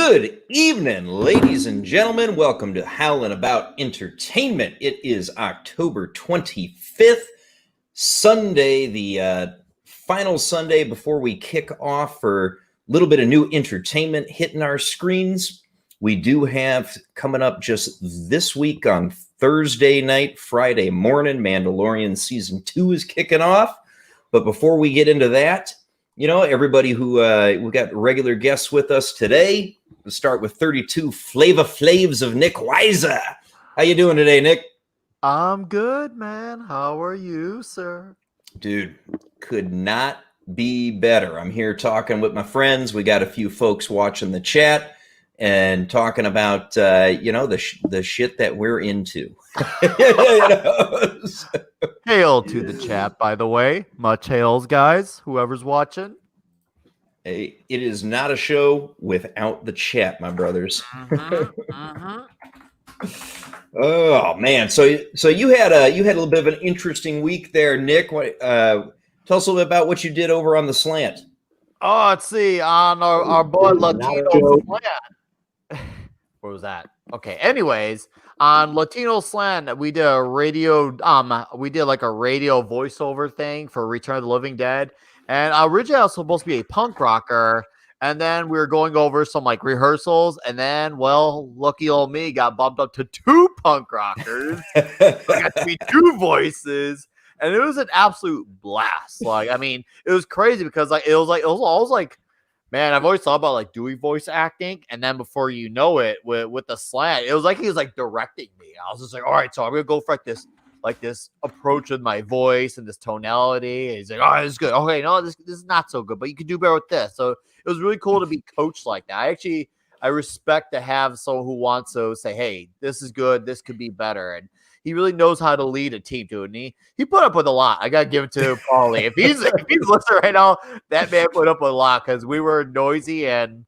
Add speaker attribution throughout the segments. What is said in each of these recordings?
Speaker 1: Good evening, ladies and gentlemen. Welcome to Howling About Entertainment. It is October 25th, Sunday, the final Sunday before we kick off for a little bit of new entertainment hitting our screens. We do have coming up just this week on Thursday night, Friday morning, Mandalorian Season 2 is kicking off. But before we get into that, you know, everybody who we got regular guests with us today. We'll start with 32 Flavor Flavs of Nick Weiser. How you doing today, Nick?
Speaker 2: I'm good, man. How are you, sir?
Speaker 1: Dude, could not be better. I'm here talking with my friends. We got a few folks watching the chat and talking about, the shit that we're into.
Speaker 2: Hail to the chat, by the way. Much hails, guys, whoever's watching.
Speaker 1: Hey, it is not a show without the chat, my brothers. Oh man, so you had a little bit of an interesting week there, Nick. Tell us a little bit about what you did over on the slant.
Speaker 2: Oh, let's see, on our boy Latino Slant. Where was that? Okay. Anyways, on Latino Slant, we did a radio. We did like a radio voiceover thing for Return of the Living Dead. And originally I was supposed to be a punk rocker, and then we were going over some like rehearsals, and then, well, lucky old me got bumped up to 2 punk rockers. I got to be 2 voices, and it was an absolute blast. Like, I mean, it was crazy because it was always like, man, I've always thought about like doing voice acting, and then before you know it, with the Slant, it was like he was like directing me. I was just like, all right, so I'm gonna go for this approach with my voice and this tonality. And he's like, oh, this is good. Okay, no, this is not so good, but you can do better with this. So it was really cool to be coached like that. I respect to have someone who wants to say, hey, this is good, this could be better. And he really knows how to lead a team, dude. And he put up with a lot. I gotta give it to Paulie. If he's listening right now, that man put up with a lot because we were noisy and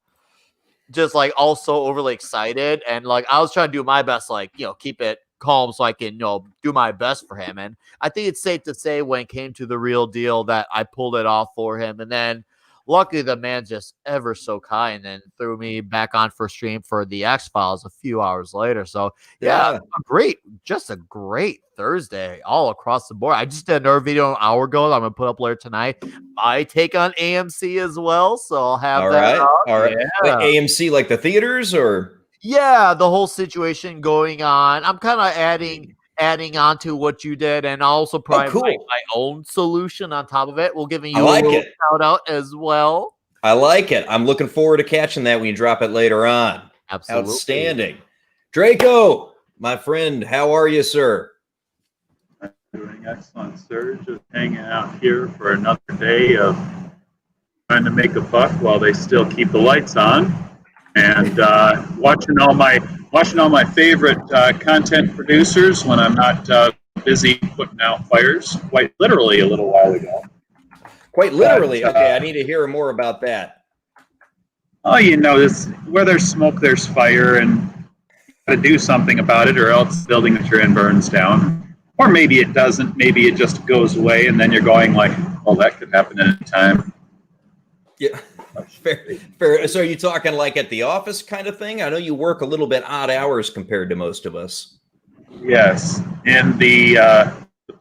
Speaker 2: just like also overly excited. And like I was trying to do my best, like, keep it calm so I can, do my best for him. And I think it's safe to say when it came to the real deal that I pulled it off for him. And then luckily the man just ever so kind and threw me back on for stream for the X-Files a few hours later. So yeah, just a great Thursday all across the board. I just did another video an hour ago that I'm gonna put up later tonight. My take on AMC as well. So I'll have
Speaker 1: all
Speaker 2: that.
Speaker 1: All right. Yeah. Wait, AMC like the theaters or?
Speaker 2: Yeah, the whole situation going on. I'm kind of adding on to what you did, and also probably my own solution on top of it. We'll give you a shout out as well.
Speaker 1: I like it. I'm looking forward to catching that when you drop it later on.
Speaker 2: Absolutely.
Speaker 1: Outstanding. Draco, my friend, how are you, sir?
Speaker 3: I'm doing excellent, sir. Just hanging out here for another day of trying to make a buck while they still keep the lights on. And watching all my favorite content producers when I'm not busy putting out fires. Quite literally a little while ago.
Speaker 1: Quite literally. Okay, I need to hear more about that.
Speaker 3: Oh, where there's smoke, there's fire, and you got to do something about it, or else the building that you're in burns down. Or maybe it doesn't. Maybe it just goes away, and then you're going like, "Oh, that could happen at any time."
Speaker 1: Yeah. Fair. So are you talking like at the office kind of thing? I know you work a little bit odd hours compared to most of us.
Speaker 3: Yes, in the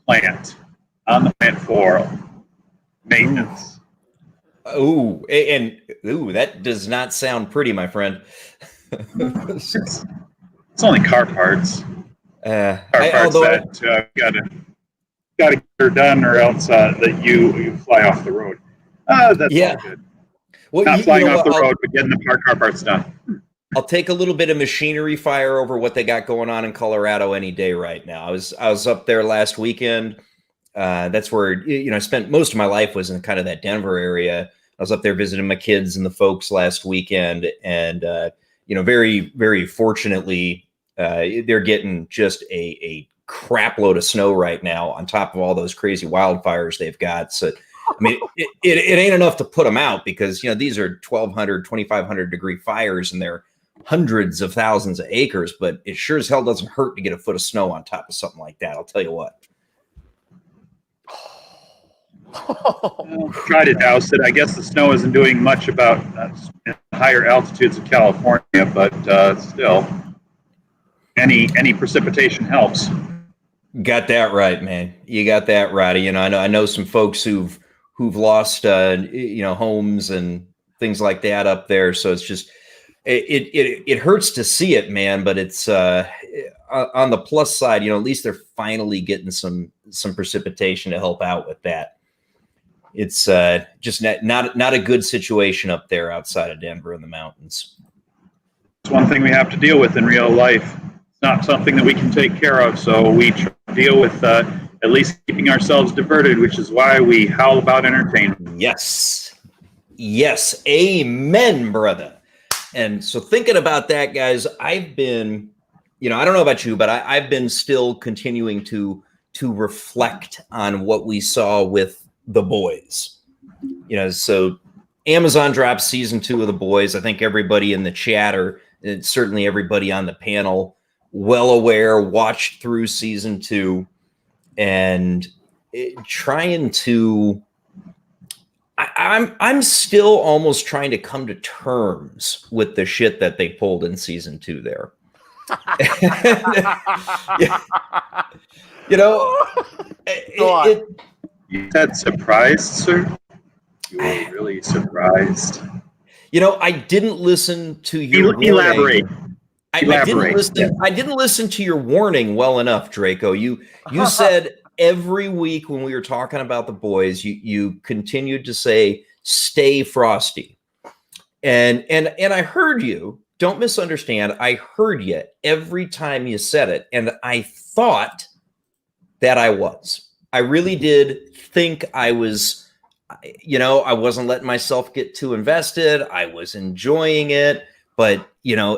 Speaker 3: plant, on the plant floor, maintenance.
Speaker 1: That does not sound pretty, my friend.
Speaker 3: It's only car parts. Car parts that gotta get her done, or else that you fly off the road. That's all good. Well, not flying off the road, but getting the car parts done.
Speaker 1: I'll take a little bit of machinery fire over what they got going on in Colorado any day right now. I was up there last weekend. That's where I spent most of my life was in kind of that Denver area. I was up there visiting my kids and the folks last weekend, and very, very fortunately, they're getting just a crap load of snow right now on top of all those crazy wildfires they've got. So. I mean, it ain't enough to put them out because, these are 1,200, 2,500 degree fires and they're hundreds of thousands of acres, but it sure as hell doesn't hurt to get a foot of snow on top of something like that. I'll tell you what.
Speaker 3: Well, try to douse it. I guess the snow isn't doing much about higher altitudes of California, but still, any precipitation helps.
Speaker 1: Got that right, man. You got that right. You know, I know some folks who've lost homes and things like that up there. So it's just it hurts to see it, man. But it's on the plus side, at least they're finally getting some precipitation to help out with that. It's just not a good situation up there outside of Denver in the mountains.
Speaker 3: It's one thing we have to deal with in real life. It's not something that we can take care of, so we try to deal with at least keeping ourselves diverted, which is why we howl about entertainment.
Speaker 1: Yes, amen, brother. And so thinking about that, guys, I've been, I don't know about you, but I've been still continuing to reflect on what we saw with The Boys. So Amazon dropped season 2 of The Boys. I think everybody in the chat, or certainly everybody on the panel, well aware, watched through season 2 and trying to I'm still almost trying to come to terms with the shit that they pulled in season 2 there.
Speaker 3: You said surprised, sir? You were really surprised.
Speaker 1: I didn't listen to your
Speaker 3: elaborate.
Speaker 1: I didn't listen to your warning well enough, Draco. You said every week when we were talking about The Boys, you continued to say stay frosty. And I heard you. Don't misunderstand. I heard you every time you said it, and I thought that I was. I really did think I was, I wasn't letting myself get too invested. I was enjoying it. But,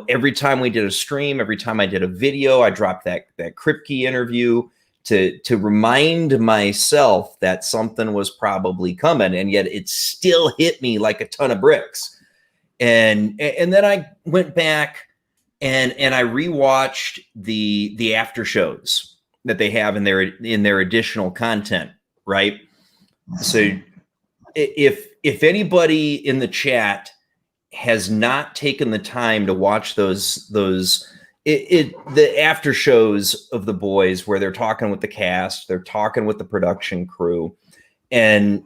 Speaker 1: every time we did a stream, every time I did a video, I dropped that Kripke interview to remind myself that something was probably coming. And yet it still hit me like a ton of bricks. And then I went back and I rewatched the after shows that they have in their additional content, right? So if anybody in the chat has not taken the time to watch the after shows of The Boys, where they're talking with the cast, they're talking with the production crew, and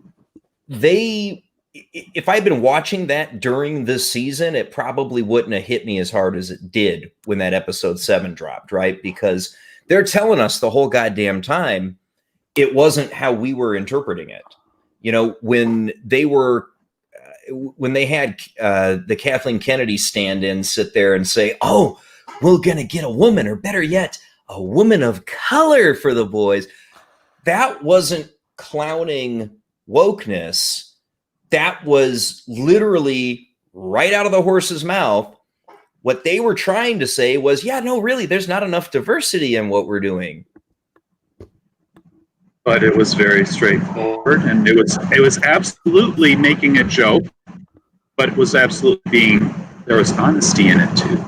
Speaker 1: if I'd been watching that during this season, it probably wouldn't have hit me as hard as it did when that episode 7 dropped, right? Because they're telling us the whole goddamn time it wasn't how we were interpreting it. When they had the Kathleen Kennedy stand-in sit there and say, "Oh, we're gonna get a woman, or better yet, a woman of color for The Boys," that wasn't clowning wokeness. That was literally right out of the horse's mouth. What they were trying to say was, yeah, no, really, there's not enough diversity in what we're doing.
Speaker 3: But it was very straightforward, and it was absolutely making a joke, but it was absolutely there was honesty in it too.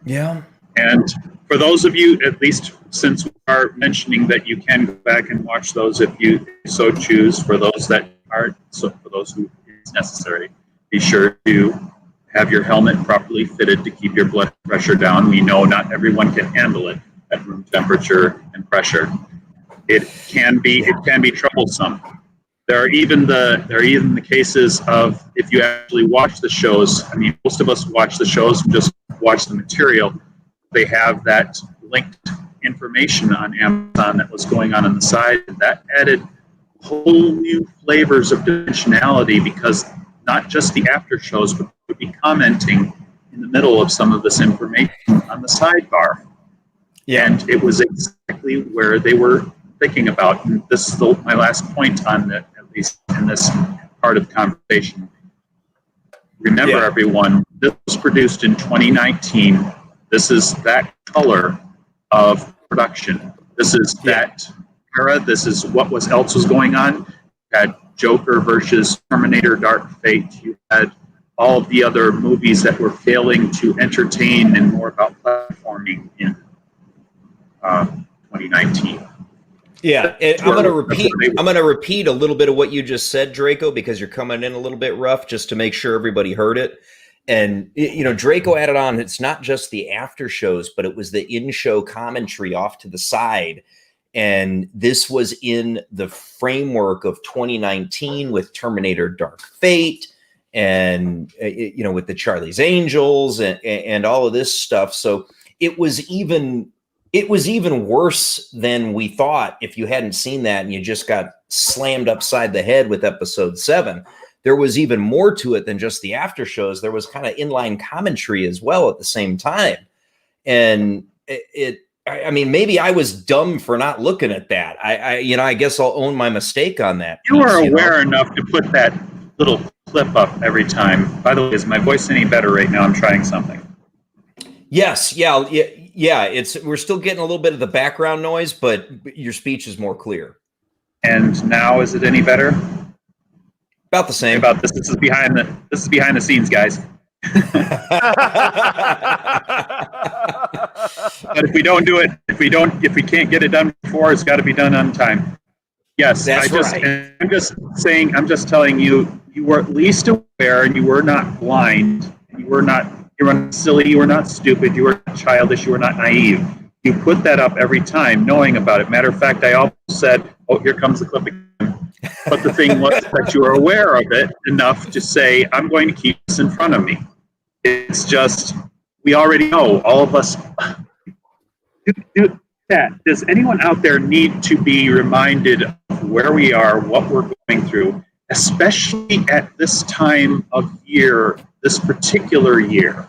Speaker 1: Yeah.
Speaker 3: And for those of you, at least since we are mentioning that you can go back and watch those if you so choose, for those that aren't, so for those who it's necessary, be sure to have your helmet properly fitted to keep your blood pressure down. We know not everyone can handle it at room temperature and pressure. It can be troublesome. There are even the cases of, if you actually watch the shows. I mean, most of us watch the shows and just watch the material. They have that linked information on Amazon that was going on the side, and that added whole new flavors of dimensionality, because not just the after shows, but would be commenting in the middle of some of this information on the sidebar. Yeah. And it was exactly where they were thinking about. And this is my last point on that, at least in this part of the conversation. Remember, everyone, this was produced in 2019. This is that color of production. This is that era. This is what else was going on. You had Joker versus Terminator Dark Fate. You had all of the other movies that were failing to entertain and more about platforming in 2019.
Speaker 1: Yeah, and I'm going to repeat a little bit of what you just said, Draco, because you're coming in a little bit rough, just to make sure everybody heard it. And Draco added on. It's not just the after shows, but it was the in-show commentary off to the side. And this was in the framework of 2019 with Terminator: Dark Fate, and with the Charlie's Angels and all of this stuff. So it was even worse than we thought. If you hadn't seen that and you just got slammed upside the head with episode 7, there was even more to it than just the after shows. There was kind of inline commentary as well at the same time. And I mean, maybe I was dumb for not looking at that. I guess I'll own my mistake on that.
Speaker 3: You are aware enough to put that little clip up every time. By the way, is my voice any better right now? I'm trying something.
Speaker 1: Yes. Yeah. We're still getting a little bit of the background noise, but your speech is more clear.
Speaker 3: And now, is it any better?
Speaker 1: About the same.
Speaker 3: About this. This is behind the scenes, guys. But if we don't do it, if we can't get it done before, it's got to be done on time. Yes,
Speaker 1: right.
Speaker 3: I'm just telling you, you were at least aware, and you were not blind. You were not silly. You were not stupid. You were not childish. You were not naive. You put that up every time, knowing about it. Matter of fact, I also said, "Oh, here comes the clip again." But the thing was that you were aware of it enough to say, "I'm going to keep this in front of me." It's just, we already know, all of us. Do that. Does anyone out there need to be reminded of where we are, what we're going through, especially at this time of year, this particular year,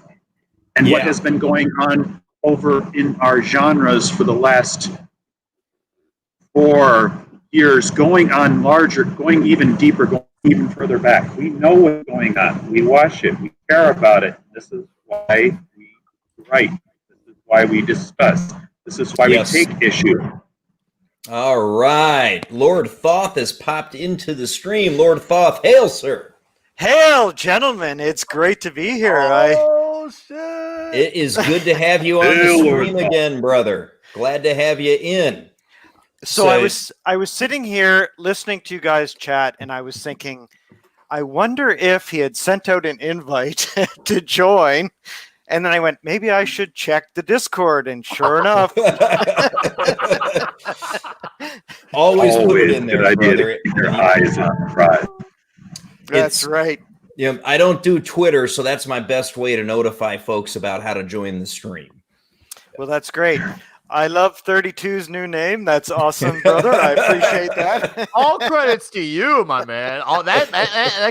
Speaker 3: and what has been going on over in our genres for the last 4 years, going on larger, going even deeper, going even further back. We know what's going on. We watch it. We care about it. This is why we write. This is why we discuss. This is why we take issue.
Speaker 1: All right. Lord Thoth has popped into the stream. Lord Thoth, hail, sir.
Speaker 4: Hail, gentlemen. It's great to be here.
Speaker 2: Oh, shit.
Speaker 1: It is good to have you on the stream again, brother. Glad to have you in.
Speaker 4: So I was sitting here listening to you guys chat, and I was thinking, I wonder if he had sent out an invite to join. And then I went, maybe I should check the Discord. And sure enough.
Speaker 1: Always put it in there, brother.
Speaker 3: Your eyes on pride.
Speaker 4: That's right.
Speaker 1: Yeah, I don't do Twitter, so that's my best way to notify folks about how to join the stream.
Speaker 4: Well, that's great. I love 32's new name. That's awesome, brother. I appreciate that.
Speaker 2: All credits to you, my man. All that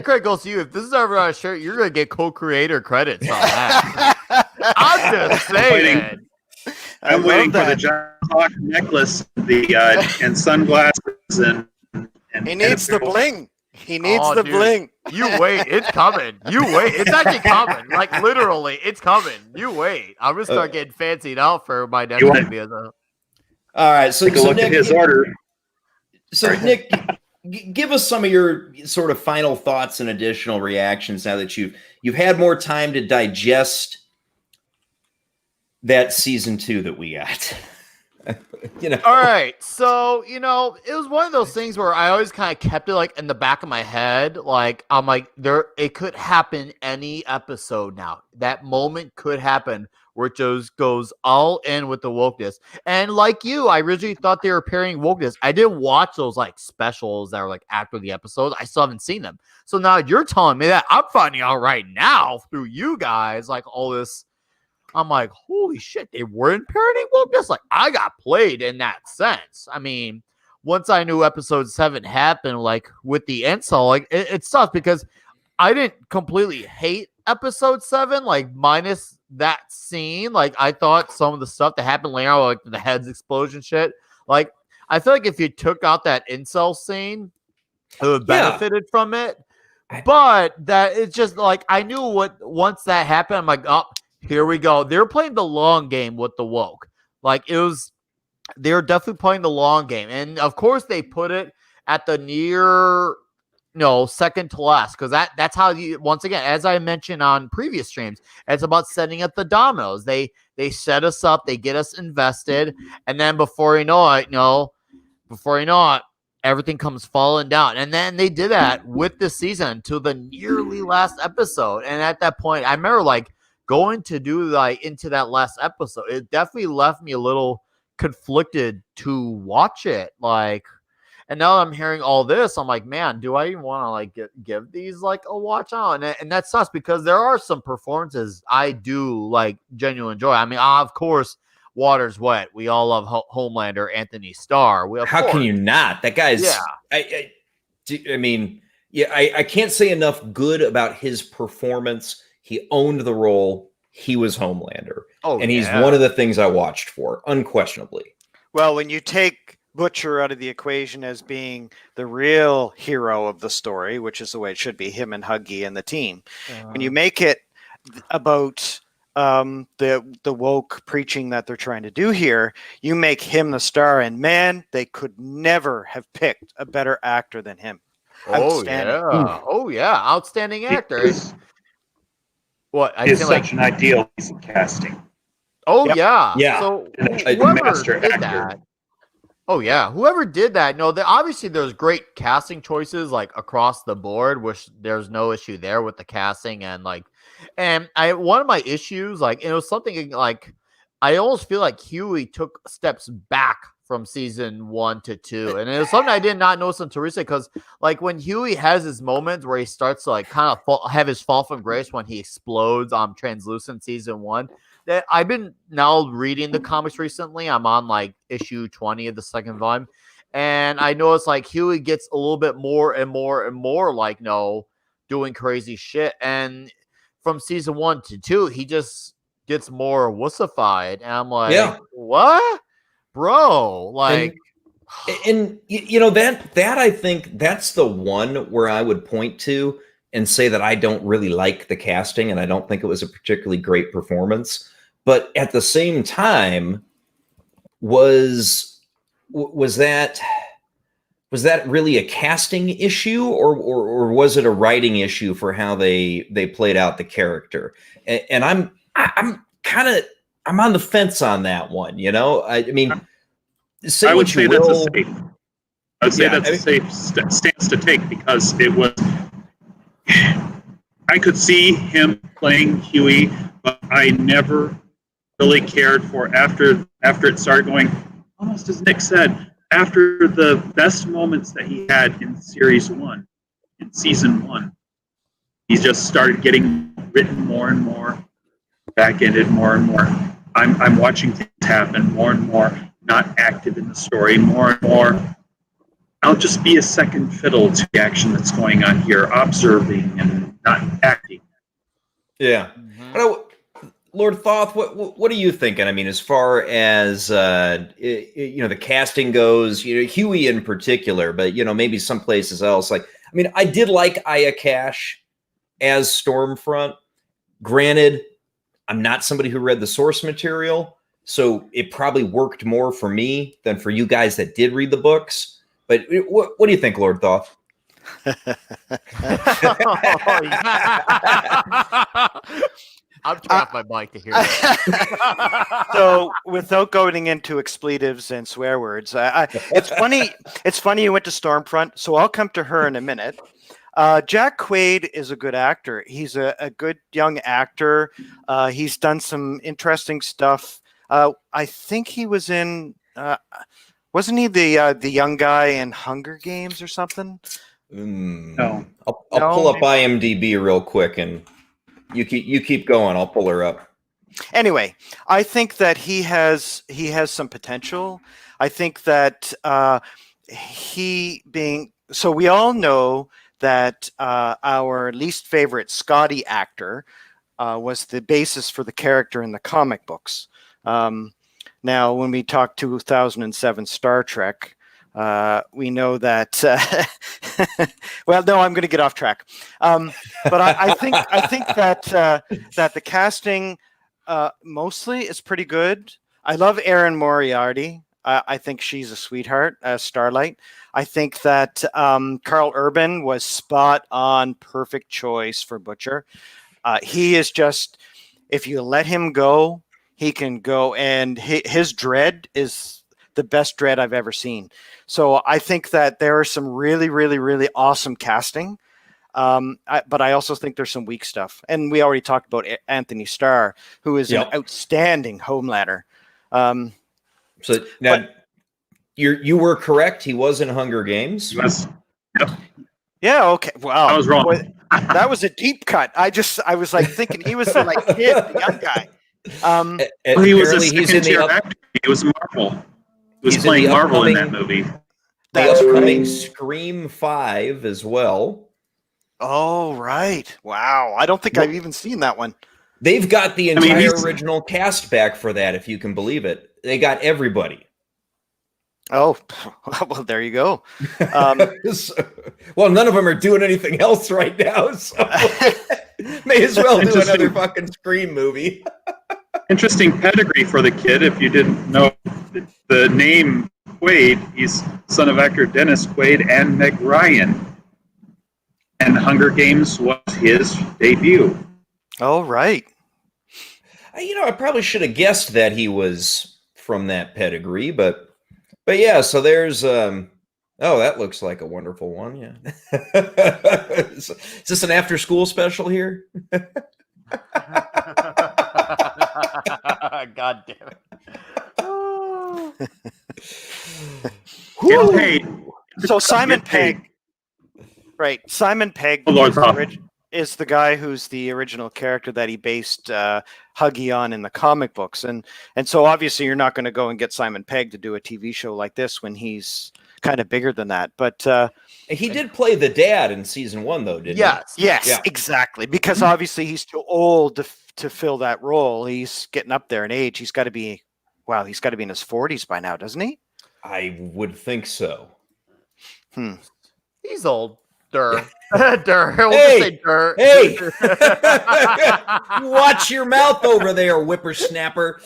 Speaker 2: credit goes to you. If this is ever on a shirt, you're gonna get co-creator credits on that. I'm just saying.
Speaker 3: I'm waiting for the John Clock necklace, and sunglasses, and
Speaker 4: he needs the bling. He needs the bling.
Speaker 2: You wait, it's coming. You wait, it's actually coming. Like literally, it's coming. You wait. I'm gonna start getting fancied out for my next video.
Speaker 1: All right, so
Speaker 3: look
Speaker 1: Nick,
Speaker 3: at his order.
Speaker 1: So Nick, give us some of your sort of final thoughts and additional reactions now that you've had more time to digest that season 2 that we got.
Speaker 2: All right, so it was one of those things where I always kind of kept it like in the back of my head, like I'm like it could happen any episode now. That moment could happen where it just goes all in with the wokeness. And like you, I originally thought they were pairing wokeness. I didn't watch those like specials that were like after the episodes. I still haven't seen them. So now you're telling me that I'm finding out right now through you guys, like all this. I'm like, holy shit, they weren't parenting wokeness. Like, I got played in that sense. I mean, once I knew episode 7 happened, like with the incel, like it's tough because I didn't completely hate episode 7, like minus that scene. Like, I thought some of the stuff that happened later, like the heads explosion shit, like I feel like if you took out that incel scene, it would have benefited from it. But that it's just like I knew once that happened, I'm like, oh. Here we go. They're playing the long game with the woke. Like they're definitely playing the long game. And of course they put it at the near, second to last. Cause that's how once again, as I mentioned on previous streams, it's about setting up the dominoes. They set us up, they get us invested. And then before you know it, before you know it, everything comes falling down. And then they did that with this season to the nearly last episode. And at that point, I remember like going to do like into that last episode. It definitely left me a little conflicted to watch it. Like, and now that I'm hearing all this, I'm like, man, do I even want to like give these like a watch out? And that sucks because there are some performances I do like genuinely enjoy. I mean, of course, Water's Wet. We all love Homelander, Anthony Starr.
Speaker 1: How can you not? That guy's.
Speaker 2: Yeah.
Speaker 1: I mean, yeah. I can't say enough good about his performance. He owned the role. He was Homelander, and he's one of the things I watched for, unquestionably.
Speaker 4: Well, when you take Butcher out of the equation as being the real hero of the story, which is the way it should be, him and Huggy and the team. When you make it about the woke preaching that they're trying to do here, you make him the star, and man, they could never have picked a better actor than him.
Speaker 2: Outstanding actor. What I
Speaker 3: is
Speaker 2: feel
Speaker 3: such an ideal piece of casting.
Speaker 2: Yeah. So
Speaker 3: master
Speaker 2: did
Speaker 3: actor.
Speaker 2: that. Whoever did that, obviously there's great casting choices like across the board, which there's no issue there with the casting and one of my issues, like it was something like I almost feel like Huey took steps back from season 1 to 2, and it was something I did not notice until recently because like when Huey has his moments where he starts to like kind of have his fall from grace when he explodes on Translucent season 1. That I've been now reading the comics recently. I'm on like issue 20 of the second volume, and I noticed like Huey gets a little bit more and more and more like doing crazy shit, and from season 1 to 2 he just gets more wussified, and I'm like, what, bro? Like,
Speaker 1: and that I think that's the one where I would point to and say that I don't really like the casting, and I don't think it was a particularly great performance. But at the same time, was that really a casting issue, or was it a writing issue for how they played out the character? And I'm on the fence on that one. I mean,
Speaker 3: I would say that's a safe stance to take because it was. I could see him playing Huey, but I never really cared for after it started going, almost as Nick said, after the best moments that he had in season 1, he just started getting written more and more, back-ended more and more. I'm watching things happen more and more, not active in the story, more and more. I'll just be a second fiddle to the action that's going on here, observing and not acting.
Speaker 1: Yeah. Mm-hmm. Lord Thoth, what are you thinking? I mean, as far as the casting goes, Huey in particular, but maybe some places else. Like, I mean, I did like Aya Cash as Stormfront. Granted, I'm not somebody who read the source material, so it probably worked more for me than for you guys that did read the books. But what do you think, Lord Thoth?
Speaker 2: I'm turning off my mic to hear that.
Speaker 4: So, without going into expletives and swear words, it's funny. It's funny you went to Stormfront, so I'll come to her in a minute. Jack Quaid is a good actor. He's a good young actor. He's done some interesting stuff. I think he was in. Wasn't he the young guy in Hunger Games or something?
Speaker 1: No. I'll pull up IMDb real quick, and you keep going. I'll pull her up.
Speaker 4: Anyway, I think that he has some potential. I think that so we all know that our least favorite Scotty actor was the basis for the character in the comic books. Now, when we talk 2007 Star Trek, we know that. Well, no, I'm going to get off track. But I think that the casting mostly is pretty good. I love Erin Moriarty. I think she's a sweetheart, Starlight. I think that Carl Urban was spot on, perfect choice for Butcher. He is just, if you let him go, he can go, and his dread is the best Dredd I've ever seen. So I think that there are some really, really, really awesome casting. But I also think there's some weak stuff. And we already talked about Anthony Starr, who is an outstanding Homelander.
Speaker 1: So now you were correct. He was in Hunger Games.
Speaker 3: Yes. Yep.
Speaker 4: Yeah. Okay. Wow.
Speaker 3: I was wrong.
Speaker 4: Boy, that was a deep cut. I was like thinking he was the kid, the young guy.
Speaker 3: He was a
Speaker 1: he's in
Speaker 3: second-tier actor. He was Marvel. He was
Speaker 1: He's
Speaker 3: playing
Speaker 1: in the
Speaker 3: Marvel in that
Speaker 1: upcoming-
Speaker 3: movie.
Speaker 1: the upcoming Scream 5 as well.
Speaker 4: Oh, right. Wow. I don't think I've even seen that one.
Speaker 1: They've got the entire
Speaker 3: he's-
Speaker 1: original cast back for that, if you can believe it. They got everybody.
Speaker 4: Oh, well, there you go.
Speaker 1: Well, none of them are doing anything else right now, so may as well do another fucking Scream movie.
Speaker 3: Interesting pedigree for the kid. If you didn't know the name Quaid, he's son of actor Dennis Quaid and Meg Ryan. And Hunger Games was his debut.
Speaker 4: Oh, right.
Speaker 1: I probably should have guessed that he was from that pedigree, but yeah, so there's that looks like a wonderful one. Yeah. Is this an after school special here?
Speaker 2: God damn it.
Speaker 3: Get paid.
Speaker 4: So Simon
Speaker 3: Get paid.
Speaker 4: Pegg. Right. Simon Pegg
Speaker 3: Oh, Lord Prophet.
Speaker 4: is the guy who's the original character that he based Huggy on in the comic books. And so obviously you're not going to go and get Simon Pegg to do a TV show like this when he's kind of bigger than that. But
Speaker 1: He did play the dad in season 1, though, didn't he?
Speaker 4: yes,
Speaker 1: Yeah.
Speaker 4: exactly. Because obviously he's too old to fill that role. He's getting up there in age. He's got to be in his 40s by now, doesn't he?
Speaker 1: I would think so.
Speaker 2: He's old. We'll just say Dur.
Speaker 1: Hey! Watch your mouth over there, whippersnapper.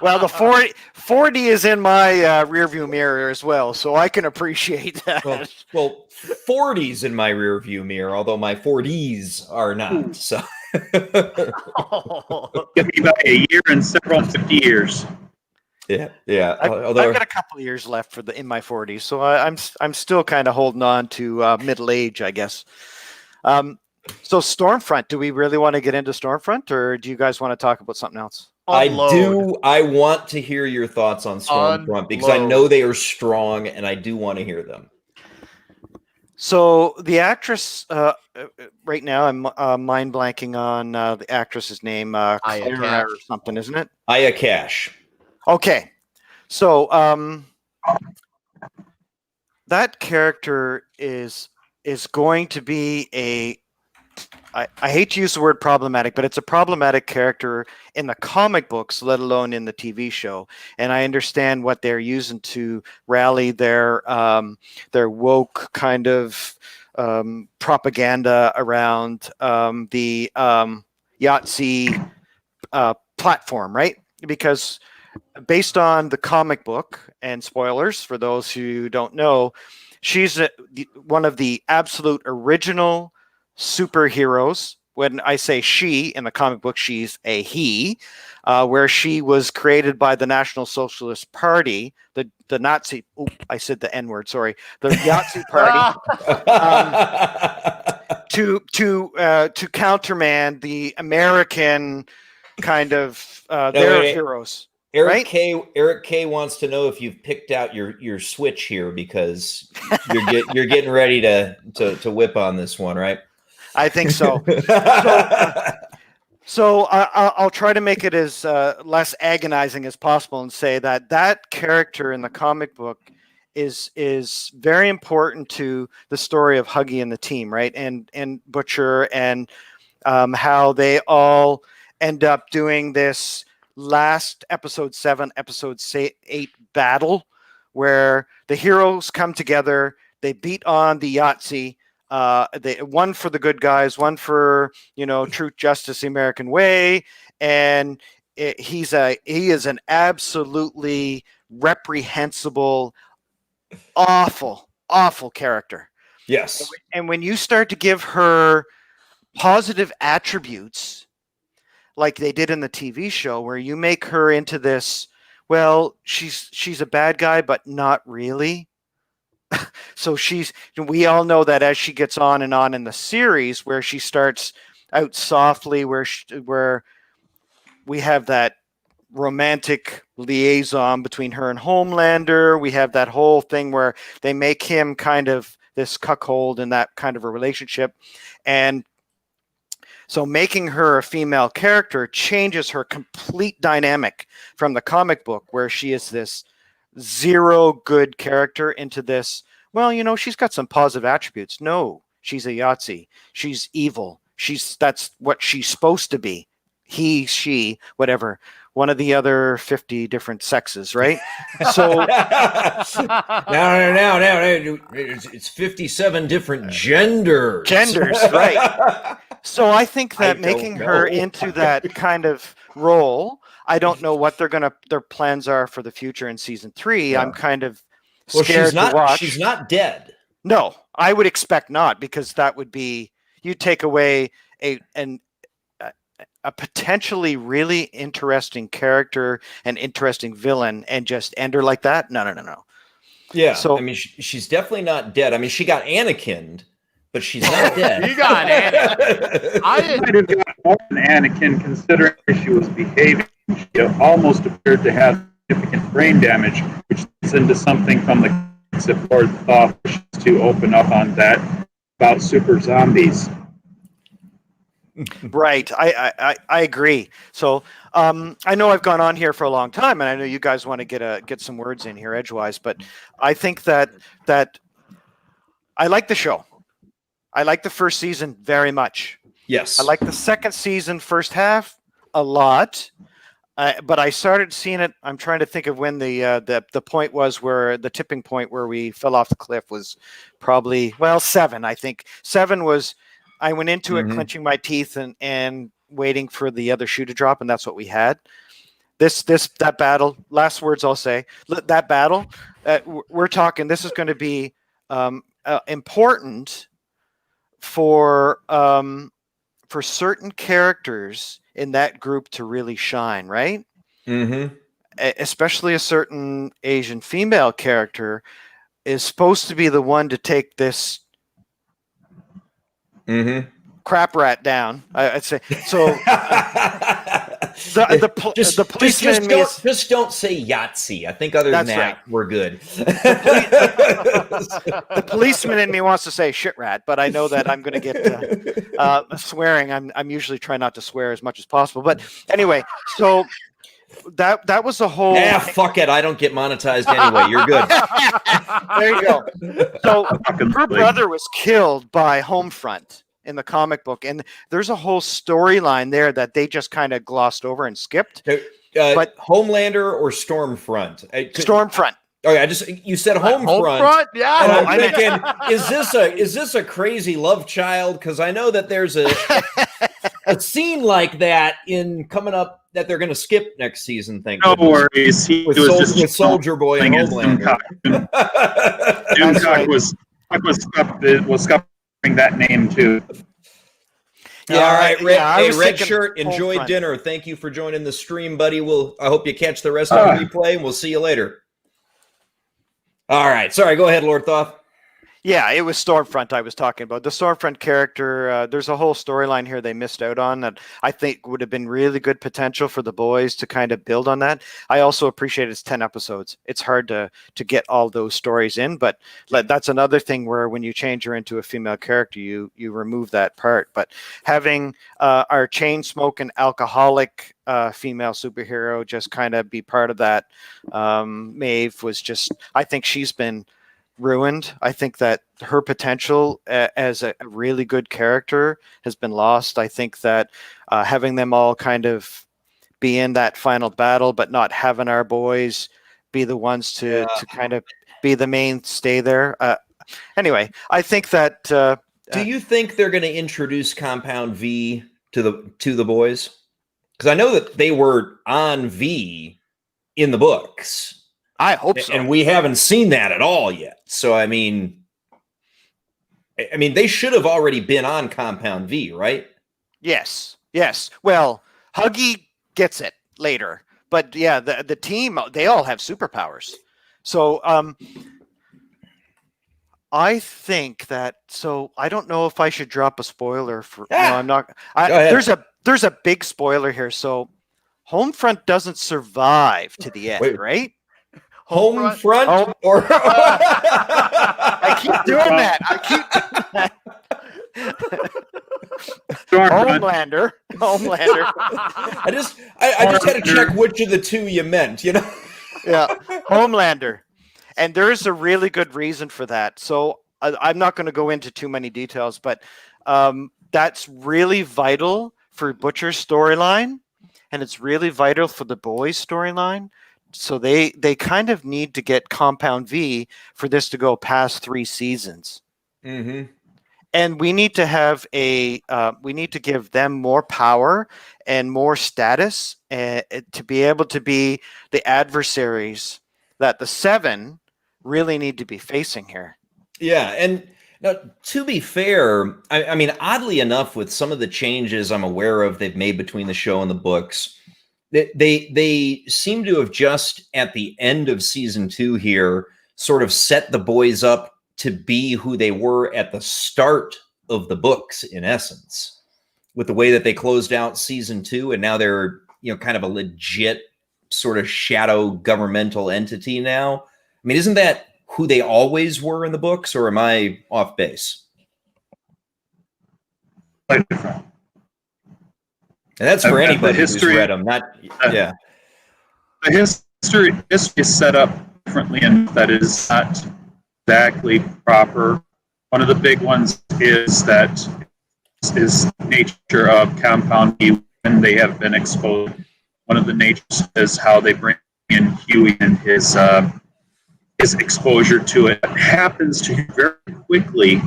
Speaker 4: Well, the 40 is in my rearview mirror as well, so I can appreciate that.
Speaker 1: Well, 40's in my rear view mirror, although my 40s are not. So
Speaker 3: Give me about a year and several 50 years.
Speaker 1: yeah.
Speaker 4: I've
Speaker 1: Although
Speaker 4: got a couple of years left in my 40s, so I'm still kind of holding on to middle age, I guess. So Stormfront, do we really want to get into Stormfront, or do you guys want to talk about something else?
Speaker 2: Unload.
Speaker 1: I want to hear your thoughts on Stormfront because I know they are strong, and I do want to hear them.
Speaker 4: So the actress, right now, I'm mind blanking on the actress's name, Clara or something, isn't it?
Speaker 1: Aya Cash.
Speaker 4: Okay, so that character is going to be I hate to use the word problematic, but it's a problematic character in the comic books, let alone in the TV show. And I understand what they're using to rally their woke kind of propaganda around the Yahtzee platform, right? Because based on the comic book, and spoilers for those who don't know, she's one of the absolute original superheroes. When I say she in the comic book, she's a he, where she was created by the National Socialist Party, the Nazi. Oh, I said the N word. Sorry, the Yahtzee Party, to countermand the American kind of their heroes.
Speaker 1: Eric K wants to know if you've picked out your switch here because you're getting ready to whip on this one, right?
Speaker 4: I think so. So I'll try to make it as less agonizing as possible and say that character in the comic book is very important to the story of Huggy and the team, right? And Butcher and how they all end up doing this last episode 7, episode 8 battle where the heroes come together, they beat on the Yahtzee. One for the good guys, one for truth, justice, the American way, and he is an absolutely reprehensible, awful character.
Speaker 1: Yes,
Speaker 4: and when you start to give her positive attributes, like they did in the TV show, where you make her into this well, she's a bad guy, but not really. So we all know that as she gets on and on in the series, where she starts out softly, where we have that romantic liaison between her and Homelander. We have that whole thing where they make him kind of this cuckold in that kind of a relationship. And so making her a female character changes her complete dynamic from the comic book, where she is this zero good character, into this, well, she's got some positive attributes. No, she's a Yahtzee. She's evil. That's what she's supposed to be. He, she, whatever. One of the other 50 different sexes, right? So
Speaker 1: now, it's 57 different genders.
Speaker 4: Right. So I think that making her into that kind of role, I don't know what their plans are for the future in season 3. Yeah. I'm kind of scared to watch.
Speaker 1: She's not dead.
Speaker 4: No, I would expect not, because that would be, you take away a potentially really interesting character and interesting villain and just end her like that. No.
Speaker 1: Yeah. So I mean, she's definitely not dead. I mean, she got Anakin'd, but she's not dead.
Speaker 2: She got Anakin.
Speaker 3: I might have got more than Anakin, considering she was behaving. She almost appeared to have significant brain damage, which leads into something from the support Thoth to open up on that about super zombies.
Speaker 4: Right. I agree. So I know I've gone on here for a long time, and I know you guys want to get some words in here edgewise, but I think that I like the show. I like the first season very much.
Speaker 1: Yes.
Speaker 4: I like the second season, first half, a lot. But I started seeing it. I'm trying to think of when the point was, where the tipping point where we fell off the cliff was probably, 7. I think 7 was. I went into it clenching my teeth and waiting for the other shoe to drop, and that's what we had. That battle. Last words I'll say. That battle. We're talking. This is going to be important for certain characters in that group to really shine, right?
Speaker 1: Mm-hmm.
Speaker 4: Especially a certain Asian female character is supposed to be the one to take this crap rat down. I'd say so. The policeman in me
Speaker 1: just don't say Yahtzee. I think other than that, right, we're good.
Speaker 4: The policeman in me wants to say shit rat, but I know that I'm going to get swearing. I'm usually trying not to swear as much as possible. But anyway, so that was the whole.
Speaker 1: Yeah, fuck it. I don't get monetized anyway. You're good.
Speaker 4: There you go. So her brother was killed by Homefront in the comic book, and there's a whole storyline there that they just kind of glossed over and skipped.
Speaker 1: But Homelander or Stormfront?
Speaker 4: Stormfront.
Speaker 1: Oh yeah, you said Homefront.
Speaker 2: Yeah.
Speaker 1: And I'm thinking, is this a crazy love child? Because I know that there's a scene like that coming up that they're going to skip next season.
Speaker 3: No worries. He was just
Speaker 1: Soldier Boy and Homelander.
Speaker 3: Doomcock was scuppering that name too.
Speaker 1: Yeah, all right, Red Shirt, enjoy dinner. Thank you for joining the stream, buddy. I hope you catch the rest of the replay, and we'll see you later. All right. Sorry, go ahead, Lord Thoth.
Speaker 4: Yeah, it was Stormfront I was talking about. The Stormfront character, there's a whole storyline here they missed out on that I think would have been really good potential for the boys to kind of build on that. I also appreciate it's 10 episodes. It's hard to get all those stories in, but that's another thing where when you change her into a female character, you remove that part. But having our chain-smoking alcoholic female superhero just kind of be part of that, Maeve was just, I think she's been ruined. I think that her potential as a really good character has been lost. I think that having them all kind of be in that final battle, but not having our boys be the ones to kind of be the mainstay there. Anyway, I think that.
Speaker 1: Do you think they're going to introduce Compound V to the boys? Because I know that they were on V in the books.
Speaker 4: I hope so.
Speaker 1: And we haven't seen that at all yet. So, I mean, they should have already been on Compound V, right?
Speaker 4: Yes. Well, Huggy gets it later, but yeah, the team, they all have superpowers. So I think that. So I don't know if I should drop a spoiler for. No, I'm not.
Speaker 1: Go ahead.
Speaker 4: There's a big spoiler here. So Homefront doesn't survive to the end,
Speaker 1: Wait.
Speaker 4: right?
Speaker 1: Home front or
Speaker 4: I keep doing that. Homelander.
Speaker 1: I just had to check which of the two you meant, you know?
Speaker 4: Yeah, Homelander. And there is a really good reason for that. So I'm not going to go into too many details, but that's really vital for Butcher's storyline, and it's really vital for the boys' storyline. So they kind of need to get Compound V for this to go past 3 seasons.
Speaker 1: Mm-hmm.
Speaker 4: And we need to have we need to give them more power and more status to be able to be the adversaries that the 7 really need to be facing here.
Speaker 1: Yeah, and now, to be fair, I mean, oddly enough, with some of the changes I'm aware of they've made between the show and the books, they seem to have just at the end of season 2 here sort of set the boys up to be who they were at the start of the books, in essence, with the way that they closed out season 2, and now they're, you know, kind of a legit sort of shadow governmental entity now. I mean, isn't that who they always were in the books, or am I off base? And that's for anybody who's read them. Not yeah.
Speaker 3: The history is set up differently, and that is not exactly proper. One of the big ones is that is nature of Compound V when they have been exposed. One of the natures is how they bring in Huey and his exposure to it. It happens to him very quickly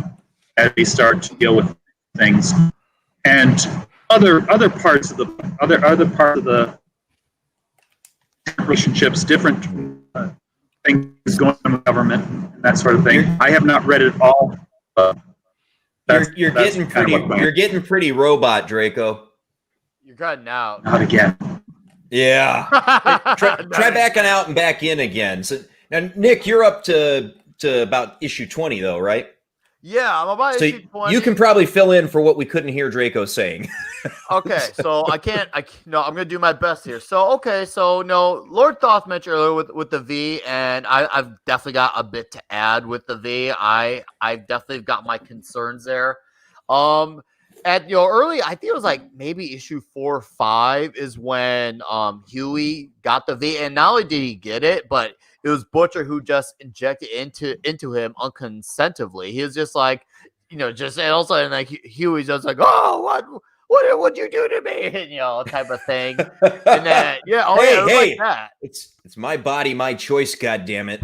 Speaker 3: as they start to deal with things, and other parts of the relationships, different things going on with government and that sort of thing. I have not read it all.
Speaker 1: You're getting pretty robot, Draco.
Speaker 2: You're cutting out.
Speaker 3: Not again.
Speaker 1: Yeah. Try backing out and back in again. So now, Nick, you're up to about issue 20, though, right?
Speaker 2: Yeah, I'm about
Speaker 1: so
Speaker 2: issue 20.
Speaker 1: You can probably fill in for what we couldn't hear Draco saying.
Speaker 2: Okay, so I'm gonna do my best here. So Lord Thoth mentioned earlier with the V, and I've definitely got a bit to add with the V. I've definitely got my concerns there. Early, I think it was like maybe issue 4 or 5 is when Huey got the V, and not only did he get it, but it was Butcher who just injected into him unconsentively. He was just like, and all of a sudden, like Huey's just like, oh, what would you do to me? And, type of thing. And then,
Speaker 1: hey,
Speaker 2: like that.
Speaker 1: It's my body, my choice. God damn it.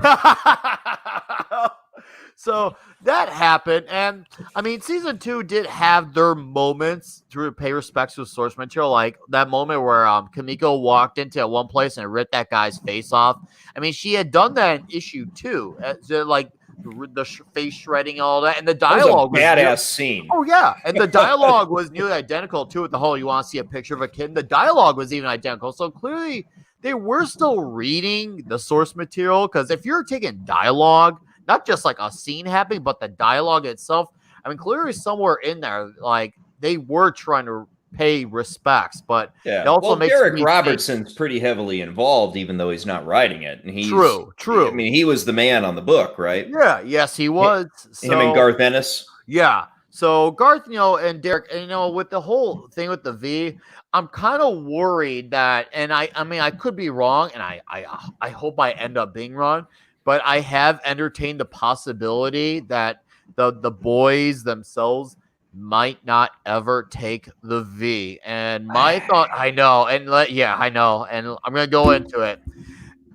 Speaker 2: So that happened, and I mean, season 2 did have their moments to pay respects to the source material, like that moment where Kamiko walked into one place and ripped that guy's face off. I mean, she had done that in issue 2, like the face shredding and all that, and the dialogue
Speaker 1: was a badass scene.
Speaker 2: Oh yeah, and the dialogue was nearly identical to it. The whole "you want to see a picture of a kid?" The dialogue was even identical. So clearly, they were still reading the source material, because if you're taking dialogue, not just like a scene happening, but the dialogue itself, I mean, clearly somewhere in there, like they were trying to pay respects, but
Speaker 1: yeah.
Speaker 2: It also makes
Speaker 1: Derek Robertson's pretty heavily involved, even though he's not writing it. And he's
Speaker 2: true.
Speaker 1: I mean, he was the man on the book, right?
Speaker 2: Yeah, yes, he was.
Speaker 1: Him and Garth Ennis.
Speaker 2: Yeah. So Garth, and Derek, and with the whole thing with the V, I'm kind of worried that, and I mean, I could be wrong, and I hope I end up being wrong, but I have entertained the possibility that the boys themselves might not ever take the V. And my thought, I know, and I know, and I'm gonna go into it.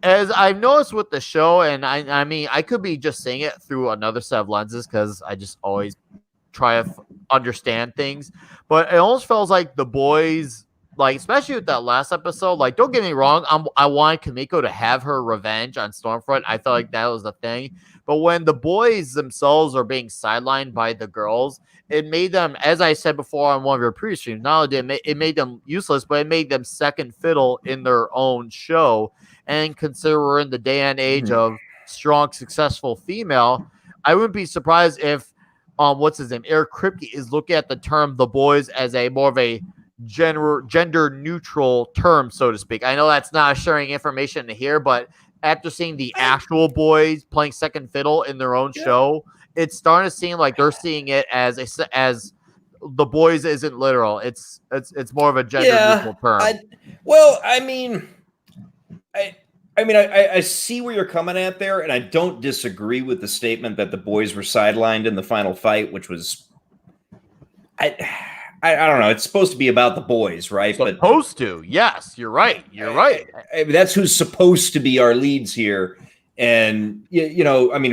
Speaker 2: As I've noticed with the show, and I mean, I could be just seeing it through another set of lenses because I just always try to understand things, but it almost feels like the boys like, especially with that last episode, like, don't get me wrong, I want Kimiko to have her revenge on Stormfront. I felt like that was the thing. But when the boys themselves are being sidelined by the girls, it made them, as I said before on one of your previous streams, not only did it made them useless, but it made them second fiddle in their own show. And consider we're in the day and age of strong, successful female, I wouldn't be surprised if what's his name, Eric Kripke, is looking at the term "the boys" as a more of a gender neutral term, so to speak. I know that's not sharing information here, but after seeing the actual boys playing second fiddle in their own show, it's starting to seem like they're seeing it as the boys isn't literal. It's more of a gender neutral term.
Speaker 1: I see where you're coming at there, and I don't disagree with the statement that the boys were sidelined in the final fight, which was, I don't know. It's supposed to be about the boys, right?
Speaker 2: Supposed to, yes. You're right. You're right.
Speaker 1: That's who's supposed to be our leads here. And,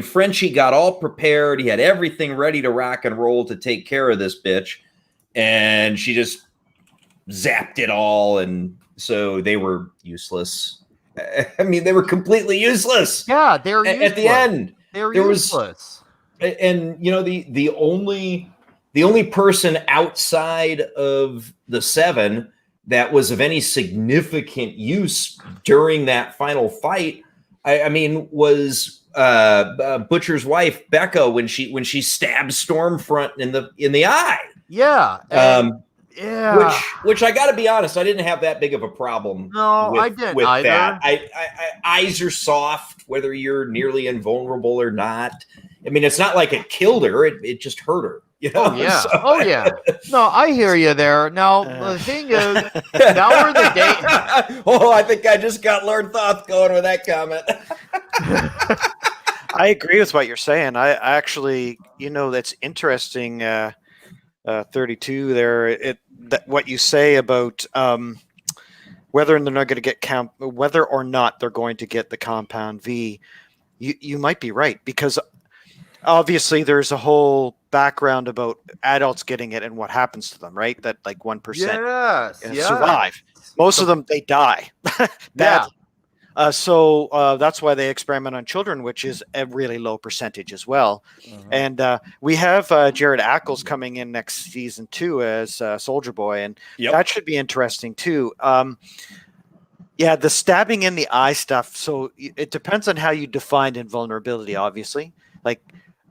Speaker 1: Frenchie got all prepared. He had everything ready to rock and roll to take care of this bitch. And she just zapped it all. And so they were useless. I mean, they were completely useless.
Speaker 2: Yeah, they were useless.
Speaker 1: At the end.
Speaker 2: They were useless.
Speaker 1: And, the only person outside of the 7 that was of any significant use during that final fight, was Butcher's wife Becca when she stabbed Stormfront in the eye.
Speaker 2: Yeah. Yeah.
Speaker 1: Which I got to be honest, I didn't have that big of a problem.
Speaker 2: No, I didn't
Speaker 1: with
Speaker 2: either.
Speaker 1: That. Eyes are soft, whether you're nearly invulnerable or not. I mean, it's not like it killed her; it just hurt her.
Speaker 2: Oh yeah. So. Oh yeah. No, I hear you there. Now the thing is, now we're the day.
Speaker 1: I think I just got Lord Thoth going with that comment.
Speaker 4: I agree with what you're saying. I actually, that's interesting. 32 there. What you say about whether or not they're going to get the compound V, you might be right, because obviously there's a whole background about adults getting it and what happens to them, right? That like 1% survive. Most of them, they die.
Speaker 2: Yeah.
Speaker 4: So that's why they experiment on children, which is a really low percentage as well. Mm-hmm. And we have Jared Ackles coming in next season too as Soldier Boy, and that should be interesting too. The stabbing in the eye stuff. So it depends on how you define invulnerability, obviously. Like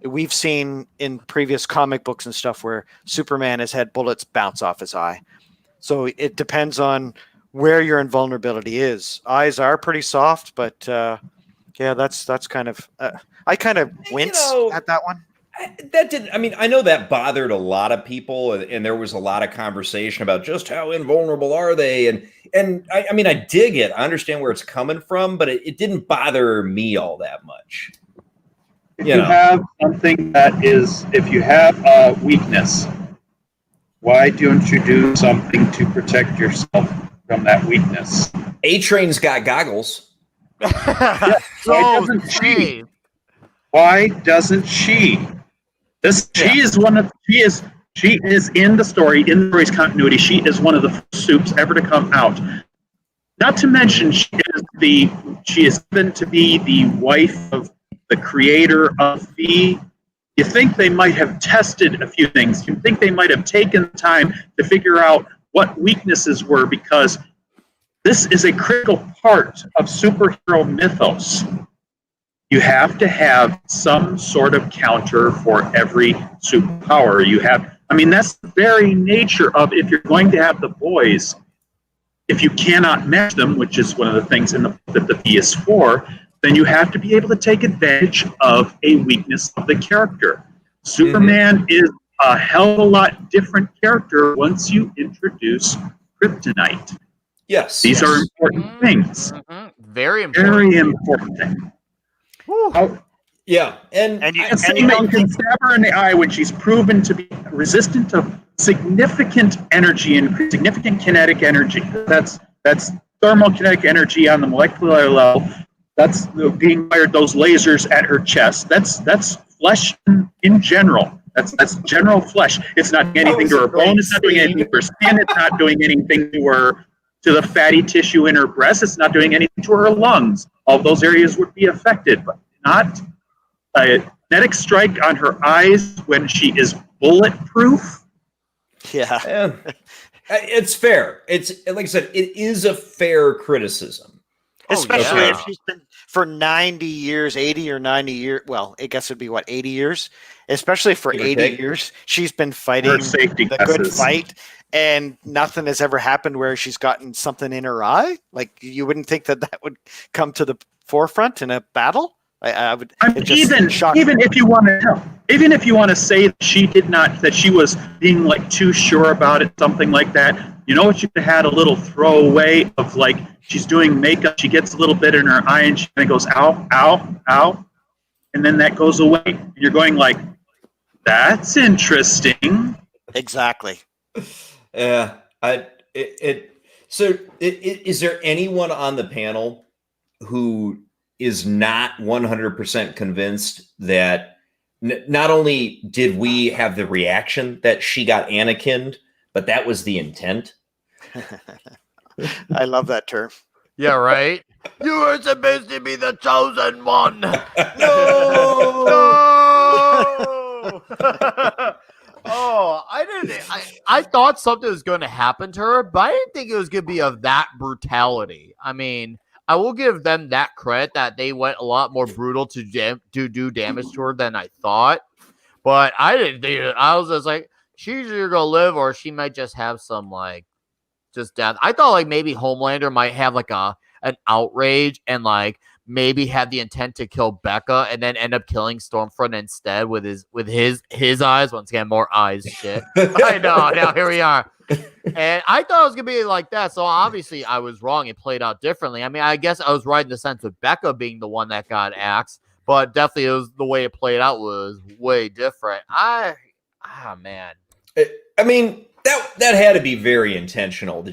Speaker 4: we've seen in previous comic books and stuff where Superman has had bullets bounce off his eye. So it depends on where your invulnerability is. Eyes are pretty soft, but that's kind of I kind of wince at that one.
Speaker 1: I know that bothered a lot of people, and there was a lot of conversation about just how invulnerable are they, and I dig it. I understand where it's coming from, but it didn't bother me all that much.
Speaker 3: If you have something that is, if you have a weakness, why don't you do something to protect yourself from that weakness?
Speaker 1: A-Train's got goggles.
Speaker 3: Why doesn't she? She is in the story's continuity. She is one of the first soups ever to come out. Not to mention, she is given to be the wife of the creator of V. You think they might have tested a few things. You think they might have taken time to figure out what weaknesses were, because this is a critical part of superhero mythos. You have to have some sort of counter for every superpower you have. That's the very nature of, if you're going to have the boys, if you cannot match them, which is one of the things that the V is for, then you have to be able to take advantage of a weakness of the character. Superman is a hell of a lot different character once you introduce kryptonite.
Speaker 1: Yes.
Speaker 3: These are important things.
Speaker 2: Very important.
Speaker 3: Very important things.
Speaker 1: Yeah. And
Speaker 3: you can stab her in the eye when she's proven to be resistant to significant energy and significant kinetic energy. That's thermal kinetic energy on the molecular level. That's being fired, those lasers at her chest. That's flesh in general. That's general flesh. It's not doing anything to her bone. It's not doing anything to her skin. It's not doing anything to the fatty tissue in her breast. It's not doing anything to her lungs. All those areas would be affected, but not a kinetic strike on her eyes when she is bulletproof.
Speaker 4: Yeah.
Speaker 1: It's fair. It's like I said, it is a fair criticism.
Speaker 4: Especially if she's been for 90 years, 80 or 90 years. Well, I guess it'd be 80 years? Especially for 80 years, she's been fighting the good fight, and nothing has ever happened where she's gotten something in her eye. Like, you wouldn't think that would come to the forefront in a battle. I would.
Speaker 3: Even if you want to say that she did not, that she was being too sure about it, something like that. You know what? You could have had a little throwaway of she's doing makeup, she gets a little bit in her eye, and she kind of goes ow, ow, ow, and then that goes away. And you're going that's interesting.
Speaker 4: Exactly.
Speaker 1: Yeah. So is there anyone on the panel who is not 100% convinced that not only did we have the reaction that she got Anakin'd, but that was the intent?
Speaker 4: I love that term.
Speaker 2: Yeah, right? You were supposed to be the chosen one. No! Oh, I thought something was going to happen to her, but I didn't think it was going to be of that brutality. I mean, I will give them that credit that they went a lot more brutal to do damage to her than I thought. But I didn't think it. I was just she's either going to live or she might just have some, just death. I thought, maybe Homelander might have, an outrage and, maybe have the intent to kill Becca and then end up killing Stormfront instead with his eyes. Once again, more eyes shit. I know. Now here we are. And I thought it was going to be like that. So obviously I was wrong. It played out differently. I mean, I guess I was right in the sense of Becca being the one that got axed, but definitely it was the way it played out was way different. Man.
Speaker 1: I mean, that had to be very intentional.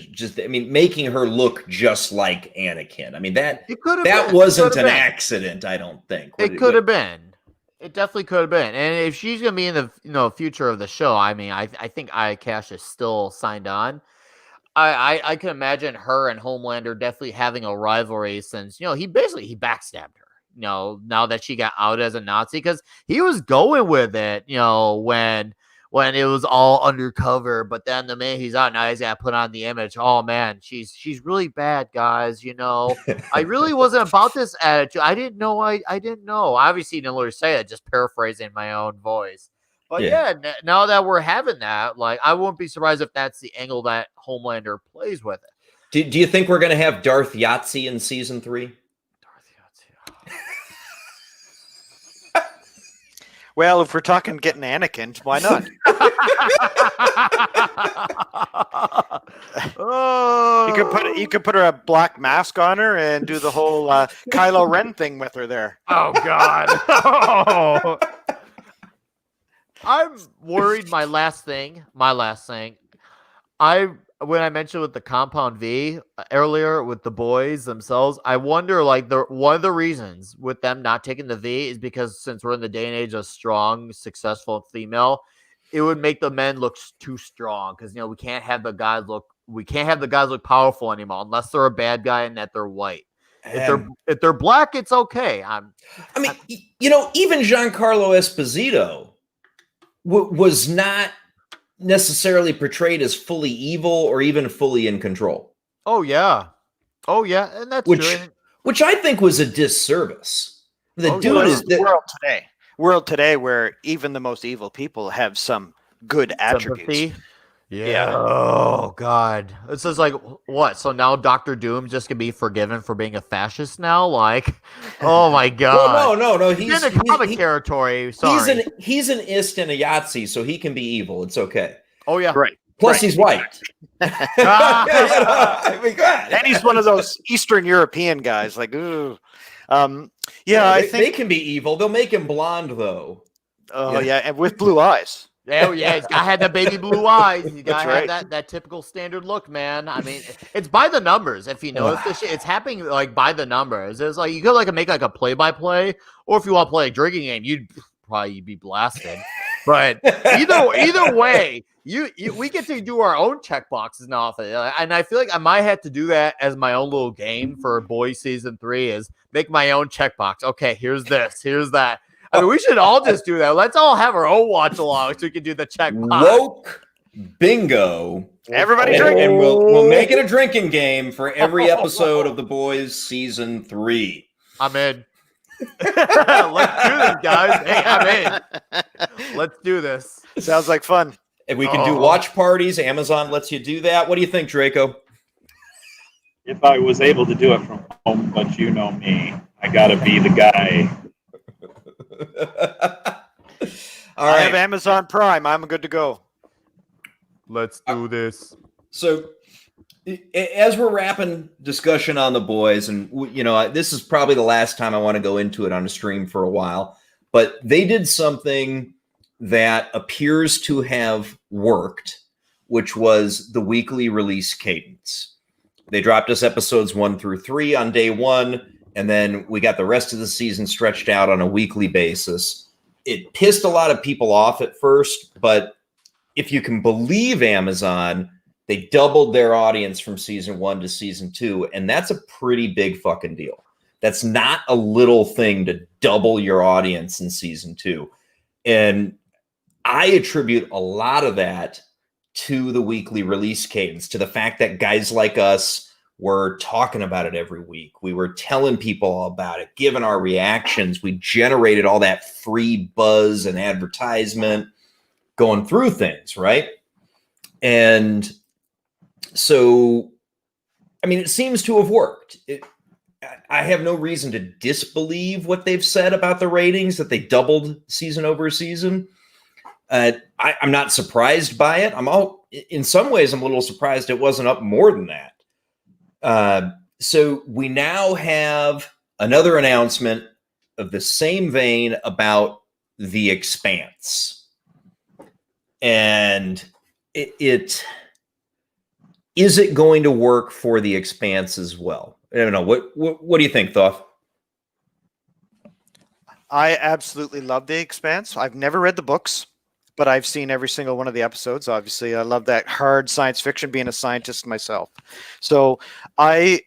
Speaker 1: Making her look just like Anakin. I mean, that wasn't an accident, I don't think.
Speaker 2: It could have been. It definitely could have been. And if she's going to be in the future of the show, I mean, I think Cash is still signed on. I can imagine her and Homelander definitely having a rivalry since, he backstabbed her, now that she got out as a Nazi, because he was going with it, when it was all undercover, but then the minute he's out, now he's got to put on the image. Oh man, she's really bad, guys. I really wasn't about this attitude. I didn't know. I didn't know. Obviously, didn't literally say it. Just paraphrasing my own voice. But yeah, now that we're having that, I wouldn't be surprised if that's the angle that Homelander plays with it.
Speaker 1: Do you think we're going to have Darth Yahtzee in season 3?
Speaker 4: Well, if we're talking getting Anakin, why not? You could put a black mask on her and do the whole Kylo Ren thing with her there.
Speaker 2: Oh God! Oh. I'm worried. My last thing. When I mentioned with the Compound V earlier with the boys themselves, I wonder one of the reasons with them not taking the V is because since we're in the day and age of strong, successful female, it would make the men look too strong because we can't have the guys look powerful anymore unless they're a bad guy and that they're white. If they're black, it's okay.
Speaker 1: Even Giancarlo Esposito was not necessarily portrayed as fully evil or even fully in control.
Speaker 2: Oh yeah, and that's true.
Speaker 1: Which I think was a disservice.
Speaker 4: The world today where even the most evil people have some good attributes.
Speaker 2: Yeah. Oh God. It's just what? So now Dr. Doom's just gonna be forgiven for being a fascist now? Oh my God.
Speaker 1: Well, no.
Speaker 2: He's in the comic territory. Sorry.
Speaker 1: He's an ist and a Yahtzee, so he can be evil. It's okay.
Speaker 2: Oh yeah.
Speaker 4: Right.
Speaker 1: Plus he's white.
Speaker 4: And he's one of those Eastern European guys. Ooh. I think
Speaker 1: they can be evil. They'll make him blonde though.
Speaker 4: Oh yeah, and with blue eyes.
Speaker 2: Oh yeah, he's got to have the baby blue eyes. You got to have that typical standard look, man. I mean, it's by the numbers. If you notice this shit, it's happening by the numbers. It's you could make a play-by-play, or if you want to play a drinking game, you'd probably be blasted. But either way, we get to do our own check boxes now, and I feel like I might have to do that as my own little game for Boys season 3. Is make my own checkbox. Okay, here's this, here's that. I mean, we should all just do that. Let's all have our own watch along so we can do the checkbox.
Speaker 1: Woke bingo.
Speaker 4: Everybody drink.
Speaker 1: And we'll make it a drinking game for every episode of The Boys season 3.
Speaker 2: I'm in. Let's do this, guys. Hey, I'm in. Let's do this.
Speaker 4: Sounds like fun.
Speaker 1: And we can do watch parties. Amazon lets you do that. What do you think, Draco?
Speaker 3: If I was able to do it from home, but you know me, I gotta be the guy.
Speaker 1: All
Speaker 4: I
Speaker 1: right.
Speaker 4: have Amazon Prime. I'm good to go.
Speaker 2: Let's do this.
Speaker 1: So, as we're wrapping discussion on The Boys, and this is probably the last time I want to go into it on a stream for a while, but they did something that appears to have worked, which was the weekly release cadence. They dropped us episodes 1 through 3 on day 1, and then we got the rest of the season stretched out on a weekly basis. It pissed a lot of people off at first, but if you can believe Amazon, they doubled their audience from season 1 to season 2, and that's a pretty big fucking deal. That's not a little thing to double your audience in season 2. And I attribute a lot of that to the weekly release cadence, to the fact that guys like us were talking about it every week. We were telling people all about it, giving our reactions. We generated all that free buzz and advertisement going through things, right? And so, I mean, it seems to have worked. I have no reason to disbelieve what they've said about the ratings, that they doubled season over season. I'm not surprised by it. In some ways, I'm a little surprised it wasn't up more than that. So we now have another announcement of the same vein about The Expanse. And is it going to work for The Expanse as well? I don't know. What do you think, Thoth?
Speaker 4: I absolutely love The Expanse. I've never read the books, but I've seen every single one of the episodes. Obviously, I love that hard science fiction, being a scientist myself. So I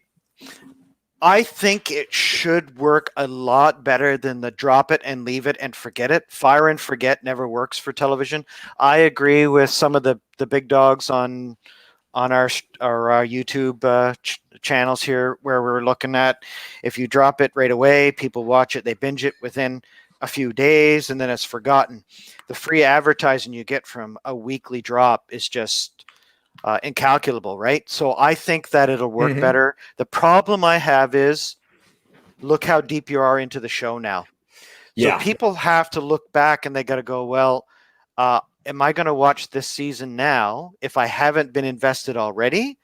Speaker 4: think it should work a lot better than the drop it and leave it and forget it. Fire and forget never works for television. I agree with some of the big dogs on our YouTube channels here, where we're looking at, if you drop it right away, people watch it, they binge it within a few days, and then it's forgotten. The free advertising you get from a weekly drop is just incalculable, right? So I think that it'll work better. The problem I have is, look how deep you are into the show now. So people have to look back and they got to go, well, am I going to watch this season now if I haven't been invested already?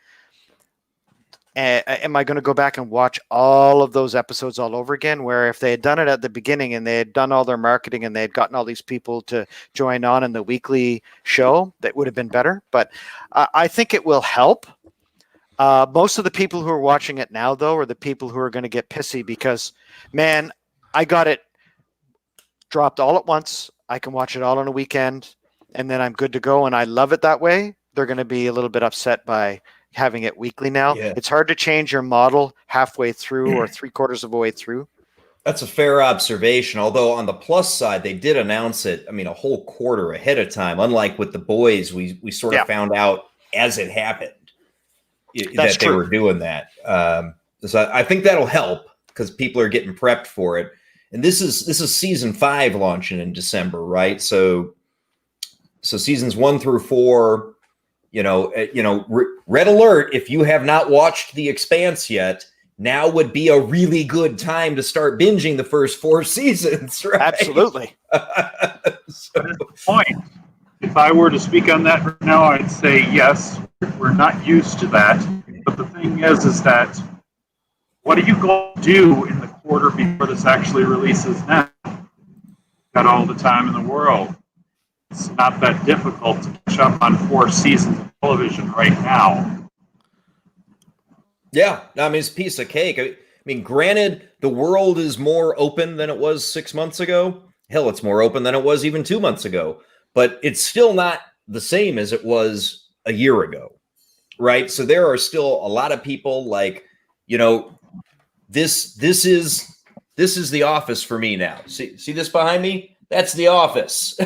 Speaker 4: Am I going to go back and watch all of those episodes all over again? Where if they had done it at the beginning and they had done all their marketing and they had gotten all these people to join on in the weekly show, that would have been better. But I think it will help. Most of the people who are watching it now, though, are the people who are going to get pissy because, man, I got it dropped all at once. I can watch it all on a weekend, and then I'm good to go, and I love it that way. They're going to be a little bit upset by having it weekly now. Yeah. It's hard to change your model halfway through or 3/4 of the way through.
Speaker 1: That's a fair observation. Although on the plus side, they did announce it, I mean, a whole quarter ahead of time. Unlike with The Boys, we sort of found out as it happened that they were doing that. So I think that'll help because people are getting prepped for it. And this is season 5 launching in December, right? So seasons 1 through 4, red alert. If you have not watched The Expanse yet, now would be a really good time to start binging the first 4 seasons, right?
Speaker 4: Absolutely.
Speaker 3: At this point, if I were to speak on that right now, I'd say yes, we're not used to that. But the thing is that what are you going to do in the quarter before this actually releases now? Got all the time in the world. It's not that difficult to catch up on 4 seasons of television right now.
Speaker 1: Yeah, I mean, it's a piece of cake. I mean, granted, the world is more open than it was 6 months ago. Hell, it's more open than it was even 2 months ago. but it's still not the same as it was a year ago, right? So there are still a lot of people like, this is the office for me now. See this behind me? That's the office.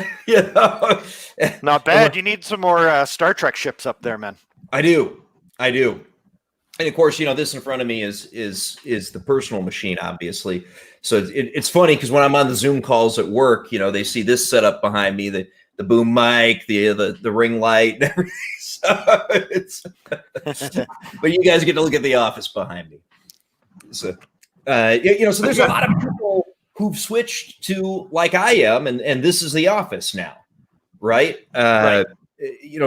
Speaker 4: Not bad. You need some more Star Trek ships up there, man.
Speaker 1: I do. And of course, this in front of me is the personal machine, obviously. So it's funny because when I'm on the Zoom calls at work, they see this setup behind me, the boom mic, the ring light, and everything. So but you guys get to look at the office behind me. So so there's a lot of people who've switched to like I am, and this is the office now, right?
Speaker 4: Right.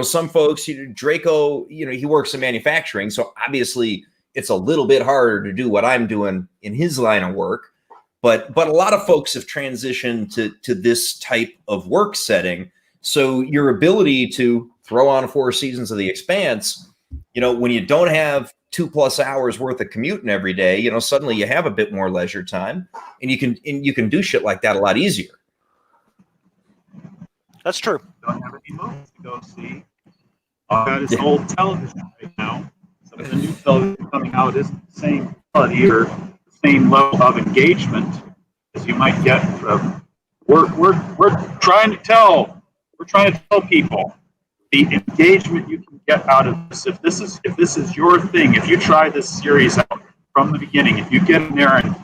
Speaker 1: Some folks, Draco, he works in manufacturing, so obviously it's a little bit harder to do what I'm doing in his line of work. But a lot of folks have transitioned to this type of work setting. So your ability to throw on 4 seasons of The Expanse, when you don't have 2+ hours worth of commuting every day, suddenly you have a bit more leisure time, and you can do shit like that a lot easier.
Speaker 4: That's true.
Speaker 3: Don't have any movies to go see. All got is old television right now. Some of the new television coming out isn't the same quality or the same level of engagement as you might get from. We're trying to tell people the engagement you can get out of this. If this is your thing, if you try this series out from the beginning, if you get in there in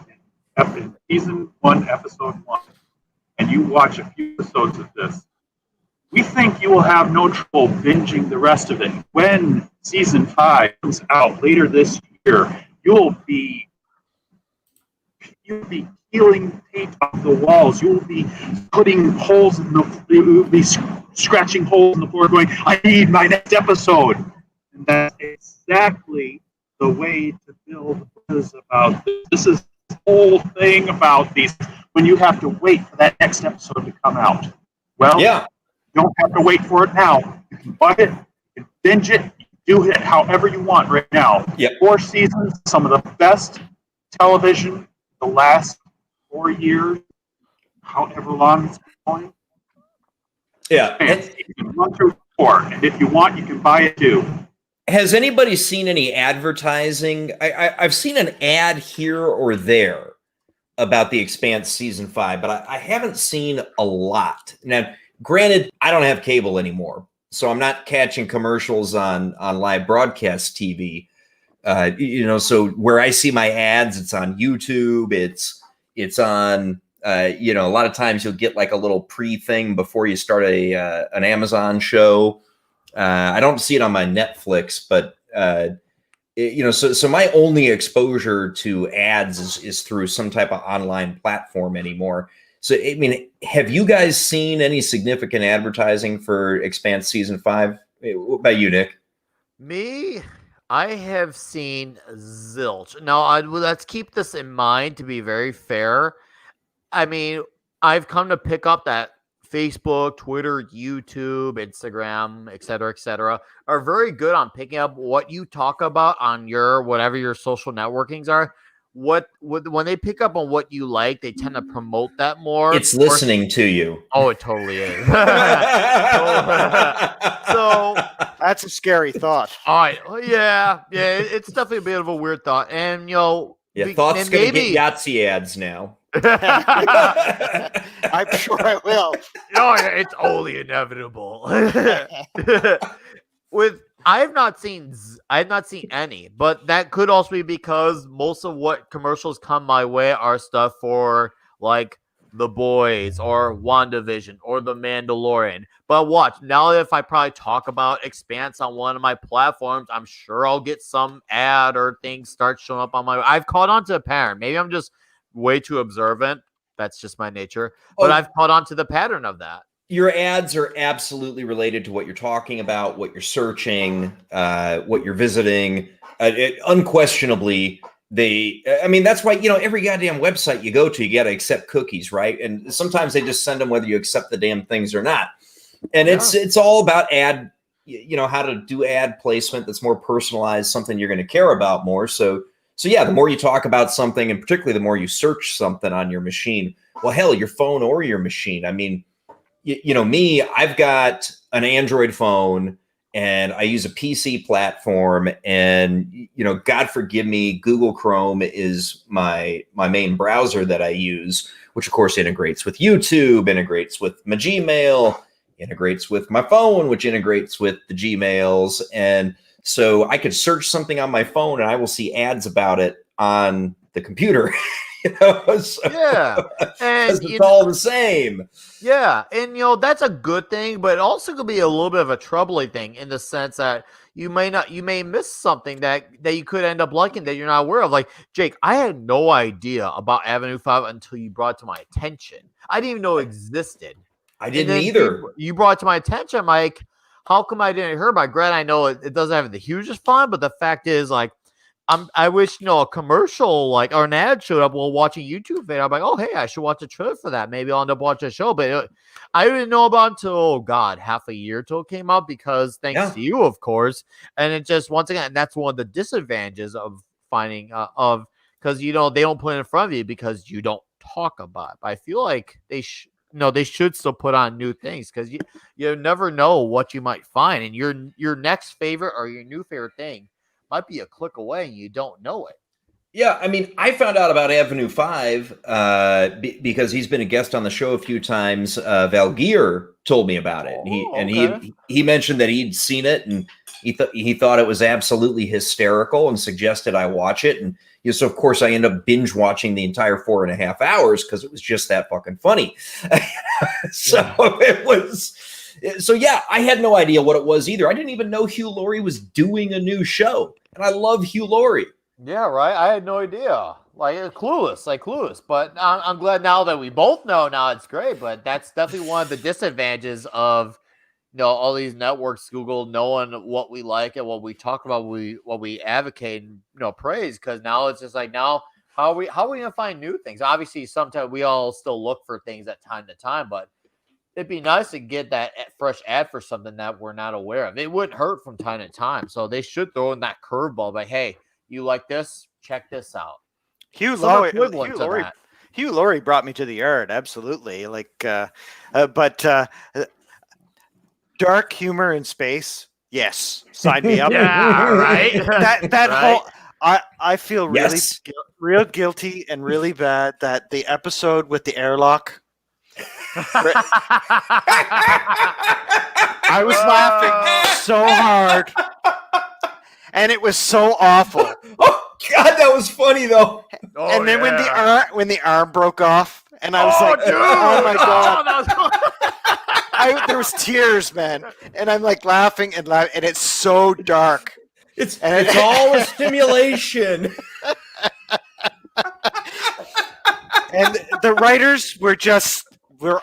Speaker 3: season 1, episode 1, and you watch a few episodes of this, we think you will have no trouble binging the rest of it. When season 5 comes out later this year, you'll be peeling paint off the walls. You'll be putting holes in you'll be scratching holes in the floor going, I need my next episode. And that's exactly the way to build buzz about this. This is the whole thing about these, when you have to wait for that next episode to come out. Well,
Speaker 1: Yeah.
Speaker 3: you don't have to wait for it now. You can buy it, you can binge it, you do it however you want right now.
Speaker 1: Yep.
Speaker 3: 4 seasons, some of the best television the last 4 years, however long it's been going.
Speaker 1: Yeah.
Speaker 3: And season 1 through 4. And if you want, you can buy it too.
Speaker 1: Has anybody seen any advertising? I've seen an ad here or there about The Expanse season 5, but I haven't seen a lot. Now, granted, I don't have cable anymore, so I'm not catching commercials on live broadcast TV. So where I see my ads, it's on YouTube. It's on, a lot of times you'll get like a little pre-thing before you start an Amazon show. I don't see it on my Netflix, but so my only exposure to ads is through some type of online platform anymore. So, I mean, have you guys seen any significant advertising for Expanse season 5? What about you, Nick?
Speaker 2: Me, I have seen zilch. Now, let's keep this in mind to be very fair. I mean, I've come to pick up that Facebook, Twitter, YouTube, Instagram, et cetera, are very good on picking up what you talk about on your whatever your social networkings are. When they pick up on what you like, they tend to promote that more.
Speaker 1: It's listening to you.
Speaker 2: Oh, it totally is. So
Speaker 4: That's a scary thought.
Speaker 2: all right, yeah, it's definitely a bit of a weird thought, and
Speaker 1: Thoughts gonna get Yahtzee ads now.
Speaker 4: I'm sure I will.
Speaker 2: No, it's only inevitable. I have not seen any, but that could also be because most of what commercials come my way are stuff for like The Boys or WandaVision or The Mandalorian. But watch, now if I probably talk about Expanse on one of my platforms, I'm sure I'll get some ad or things start showing up on I've caught on to a pattern. Maybe I'm just way too observant. That's just my nature. But I've caught on to the pattern of that.
Speaker 1: Your ads are absolutely related to what you're talking about, what you're searching, what you're visiting. Unquestionably, that's why, every goddamn website you go to, you got to accept cookies, right? And sometimes they just send them whether you accept the damn things or not. And it's all about ad, how to do ad placement that's more personalized, something you're going to care about more. So yeah, the more you talk about something, and particularly the more you search something on your machine, well, hell, your phone or your machine. I mean, me, I've got an Android phone and I use a PC platform, and God forgive me, Google Chrome is my main browser that I use, which of course integrates with YouTube, integrates with my Gmail, integrates with my phone, which integrates with the Gmails. And so I could search something on my phone and I will see ads about it on the computer. So,
Speaker 2: yeah, and
Speaker 1: it's all the same.
Speaker 2: Yeah, and that's a good thing, but it also could be a little bit of a troubling thing in the sense that you may miss something that you could end up liking that you're not aware of. Like, Jake, I had no idea about Avenue 5 until you brought it to my attention. I didn't even know it existed.
Speaker 1: I didn't either.
Speaker 2: You brought it to my attention. I'm like, how come I didn't hear about it? Granted, I know it doesn't have the hugest fun, but the fact is, like, I wish a commercial or an ad showed up while watching YouTube video. I'm like, oh hey, I should watch a trailer for that. Maybe I'll end up watching a show. But I didn't know about it until half a year till it came out, because thanks to you, of course. And it just, once again, that's one of the disadvantages of finding because they don't put it in front of you because you don't talk about it. But I feel like they should still put on new things, because you never know what you might find, and your next favorite or your new favorite thing might be a click away and you don't know it.
Speaker 1: Yeah, I mean, I found out about Avenue 5 because he's been a guest on the show a few times. Val Geer told me about it. He mentioned that he'd seen it, and he thought it was absolutely hysterical and suggested I watch it. And so of course I end up binge watching the entire 4.5 hours because it was just that fucking funny. So yeah, I had no idea what it was either. I didn't even know Hugh Laurie was doing a new show, and I love Hugh Laurie.
Speaker 2: Yeah, right. I had no idea. Clueless. But I'm glad now that we both know. Now it's great. But that's definitely one of the disadvantages of all these networks, Google, knowing what we like and what we talk about, what we advocate and praise. Because now it's just like, now how are we gonna find new things? Obviously, sometimes we all still look for things at time to time, but it'd be nice to get that fresh ad for something that we're not aware of. It wouldn't hurt from time to time. So they should throw in that curveball. Like, hey, you like this? Check this out.
Speaker 4: Hugh Laurie brought me to the yard. Absolutely. But dark humor in space. Yes. Sign me up.
Speaker 2: Yeah, right.
Speaker 4: that
Speaker 2: right?
Speaker 4: whole, I feel really real guilty and really bad that the episode with the airlock, I was laughing so hard, and it was so awful.
Speaker 1: Oh God, that was funny though.
Speaker 4: And then when the arm broke off, and I was like, dude, "Oh my God!" There was tears, man, and I'm like laughing, and it's so dark.
Speaker 1: It's all a stimulation.
Speaker 4: And the writers were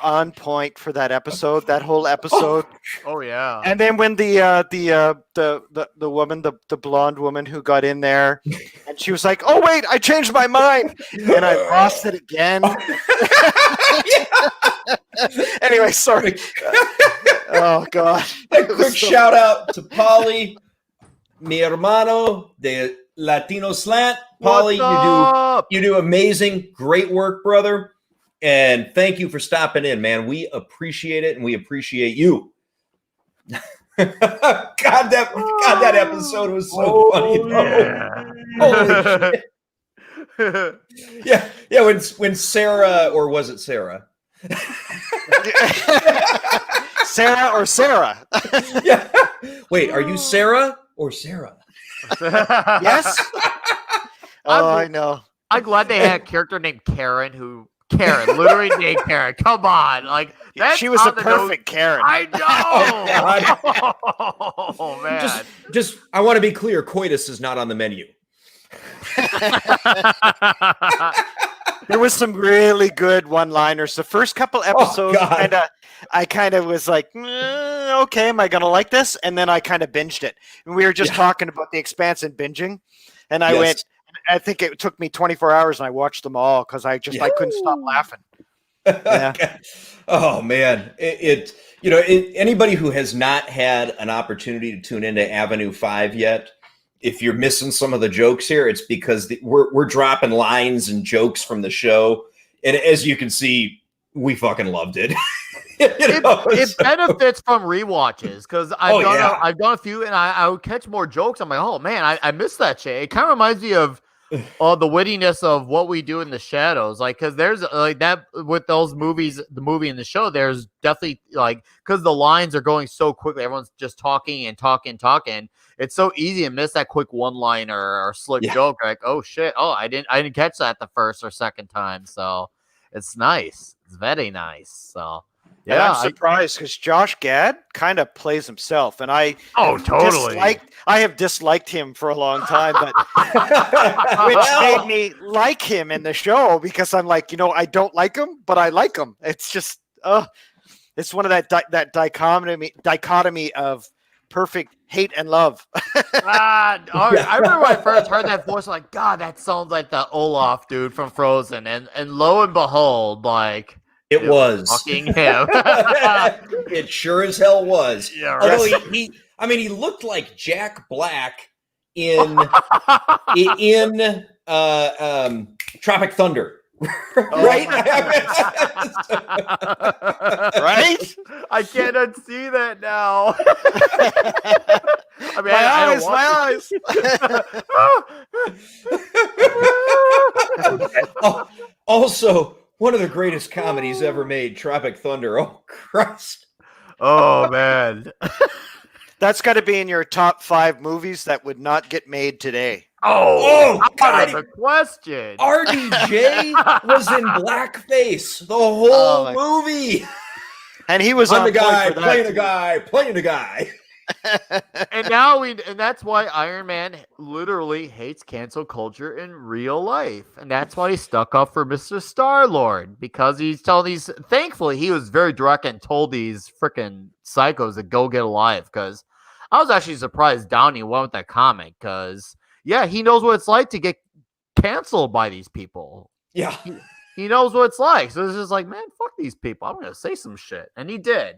Speaker 4: on point for that episode, that whole episode.
Speaker 2: Oh yeah.
Speaker 4: And then when the woman, the blonde woman who got in there, and she was like, "Oh wait, I changed my mind," and I lost it again. Anyway, sorry. Oh God.
Speaker 1: A quick shout out to Polly, mi hermano de Latino Slant. Polly, you do amazing, great work, brother. And thank you for stopping in, man. We appreciate it, and we appreciate you. God, that episode was so funny.
Speaker 2: Yeah.
Speaker 1: Holy shit. Yeah. When Sarah, or was it Sarah?
Speaker 4: Sarah or Sarah?
Speaker 1: Yeah. Wait, are you Sarah or Sarah?
Speaker 4: Yes. I know.
Speaker 2: I'm glad they had a character named Karen literally named Karen. Come on,
Speaker 4: she was a perfect Karen.
Speaker 2: I know. Oh man.
Speaker 1: Just I want to be clear. Coitus is not on the menu.
Speaker 4: There was some really good one-liners. The first couple episodes, I kind of was like, okay, am I gonna like this? And then I kind of binged it. And we were just talking about the Expanse and binging, and I went. I think it took me 24 hours, and I watched them all because I couldn't stop laughing. Yeah.
Speaker 1: Oh man, anybody who has not had an opportunity to tune into Avenue 5 yet, if you're missing some of the jokes here, it's because we're dropping lines and jokes from the show, and as you can see, we fucking loved it.
Speaker 2: It benefits from rewatches because I've done a few and I would catch more jokes. I'm like, oh man, I missed that shit. It kind of reminds me of the wittiness of What We Do in the Shadows. Like, because there's like that with those movies, the movie and the show, there's definitely like, because the lines are going so quickly, everyone's just talking and talking. It's so easy to miss that quick one liner or slick joke. Like, oh shit, I didn't catch that the first or second time. So it's nice. It's very nice. So.
Speaker 4: Yeah, and I'm surprised because Josh Gad kind of plays himself, and I have disliked him for a long time, but which made me like him in the show because I'm like, I don't like him, but I like him. It's just, it's one of that dichotomy of perfect hate and love.
Speaker 2: I remember when I first heard that voice, like, God, that sounds like the Olaf dude from Frozen, and lo and behold, like.
Speaker 1: It was
Speaker 2: fucking him.
Speaker 1: It sure as hell was.
Speaker 2: Yeah,
Speaker 1: although he looked like Jack Black in Tropic Thunder. Right?
Speaker 2: Right? I can't unsee that now. I mean,
Speaker 1: my eyes. Also, one of the greatest comedies ever made, Tropic Thunder. Oh, Christ.
Speaker 2: Oh, man.
Speaker 4: That's got to be in your top 5 movies that would not get made today.
Speaker 2: Oh, out of the question.
Speaker 1: RDJ was in blackface the whole movie.
Speaker 4: And he was
Speaker 1: I'm the guy
Speaker 4: playing
Speaker 1: the guy.
Speaker 2: And that's why Iron Man literally hates cancel culture in real life, and that's why he stuck up for Mr. Star-Lord, because he's telling these. Thankfully, he was very direct and told these freaking psychos to go get a life. Because I was actually surprised Downey went with that comic, because he knows what it's like to get canceled by these people.
Speaker 1: Yeah,
Speaker 2: he knows what it's like. So it's just like, man, fuck these people. I'm gonna say some shit, and he did.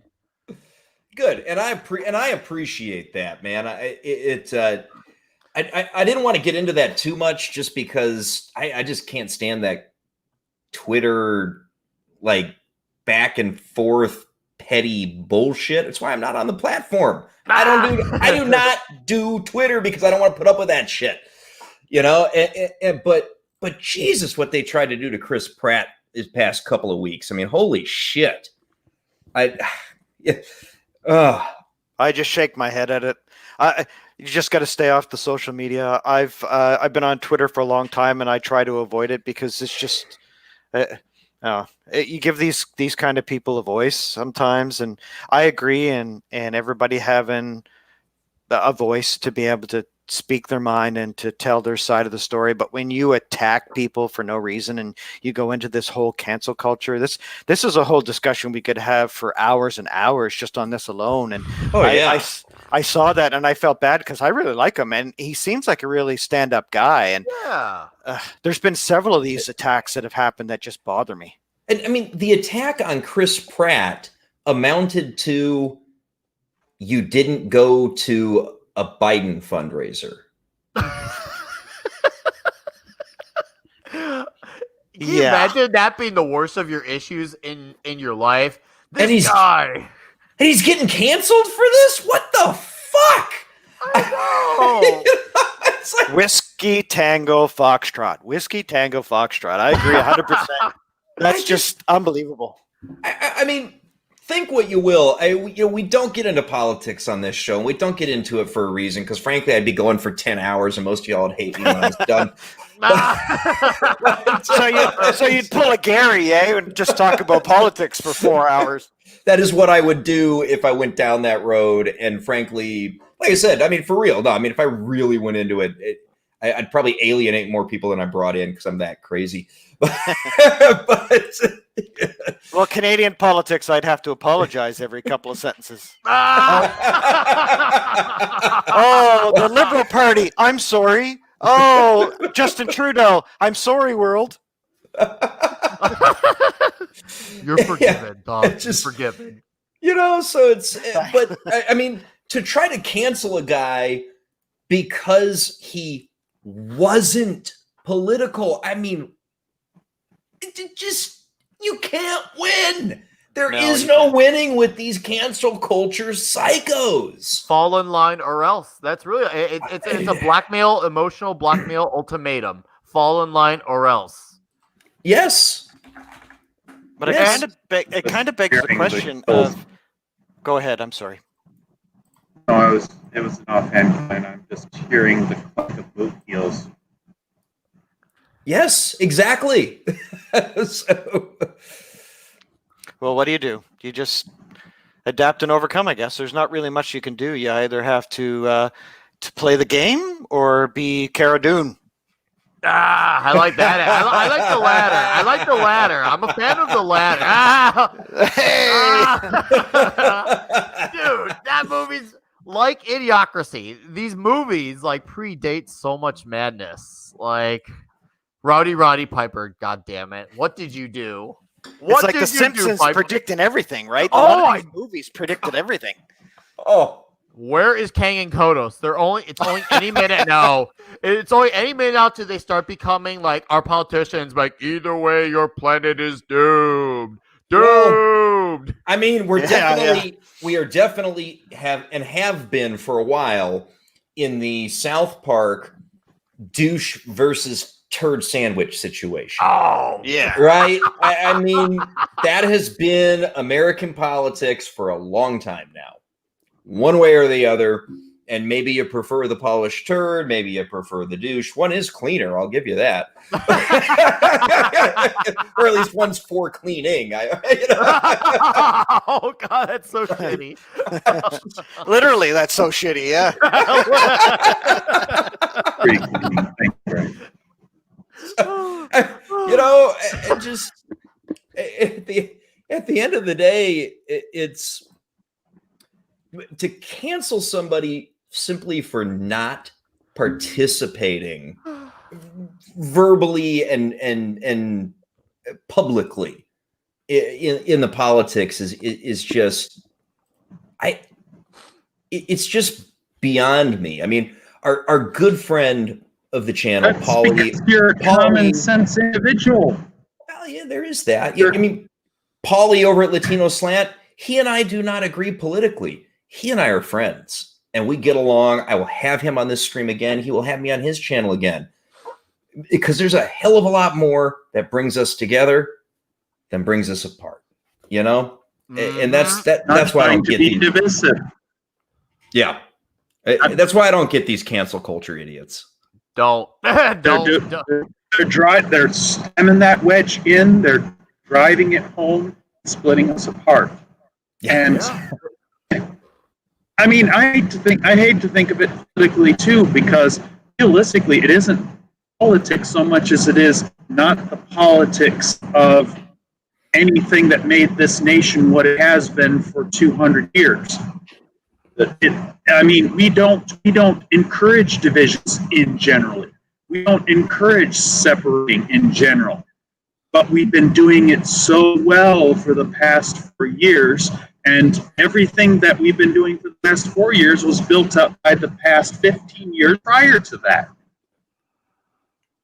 Speaker 1: Good, and I appreciate that, man. I didn't want to get into that too much, just because I just can't stand that Twitter like back and forth petty bullshit. That's why I'm not on the platform. I do not do Twitter because I don't want to put up with that shit. But Jesus, what they tried to do to Chris Pratt this past couple of weeks. I mean, holy shit.
Speaker 4: I just shake my head at it. You just got to stay off the social media. I've been on Twitter for a long time, and I try to avoid it because it's just you give these kind of people a voice sometimes, and I agree. And everybody having a voice to be able to speak their mind and to tell their side of the story. But when you attack people for no reason and you go into this whole cancel culture, this is a whole discussion we could have for hours and hours just on this alone. And I saw that and I felt bad because I really like him and he seems like a really stand-up guy. And there's been several of these attacks that have happened that just bother me.
Speaker 1: And I mean, the attack on Chris Pratt amounted to you didn't go to a Biden fundraiser.
Speaker 2: Can you imagine that being the worst of your issues in your life? This guy.
Speaker 1: And he's getting canceled for this? What the fuck?
Speaker 2: I know.
Speaker 4: It's like Whiskey Tango Foxtrot. Whiskey Tango Foxtrot. I agree 100%. That's just unbelievable.
Speaker 1: I mean, think what you will. We don't get into politics on this show, and we don't get into it for a reason, because frankly, I'd be going for 10 hours, and most of y'all would hate me when I was done.
Speaker 4: So you'd pull a Gary, and just talk about politics for 4 hours.
Speaker 1: That is what I would do if I went down that road, and frankly, like I said, I mean, for real, no, I mean, if I really went into it, I'd probably alienate more people than I brought in because I'm that crazy.
Speaker 4: Well, Canadian politics, I'd have to apologize every couple of sentences. Oh, the Liberal Party, I'm sorry. Oh, Justin Trudeau, I'm sorry, world.
Speaker 2: You're forgiven, dog. You're forgiven.
Speaker 1: So it's, but I mean, to try to cancel a guy because he wasn't political, I mean, it just, you can't win. There is no winning with these cancel culture psychos.
Speaker 2: Fall in line or else. That's really it's a blackmail, emotional blackmail ultimatum. Fall in line or else.
Speaker 1: Yes.
Speaker 4: But it kind of begs the question of. Go ahead. I'm sorry.
Speaker 3: No, it was an offhand comment. I'm just hearing the click of boot heels.
Speaker 1: Yes, exactly. So.
Speaker 4: Well, what do? You just adapt and overcome, I guess. There's not really much you can do. You either have to play the game or be Cara Dune.
Speaker 2: I like that. I like the latter. I like the latter. I'm a fan of the latter. Dude, that movie's like Idiocracy. These movies like predate so much madness. Like Roddy Piper, God damn it. What did you do?
Speaker 4: It's like The Simpsons predicting everything, right? A lot of these movies predicted everything.
Speaker 1: Oh.
Speaker 2: Where is Kang and Kodos? It's only any minute now. It's only any minute now till they start becoming like our politicians, like either way your planet is doomed. Doomed.
Speaker 1: Well, I mean, we are definitely have been for a while in the South Park douche versus turd sandwich situation.
Speaker 2: Oh, yeah.
Speaker 1: Right? I mean, that has been American politics for a long time now. One way or the other, and maybe you prefer the polished turd, maybe you prefer the douche. One is cleaner, I'll give you that. Or at least one's for cleaning.
Speaker 2: Oh, God, that's so shitty.
Speaker 4: Literally, that's so shitty, yeah.
Speaker 3: Pretty clean. Thank you.
Speaker 1: And just at the end of the day, it's to cancel somebody simply for not participating verbally and publicly in the politics is just it's just beyond me. I mean, our good friend of the channel, Paulie,
Speaker 3: you're a common sense individual.
Speaker 1: Well, yeah, there is that. I mean, Paulie over at Latino Slant, he and I do not agree politically. He and I are friends, and we get along. I will have him on this stream again. He will have me on his channel again, because there's a hell of a lot more that brings us together than brings us apart. And that's why I don't get these
Speaker 3: divisive.
Speaker 1: Yeah, that's why I don't get these cancel culture idiots.
Speaker 2: Don't.
Speaker 3: They're stemming that wedge in. They're driving it home, splitting us apart. And I mean, I hate to think of it politically too, because realistically, it isn't politics so much as it is not the politics of anything that made this nation what it has been for 200 years. We don't encourage divisions in general. We don't encourage separating in general. But we've been doing it so well for the past 4 years, and everything that we've been doing for the past 4 years was built up by the past 15 years prior to that.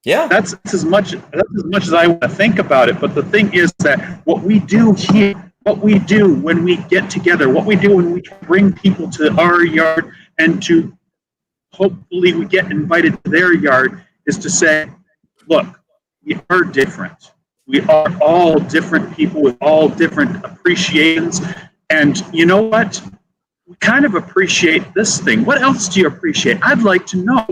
Speaker 1: Yeah,
Speaker 3: that's as much as I want to think about it. But the thing is that what we do here, what we do when we get together, what we do when we bring people to our yard and to hopefully we get invited to their yard, is to say, look, we are different. We are all different people with all different appreciations. And you know what? We kind of appreciate this thing. What else do you appreciate? I'd like to know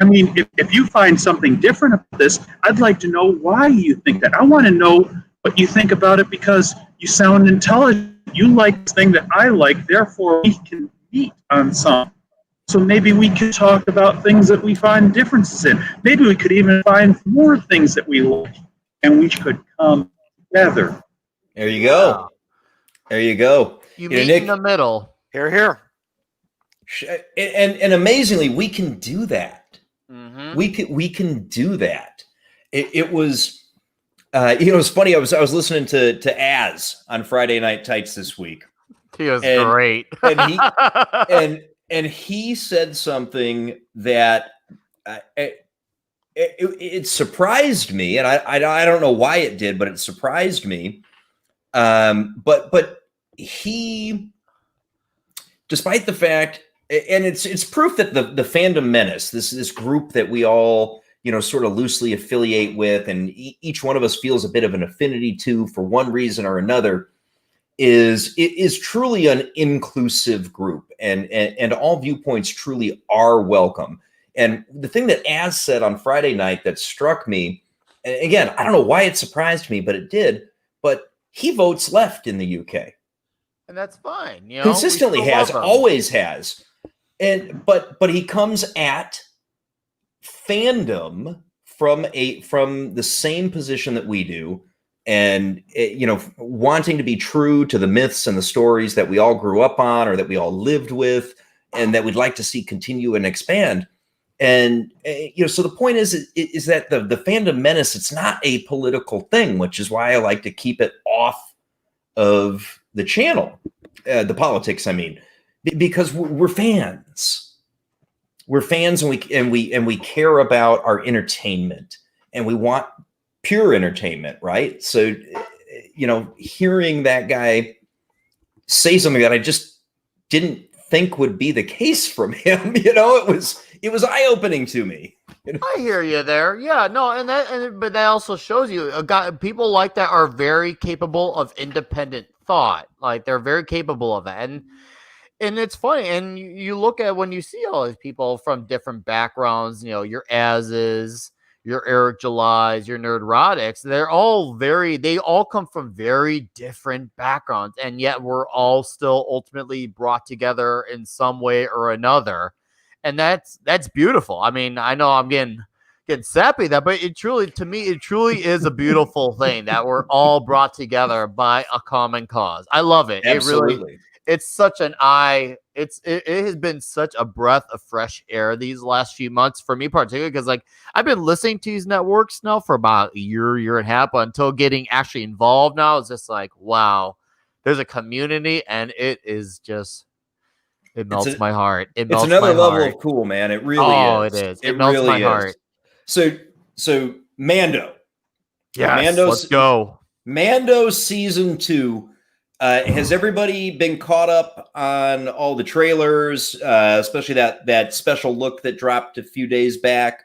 Speaker 3: if you find something different about this, I'd like to know why you think that. I want to know what you think about it, because you sound intelligent. You like the thing that I like, therefore we can meet on some. So maybe we could talk about things that we find differences in. Maybe we could even find more things that we like, and we could come together.
Speaker 1: There you go. There you go.
Speaker 2: You meet Nick, in the middle.
Speaker 4: Here.
Speaker 1: And amazingly, we can do that.
Speaker 2: Mm-hmm.
Speaker 1: We can do that. It was, it's funny. I was listening to Az on Friday Night Tights this week.
Speaker 2: He was great,
Speaker 1: and he said something that it surprised me, and I don't know why it did, but it surprised me. But he, despite the fact, and it's proof that the fandom menace, this group that we all sort of loosely affiliate with, and each one of us feels a bit of an affinity to for one reason or another, is truly an inclusive group, and all viewpoints truly are welcome. And the thing that Az said on Friday night that struck me, and again, I don't know why it surprised me, but it did. But he votes left in the UK,
Speaker 2: and that's fine.
Speaker 1: Consistently has, always has, but he comes at fandom from the same position that we do, and wanting to be true to the myths and the stories that we all grew up on or that we all lived with, and that we'd like to see continue and expand. And so the point is that the fandom menace, it's not a political thing, which is why I like to keep it off of the channel, the politics. I mean, because we're fans. We're fans, and we care about our entertainment, and we want pure entertainment, right? So, hearing that guy say something that I just didn't think would be the case from him, it was eye-opening to me.
Speaker 2: I hear you there. Yeah, no, but that also shows you people like that are very capable of independent thought. Like, they're very capable of that. And it's funny. And you look at when you see all these people from different backgrounds, your Az's, your Eric July's, your Nerdrotics, they all come from very different backgrounds, and yet we're all still ultimately brought together in some way or another. And that's beautiful. I mean, I know I'm getting sappy that, but to me, it truly is a beautiful thing that we're all brought together by a common cause. I love it.
Speaker 1: Absolutely.
Speaker 2: It's such an it has been such a breath of fresh air these last few months for me, particularly because I've been listening to these networks now for about a year and a half, but until getting actually involved now, it's just like, wow, there's a community, and it is just, it melts my heart. It's
Speaker 1: another level of cool, man. It really is.
Speaker 2: Oh, it is. It melts
Speaker 1: really
Speaker 2: my heart.
Speaker 1: So Mando.
Speaker 2: Yes, let's go.
Speaker 1: Mando season 2. Has everybody been caught up on all the trailers, especially that special look that dropped a few days back?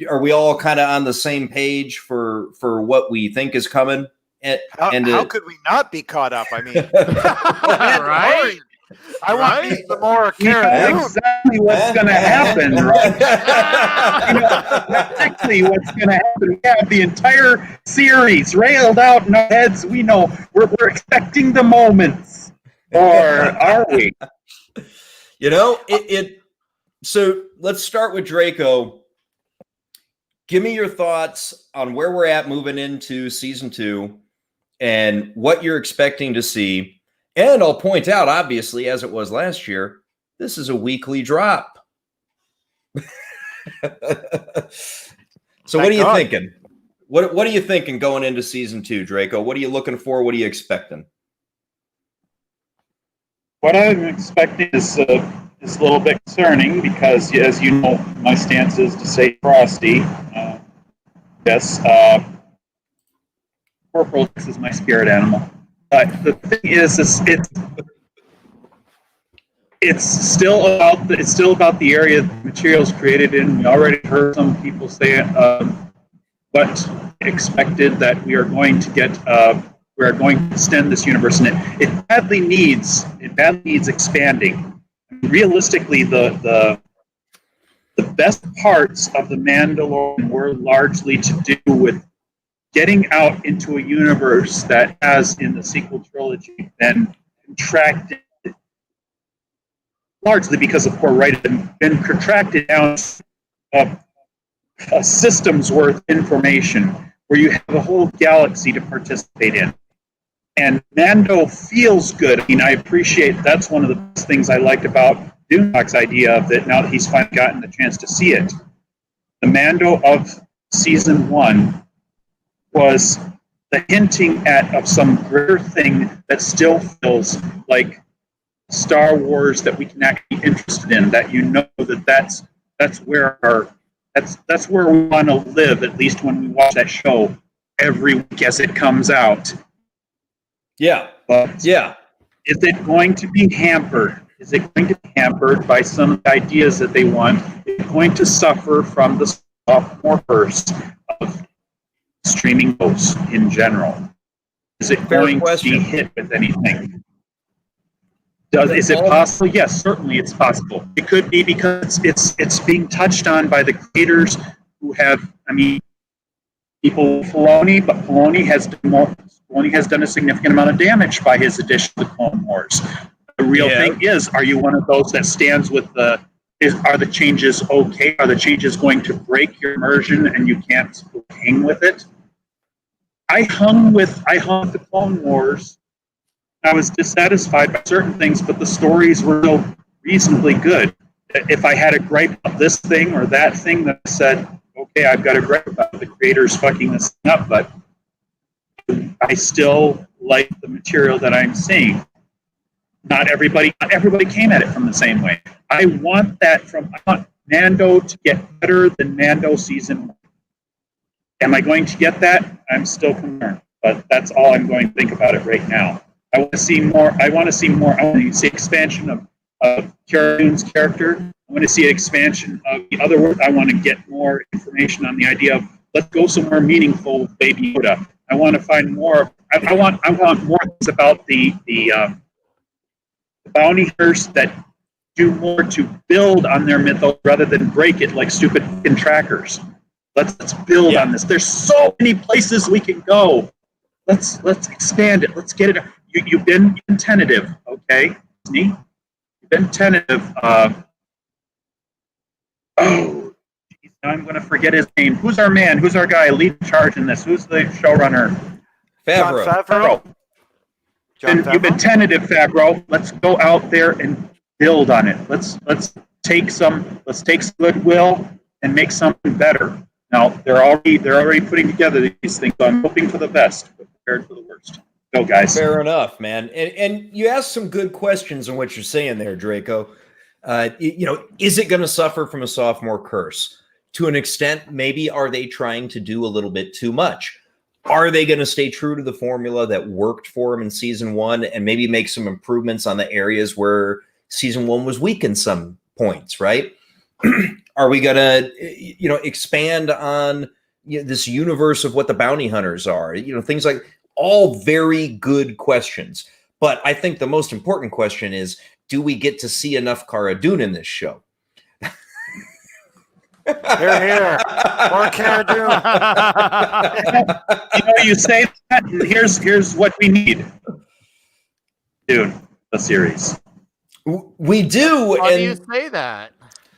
Speaker 1: Are we all kind of on the same page for what we think is coming?
Speaker 4: How could we not be caught up? I mean,
Speaker 2: right?
Speaker 4: I want me some more Cara
Speaker 3: Dune. Exactly what's going to happen, right? That's actually what's going to happen. We have the entire series railed out in our heads. We know we're expecting the moments, or are we?
Speaker 1: So let's start with Draco. Give me your thoughts on where we're at moving into season 2 and what you're expecting to see. And I'll point out, obviously, as it was last year, this is a weekly drop. So what are you thinking? What are you thinking going into season 2, Draco? What are you looking for? What are you expecting?
Speaker 3: What I'm expecting is a little bit concerning because, as you know, my stance is to say Frosty. Yes, Corporal is my spirit animal. But the thing is it's still about the area the materials created in. We already heard some people say what expected that we are going to extend this universe, and it badly needs expanding. Realistically, the best parts of the Mandalorian were largely to do with getting out into a universe that has, in the sequel trilogy, been contracted, largely because of poor writing, been contracted down a system's worth information where you have a whole galaxy to participate in. And Mando feels good. I mean, I appreciate that's one of the best things I liked about Doombox's idea of that now that he's finally gotten the chance to see it. The Mando of season 1 was the hinting of some greater thing that still feels like Star Wars that we can actually be interested in. That that's where we want to live, at least when we watch that show every week as it comes out.
Speaker 1: Yeah.
Speaker 3: But
Speaker 1: Yeah.
Speaker 3: is it going to be hampered? Is it going to be hampered by some of the ideas that they want? Is it going to suffer from the sophomore curse of streaming hosts in general? Is it
Speaker 1: Fair
Speaker 3: going to be
Speaker 1: question.
Speaker 3: hit with anything?
Speaker 1: But
Speaker 3: Is it possible? Yes, certainly it's possible. It could be because it's being touched on by the creators who have, I mean, people with Filoni, but Filoni has done a significant amount of damage by his addition to Clone Wars. The real thing is, are you one of those that stands with are the changes okay? Are the changes going to break your immersion and you can't hang with it? I hung with the Clone Wars. I was dissatisfied by certain things, but the stories were still reasonably good. If I had a gripe about this thing or that thing, then I said, okay, I've got a gripe about the creators fucking this thing up, but I still like the material that I'm seeing. Not everybody came at it from the same way. I want Mando to get better than Mando season 1. Am I going to get that? I'm still concerned, but that's all I'm going to think about it right now. I want to see more. I want to see expansion of Cara Dune's character. I want to see an expansion of the other world. I want to get more information on the idea of let's go somewhere meaningful with Baby Yoda. I want to find more. I want more things about the bounty hunters that do more to build on their mythos rather than break it like stupid trackers. Let's build on this. There's so many places we can go. Let's expand it. Let's get it. You've been tentative, okay, Disney? You've been tentative. Now I'm going to forget his name. Who's our man? Who's our guy leading charge in this? Who's the showrunner?
Speaker 1: Favreau.
Speaker 3: You've been tentative, Favreau. Let's go out there and build on it. Let's take some goodwill and make something better. Now they're already putting together these things. So I'm hoping for the best, but prepared for the worst. Go, guys.
Speaker 1: Fair enough, man. And you asked some good questions on what you're saying there, Draco. Is it going to suffer from a sophomore curse? To an extent, maybe are they trying to do a little bit too much? Are they going to stay true to the formula that worked for them in season 1 and maybe make some improvements on the areas where season 1 was weak in some points, right? Are we going to, expand on this universe of what the bounty hunters are? Things like all very good questions. But I think the most important question is, do we get to see enough Cara Dune in this show?
Speaker 4: Here. More Cara Dune.
Speaker 3: You say that, and here's what we need. Dune, the series.
Speaker 1: We do.
Speaker 2: Why do you say that?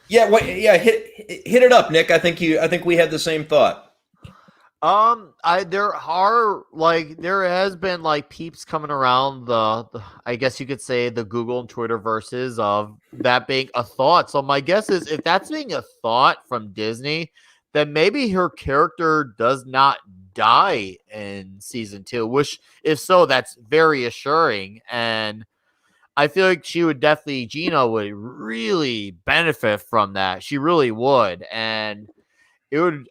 Speaker 1: Yeah, hit it up, Nick. I think we had the same thought.
Speaker 2: There has been peeps coming around the I guess you could say the Google and Twitter verses of that being a thought. So my guess is if that's being a thought from Disney, then maybe her character does not die in season 2, which if so, that's very assuring. And I feel like Gina would really benefit from that. She really would. And it would,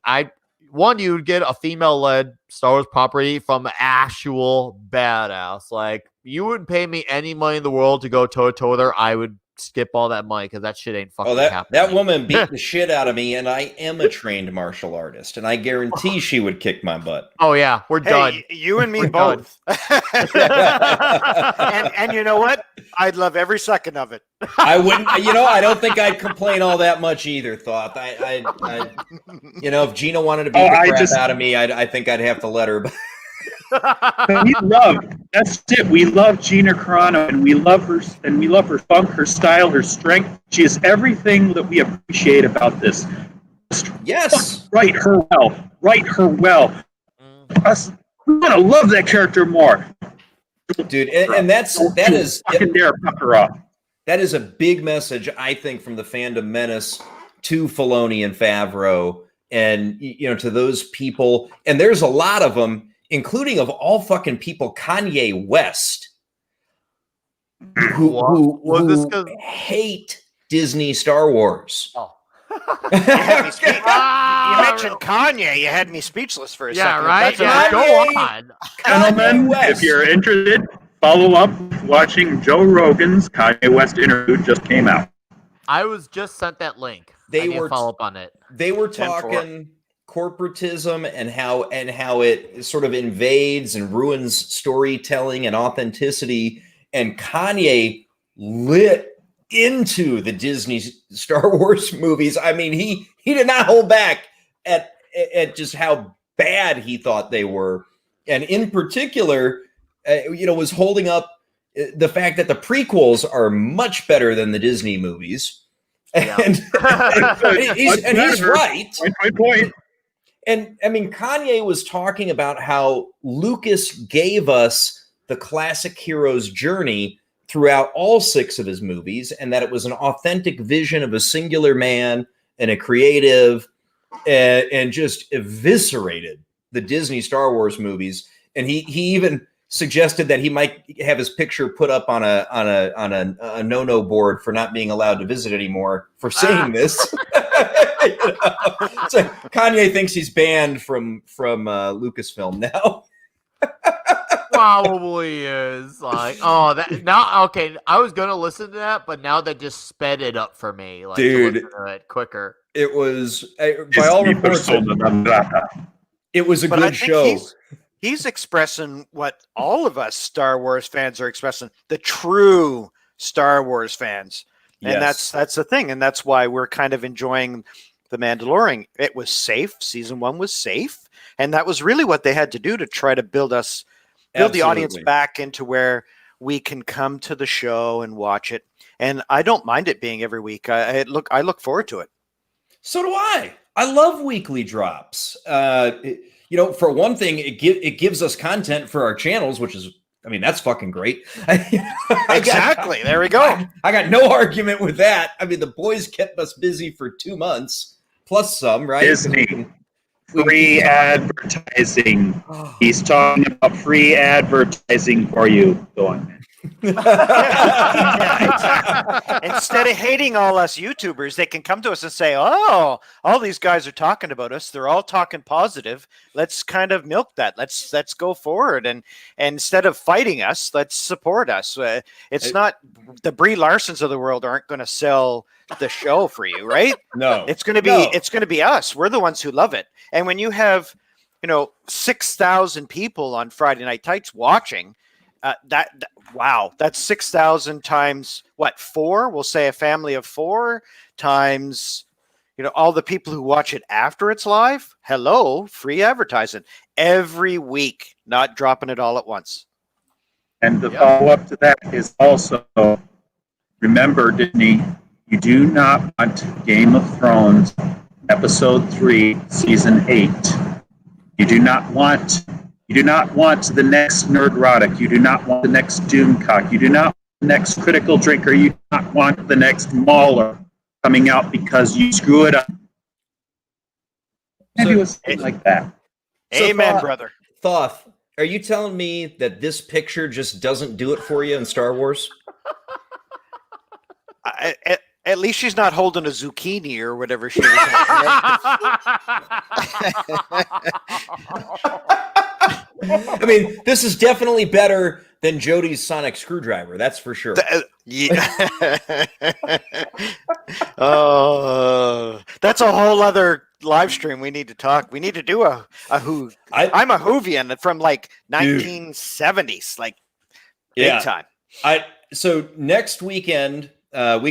Speaker 2: you would get a female-led Star Wars property from an actual badass. Like, you wouldn't pay me any money in the world to go toe-to-toe with her. I would skip all that money because that shit ain't fucking happening.
Speaker 1: That woman beat the shit out of me, and I am a trained martial artist, and I guarantee she would kick my butt.
Speaker 2: Oh, yeah. We're done.
Speaker 4: You and me both. and you know what? I'd love every second of it.
Speaker 1: I wouldn't, I don't think I'd complain all that much either, Thought. If Gina wanted to beat the crap out of me, I think I'd have to let her.
Speaker 3: That's it. We love Gina Carano, and we love her funk, her style, her strength. She is everything that we appreciate about this.
Speaker 1: Yes.
Speaker 3: Write her well. We want to love that character more.
Speaker 1: Dude, and that is a big message, I think, from the fandom menace to Filoni and Favreau, and to those people, and there's a lot of them, including of all fucking people, Kanye West, who hate Disney Star Wars.
Speaker 2: Oh.
Speaker 4: You had me speak.
Speaker 2: Ah,
Speaker 4: You mentioned Kanye. You had me speechless for a
Speaker 2: Yeah,
Speaker 4: second.
Speaker 2: right.
Speaker 4: That's
Speaker 2: Yeah,
Speaker 1: amazing.
Speaker 2: go on.
Speaker 3: Gentlemen,
Speaker 1: West.
Speaker 3: if you're interested, follow up watching Joe Rogan's Kanye West interview just came out.
Speaker 2: I was just sent that link.
Speaker 1: They
Speaker 2: I need
Speaker 1: were
Speaker 2: to follow up on it.
Speaker 1: They were
Speaker 4: 10-4.
Speaker 1: talking corporatism and how it sort of invades and ruins storytelling and authenticity. And Kanye lit into the Disney Star Wars movies. I mean, he did not hold back at just how bad he thought they were, and in particular, was holding up the fact that the prequels are much better than the Disney movies.
Speaker 2: Yeah.
Speaker 1: And he's right.
Speaker 3: Point.
Speaker 1: And I mean, Kanye was talking about how Lucas gave us the classic hero's journey throughout all 6 of his movies, and that it was an authentic vision of a singular man and a creative, and just eviscerated the Disney Star Wars movies. And he even suggested that he might have his picture put up on a no-no board for not being allowed to visit anymore for saying this. So Kanye thinks he's banned from Lucasfilm now.
Speaker 2: Probably is like, oh, that now. Okay, I was gonna listen to that, but now that just sped it up for me, like,
Speaker 1: Dude,
Speaker 2: to listen to it quicker.
Speaker 1: It was, by all reports, it was a
Speaker 4: But I
Speaker 1: good
Speaker 4: think
Speaker 1: show.
Speaker 4: he's expressing what all of us Star Wars fans are expressing, the true Star Wars fans. And
Speaker 1: Yes.
Speaker 4: that's the thing. And that's why we're kind of enjoying The Mandalorian. It was safe. Season 1 was safe. And that was really what they had to do to try to build the audience
Speaker 1: Absolutely.
Speaker 4: back into where we can come to the show and watch it. And I don't mind it being every week. I look forward to it.
Speaker 1: So do I. I love weekly drops. For one thing, it gives us content for our channels, which is, I mean, that's fucking great.
Speaker 4: Exactly. There we go.
Speaker 1: I got no argument with that. I mean, the boys kept us busy for 2 months, plus some, right?
Speaker 3: Disney. Free advertising. He's talking about free advertising for you. Go on, man.
Speaker 4: Instead of hating all us YouTubers, they can come to us and say, "Oh, all these guys are talking about us. They're all talking positive. Let's kind of milk that. Let's go forward and instead of fighting us, let's support us." It's not the Brie Larsons of the world aren't going to sell the show for you, right?
Speaker 1: No,
Speaker 4: It's going to be us. We're the ones who love it. And when you have, 6,000 people on Friday Night Tights watching. Wow, that's 6,000 times what, 4? We'll say a family of 4 times, all the people who watch it after it's live. Hello, free advertising every week, not dropping it all at once.
Speaker 3: And the follow-up to that is also, remember, Disney, you do not want Game of Thrones Episode 3, Season 8. You do not want the next Nerdrotic. You do not want the next Doomcock. You do not want the next Critical Drinker. You do not want the next Mauler coming out because you screw it up. Maybe it was like that.
Speaker 4: Amen, brother.
Speaker 1: Thoth, are you telling me that this picture just doesn't do it for you in Star Wars?
Speaker 4: At least she's not holding a zucchini or whatever she was
Speaker 1: I mean, this is definitely better than Jody's sonic screwdriver. That's for sure.
Speaker 4: Oh, that's a whole other live stream. We need to talk. We need to do a Who. I'm a Whovian from like 1970s, like big time.
Speaker 1: So next weekend, I'm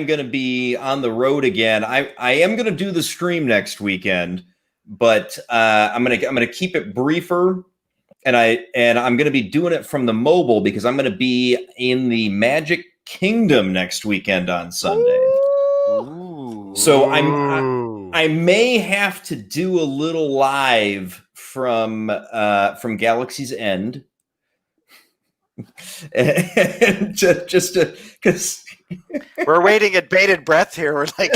Speaker 1: going to be on the road again. I am going to do the stream next weekend, but I'm going to keep it briefer. And I'm going to be doing it from the mobile because I'm going to be in the Magic Kingdom next weekend on Sunday.
Speaker 4: Ooh.
Speaker 1: So I may have to do a little live from Galaxy's End, and just because
Speaker 4: we're waiting at bated breath here. We're like,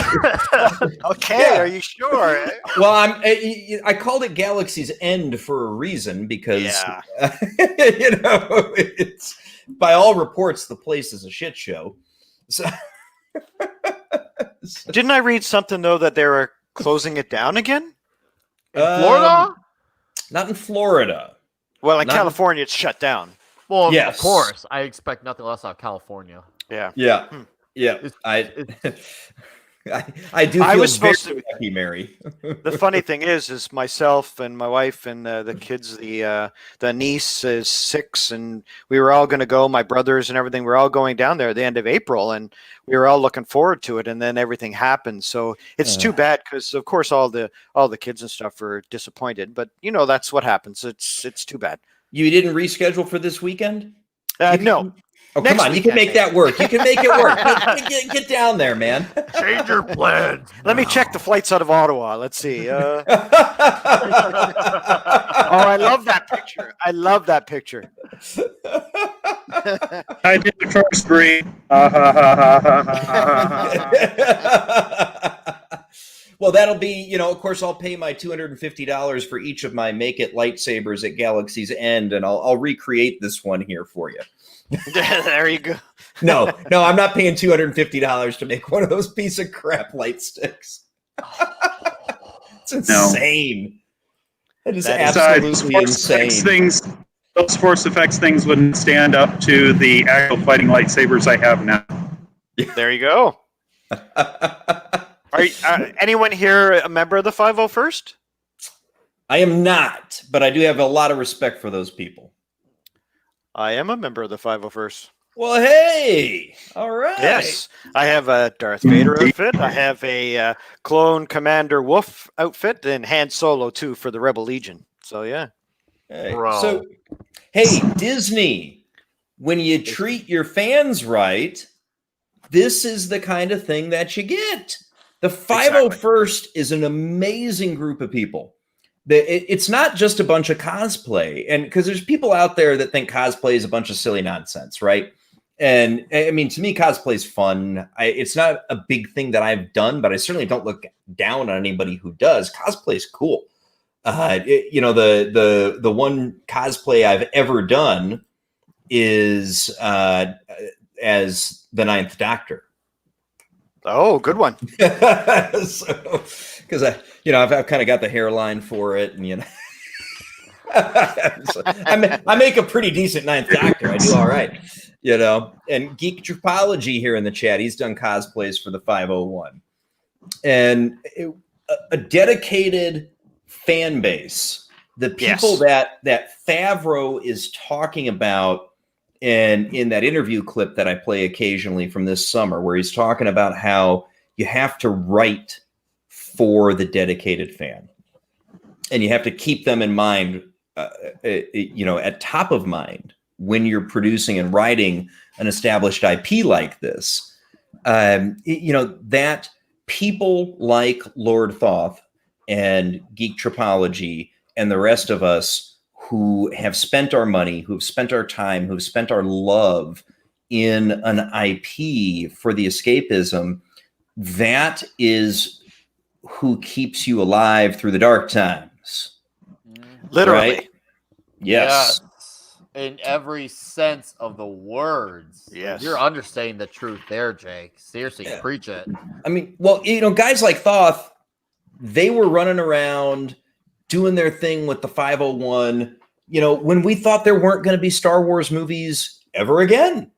Speaker 4: okay, are you sure?
Speaker 1: Well, I called it Galaxy's End for a reason because it's by all reports the place is a shit show.
Speaker 4: Didn't I read something though that they were closing it down again?
Speaker 2: In Florida?
Speaker 1: Not in Florida.
Speaker 4: Well, in
Speaker 1: Not-
Speaker 4: California, it's shut down.
Speaker 2: Well,
Speaker 1: Yes.
Speaker 2: of course. I expect nothing less out of California.
Speaker 4: Yeah.
Speaker 1: Yeah.
Speaker 4: Hmm.
Speaker 1: Yeah. I do
Speaker 4: I
Speaker 1: feel
Speaker 4: was supposed
Speaker 1: very lucky, Mary.
Speaker 4: The funny thing is myself and my wife and the kids, the niece is 6, and we were all going to go. My brothers and everything, we're all going down there at the end of April, and we were all looking forward to it. And then everything happened, so it's too bad because, of course, all the kids and stuff are disappointed. But that's what happens. It's too bad.
Speaker 1: You didn't reschedule for this weekend?
Speaker 4: No.
Speaker 1: Oh,
Speaker 4: Next
Speaker 1: come on. You can
Speaker 4: weekend,
Speaker 1: make that work. You can make it work. Get down there, man.
Speaker 2: Change your plans.
Speaker 4: Let me check the flights out of Ottawa. Let's see. Oh, I love that picture. I love that picture.
Speaker 3: I did the first Bree.
Speaker 1: Well, that'll be, of course, I'll pay my $250 for each of my Make It lightsabers at Galaxy's End, and I'll recreate this one here for you.
Speaker 4: There you go.
Speaker 1: No, I'm not paying $250 to make one of those piece of crap light sticks. It's insane. That is absolutely insane.
Speaker 3: Those Force Effects things wouldn't stand up to the actual fighting lightsabers I have now.
Speaker 4: There you go. Are anyone here a member of the 501st?
Speaker 1: I am not, but I do have a lot of respect for those people.
Speaker 4: I am a member of the 501st.
Speaker 1: Well, hey, all right.
Speaker 4: Yes, I have a Darth Vader outfit. I have a clone Commander Wolf outfit, and Han Solo too for the Rebel Legion. So yeah.
Speaker 1: Hey,
Speaker 2: Bro.
Speaker 1: so, hey, Disney, when you treat your fans right, this is the kind of thing that you get. The 501st is an amazing group of people. It's not just a bunch of cosplay, and because there's people out there that think cosplay is a bunch of silly nonsense, right? And I mean, to me, cosplay is fun. It's not a big thing that I've done, but I certainly don't look down on anybody who does. Cosplay is cool. The one cosplay I've ever done is as the Ninth Doctor.
Speaker 4: Oh, good one.
Speaker 1: Because I've kind of got the hairline for it, and so I make a pretty decent Ninth Doctor. I do all right, And Geek Tropology here in the chat, he's done cosplays for the 501, and a dedicated fan base. The people that Favreau is talking about. And in that interview clip that I play occasionally from this summer, where he's talking about how you have to write for the dedicated fan, and you have to keep them in mind, at top of mind when you're producing and writing an established IP like this. That people like Lord Thoth and Geek Tropology and the rest of us who have spent our money, who've spent our time, who've spent our love in an IP for the escapism, that is who keeps you alive through the dark times.
Speaker 4: Literally.
Speaker 1: Right? Yes.
Speaker 2: In every sense of the words.
Speaker 4: Yes.
Speaker 2: You're understanding the truth there, Jake. Seriously, preach it.
Speaker 1: I mean, well, guys like Thoth, they were running around doing their thing with the 501, when we thought there weren't going to be Star Wars movies ever again.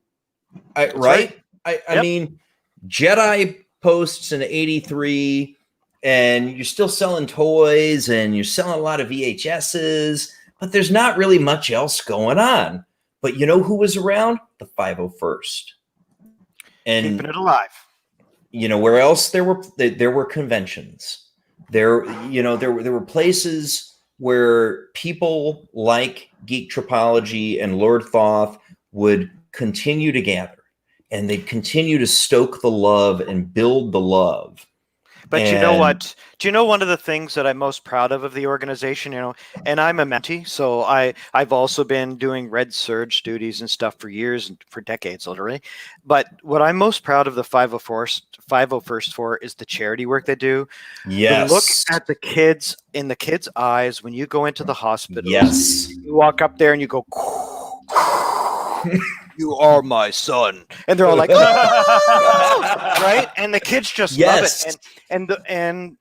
Speaker 1: Right? I mean, Jedi posts in 83, and you're still selling toys, and you're selling a lot of VHSs, but there's not really much else going on. But you know who was around? The 501st. And
Speaker 4: keeping it alive.
Speaker 1: Where else there were conventions. There were places where people like Geek Tropology and Lord Thoth would continue to gather, and they'd continue to stoke the love and build the love.
Speaker 4: But you know what? Do you know one of the things that I'm most proud of the organization? And I'm a mentee, so I've also been doing Red Surge duties and stuff for years and for decades, literally. But what I'm most proud of the 501st for is the charity work they do.
Speaker 1: Yes.
Speaker 4: The look at the kids in the kids' eyes when you go into the hospital.
Speaker 1: Yes.
Speaker 4: You walk up there and you go. you are my son. And they're all like, right? And the kids just love it. And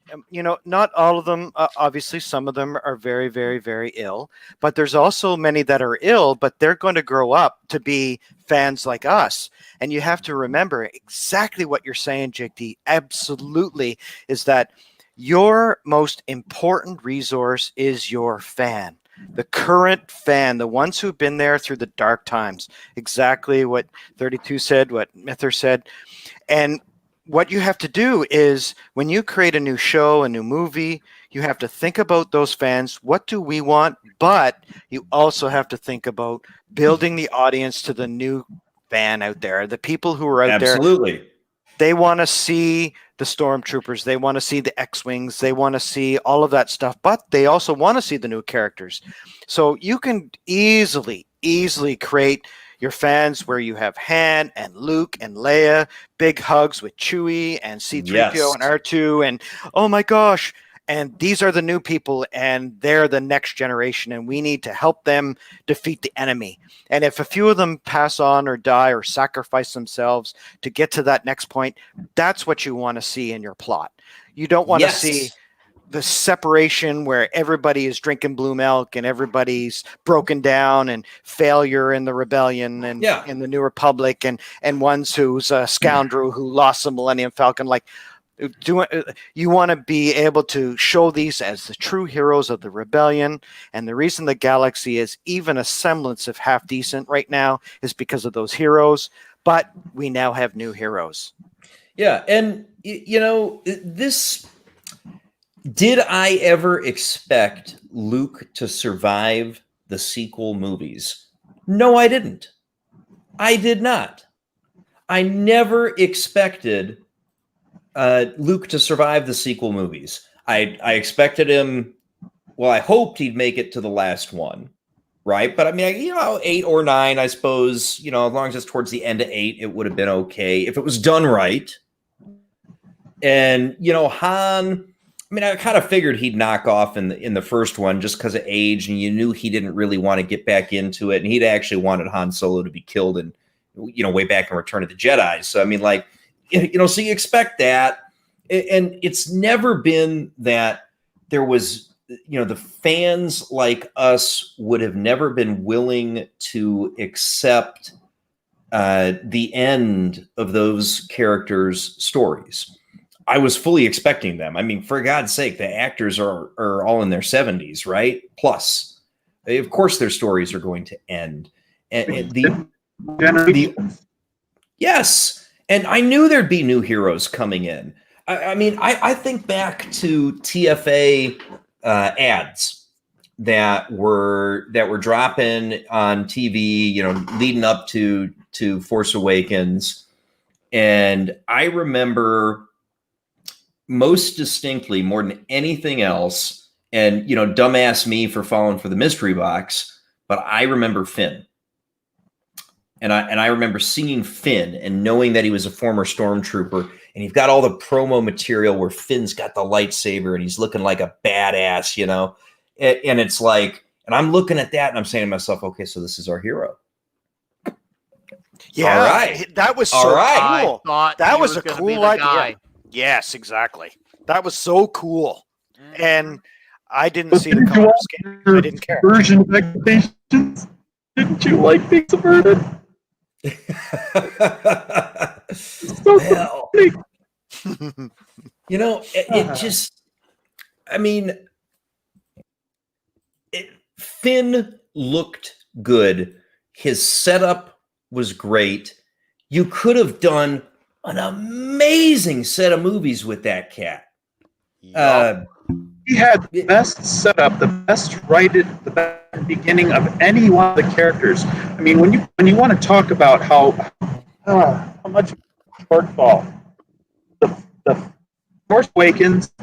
Speaker 4: not all of them, obviously some of them are very, very, very ill, but there's also many that are ill, but they're going to grow up to be fans like us. And you have to remember exactly what you're saying, JD. Absolutely, is that your most important resource is your fan. The current fan, the ones who've been there through the dark times. Exactly what 32 said, what Mither said. And what you have to do is when you create a new show, a new movie, you have to think about those fans. What do we want? But you also have to think about building the audience to the new fan out there, the people who are out there.
Speaker 1: Absolutely.
Speaker 4: They want to see the stormtroopers. They want to see the X-Wings. They want to see all of that stuff, but they also want to see the new characters. So you can easily create your fans where you have Han and Luke and Leia, big hugs with Chewie and C-3PO and R2, and oh my gosh. And these are the new people, and they're the next generation, and we need to help them defeat the enemy. And if a few of them pass on or die or sacrifice themselves to get to that next point, that's what you want to see in your plot. You don't want to see the separation where everybody is drinking blue milk and everybody's broken down and failure in the rebellion and in the New Republic and ones who's a scoundrel who lost the Millennium Falcon. Like, you want to be able to show these as the true heroes of the rebellion, and the reason the galaxy is even a semblance of half decent right now is because of those heroes. But we now have new heroes.
Speaker 1: Yeah, and this. Did I ever expect Luke to survive the sequel movies? No, I didn't. I did not. I never expected Luke to survive the sequel movies. I expected him. Well, I hoped he'd make it to the last one, right? But I mean, 8 or 9, I suppose. As long as it's towards the end of 8, it would have been okay if it was done right. And Han. I mean, I kind of figured he'd knock off in the first one just because of age, and you knew he didn't really want to get back into it, and he'd actually wanted Han Solo to be killed, and way back in Return of the Jedi. So I mean, so you expect that, and it's never been that there was, the fans like us would have never been willing to accept the end of those characters' stories. I was fully expecting them. I mean, for God's sake, the actors are all in their 70s, right? Plus, of course, their stories are going to end. And yes, and I knew there'd be new heroes coming in. I think back to TFA ads that were dropping on TV, leading up to Force Awakens, and I remember most distinctly, more than anything else, and dumbass me for falling for the mystery box, but I remember Finn, and I remember seeing Finn and knowing that he was a former stormtrooper, and you've got all the promo material where Finn's got the lightsaber and he's looking like a badass, and it's like, and I'm looking at that and I'm saying to myself, okay, so this is our hero.
Speaker 4: Yeah,
Speaker 1: all right.
Speaker 4: That was so cool. That was a cool idea. Yes, exactly. That was so cool. And I didn't see the color scheme. I didn't care.
Speaker 3: Version of expectations. Didn't you like being subverted?
Speaker 1: Well, it just, I mean, Finn looked good. His setup was great. You could have done an amazing set of movies with that cat.
Speaker 3: He had the best setup, the best beginning of any one of the characters. I mean, when you want to talk about how much shortfall, the Force Awakens,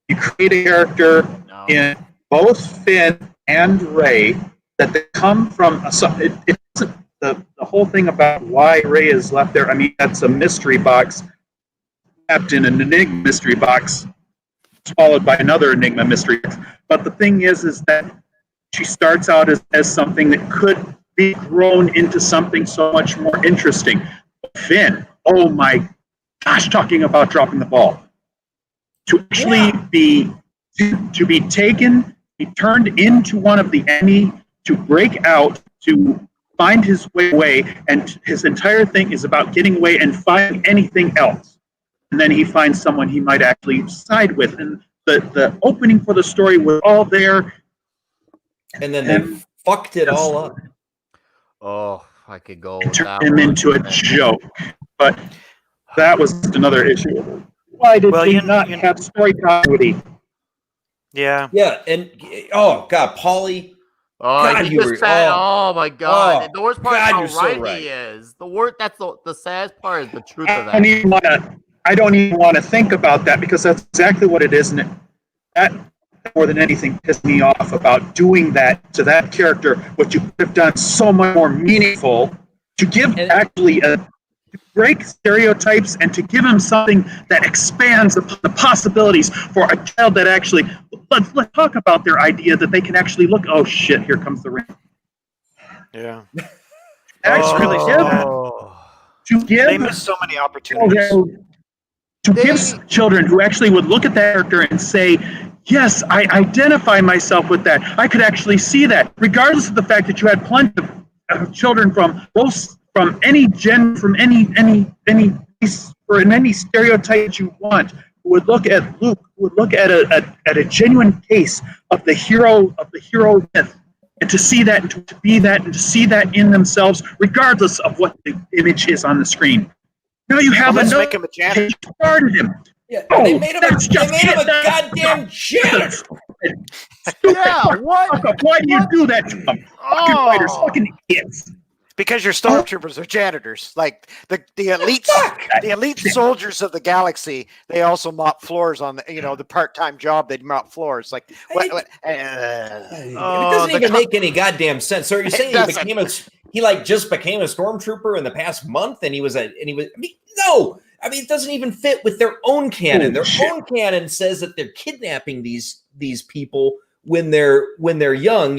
Speaker 3: you create a character in both Finn and Rey that they come from. It isn't the whole thing about why Rey is left there. I mean, that's a mystery box wrapped in an Enigma mystery box, followed by another Enigma mystery box. But the thing is that she starts out as something that could be grown into something so much more interesting. Finn, oh my gosh, talking about dropping the ball. To actually be taken, be turned into one of the enemy, to break out, to find his way away, and his entire thing is about getting away and finding anything else. And then he finds someone he might actually side with. And the opening for the story was all there.
Speaker 1: And then they fucked it all up.
Speaker 2: Oh, I could go.
Speaker 3: Turned him into a joke. But that was another issue. Why did he not have story continuity?
Speaker 4: Yeah.
Speaker 1: Yeah, and oh god, Paulie.
Speaker 2: Oh,
Speaker 1: God,
Speaker 2: you were, oh my god!
Speaker 1: Oh,
Speaker 2: the worst part
Speaker 1: God,
Speaker 2: is
Speaker 1: you're
Speaker 2: how
Speaker 1: so
Speaker 2: right,
Speaker 1: right.
Speaker 2: he is. That's the saddest part is the truth of that.
Speaker 3: I don't even want to think about that because that's exactly what it is, and that more than anything pissed me off about doing that to that character. What you could have done so much more meaningful to give actually to break stereotypes and to give him something that expands upon the possibilities for a child that actually. Let's talk about their idea that they can actually look. Oh shit! Here comes the ring.
Speaker 4: Yeah.
Speaker 3: Actually,
Speaker 4: really sad.
Speaker 3: They
Speaker 4: missed so many opportunities.
Speaker 3: To give children who actually would look at that character and say, yes, I identify myself with that. I could actually see that, regardless of the fact that you had plenty of children from any gen, from any race, or in any stereotype that you want, who would look at Luke, who would look at a genuine case of the hero myth, and to see that, and to be that, and to see that in themselves, regardless of what the image is on the screen. Now you have
Speaker 4: let's make him a janitor.
Speaker 3: Started him.
Speaker 1: Yeah, they made him a goddamn janitor.
Speaker 2: Yeah, what?
Speaker 3: Why do you do that to them? Fucking fighters, fucking idiots.
Speaker 4: Because your stormtroopers are janitors, like the elite soldiers of the galaxy. They also mop floors on the part-time job. They'd mop floors. Like what?
Speaker 1: It doesn't even make any goddamn sense. So you're saying he just became a stormtrooper in the past month, and he was no. I mean, it doesn't even fit with their own canon. Own canon says that they're kidnapping these people when they're young.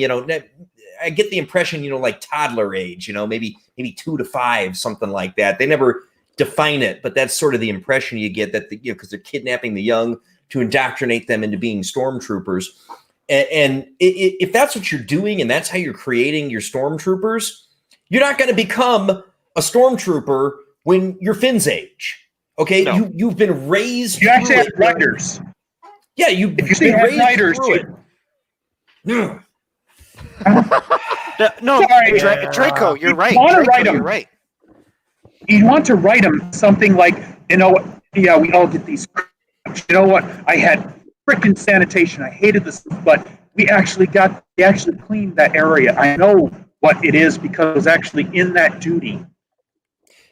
Speaker 1: I get the impression, like toddler age, maybe 2 to 5, something like that. They never define it, but that's sort of the impression you get that because they're kidnapping the young to indoctrinate them into being stormtroopers. And if that's what you're doing and that's how you're creating your stormtroopers, you're not going to become a stormtrooper when you're Finn's age. Okay, no. You've been raised.
Speaker 3: You actually have writers.
Speaker 1: Yeah, you've been raised
Speaker 3: writers
Speaker 1: through it.
Speaker 4: No, sorry, Draco, you're right. You're right.
Speaker 3: You want to write them something like, yeah, we all get these. You know what? I had frickin' sanitation. I hated this, but we actually cleaned that area. I know what it is because I was actually in that duty.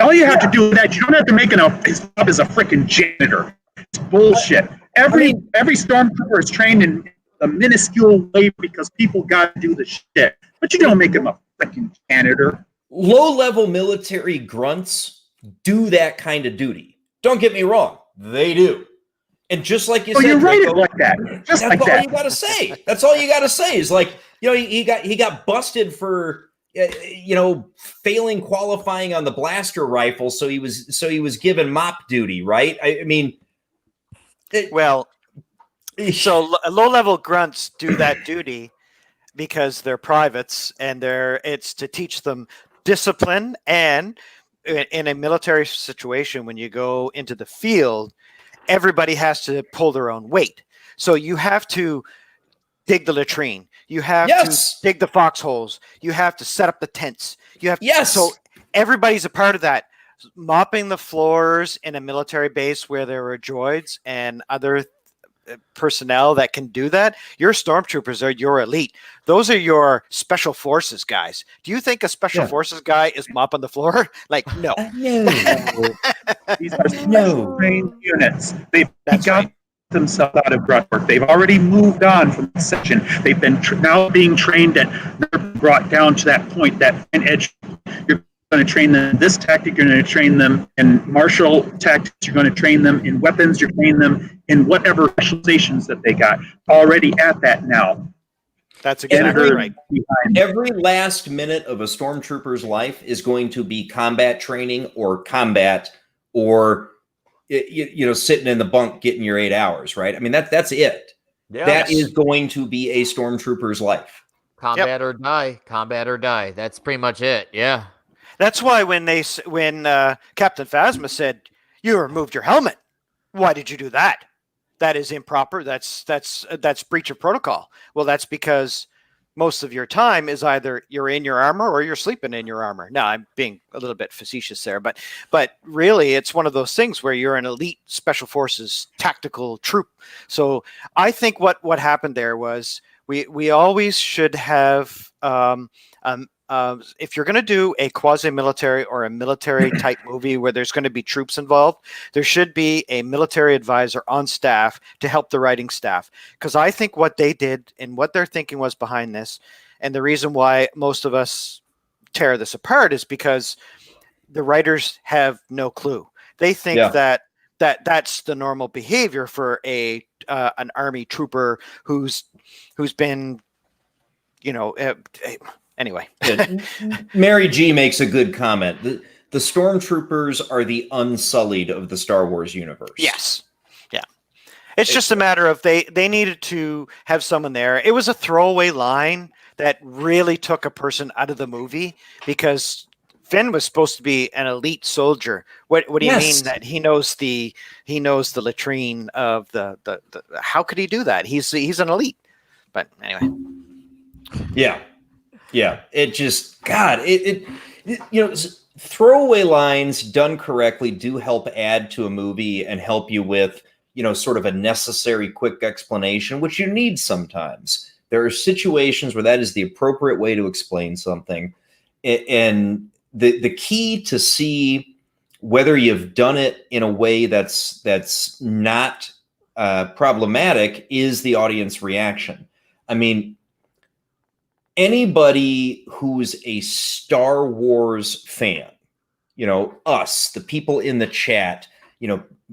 Speaker 3: All you have to do is that. You don't have to make his job as a frickin' janitor. It's bullshit. Every stormtrooper is trained in a minuscule way because people got to do the shit. But you don't make him a freaking janitor.
Speaker 1: Low-level military grunts do that kind of duty. Don't get me wrong. They do. And just like you said,
Speaker 3: you write it like that. Just like that.
Speaker 1: That's all you got to say. That's all you got to say is like, he got busted for, failing qualifying on the blaster rifle. So he was given mop duty, right? I mean.
Speaker 4: So low-level grunts do that duty because they're privates, and it's to teach them discipline. And in a military situation, when you go into the field, everybody has to pull their own weight. So you have to dig the latrine. You have to dig the foxholes. You have to set up the tents. So everybody's a part of that. Mopping the floors in a military base where there are droids and other personnel that can do that. Your stormtroopers are your elite. Those are your special forces guys. Do you think a special forces guy is mopping the floor? Like, no.
Speaker 3: No. These are special trained units. They've got themselves out of grunt work. They've already moved on from the section. They've been now being trained brought down to that point, that edge. You're going to train them in this tactic. You're going to train them in martial tactics. You're going to train them in weapons. You're training them in whatever specializations that they got already at that now.
Speaker 4: That's exactly right.
Speaker 1: Every last minute of a stormtrooper's life is going to be combat training or combat or sitting in the bunk getting your 8 hours, right? I mean, that's it.
Speaker 2: Yeah.
Speaker 1: That is going to be a stormtrooper's life.
Speaker 2: Combat or die. Combat or die. That's pretty much it. Yeah.
Speaker 4: That's why when Captain Phasma said, "You removed your helmet," why did you do that? That is improper. That's breach of protocol. Well, that's because most of your time is either you're in your armor or you're sleeping in your armor. Now, I'm being a little bit facetious there, but really, it's one of those things where you're an elite special forces tactical troop. So I think what happened there was we always should have if you're going to do a quasi-military or a military type movie where there's going to be troops involved, there should be a military advisor on staff to help the writing staff. Because I think what they did and what their thinking was behind this, and the reason why most of us tear this apart is because the writers have no clue. They think that's the normal behavior for an army trooper who's been, anyway.
Speaker 1: Mary G makes a good comment. The stormtroopers are the unsullied of the Star Wars universe.
Speaker 4: Yes. Yeah. It's just a matter of they needed to have someone there. It was a throwaway line that really took a person out of the movie because Finn was supposed to be an elite soldier. What do you mean that he knows the latrine of the how could he do that? He's an elite. But anyway.
Speaker 1: Yeah. Yeah, it just throwaway lines done correctly do help add to a movie and help you with, sort of a necessary quick explanation, which you need sometimes. There are situations where that is the appropriate way to explain something. And the key to see whether you've done it in a way that's not problematic is the audience reaction. I mean, anybody who's a Star Wars fan, us, the people in the chat,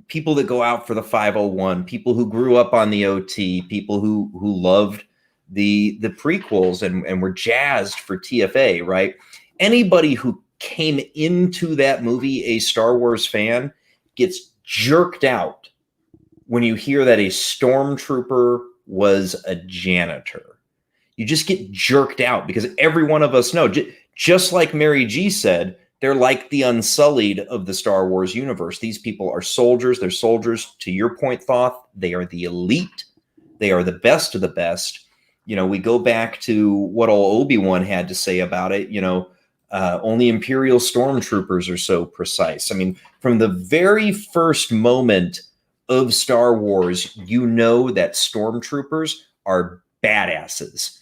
Speaker 1: people that go out for the 501, people who grew up on the OT, people who loved the prequels and were jazzed for TFA, right? Anybody who came into that movie a Star Wars fan gets jerked out when you hear that a stormtrooper was a janitor. You just get jerked out because every one of us know, just like Mary G said, they're like the unsullied of the Star Wars universe. These people are soldiers. They're soldiers. To your point, Thoth, they are the elite. They are the best of the best. We go back to what old Obi-Wan had to say about it. Only Imperial stormtroopers are so precise. I mean, from the very first moment of Star Wars, that stormtroopers are badasses.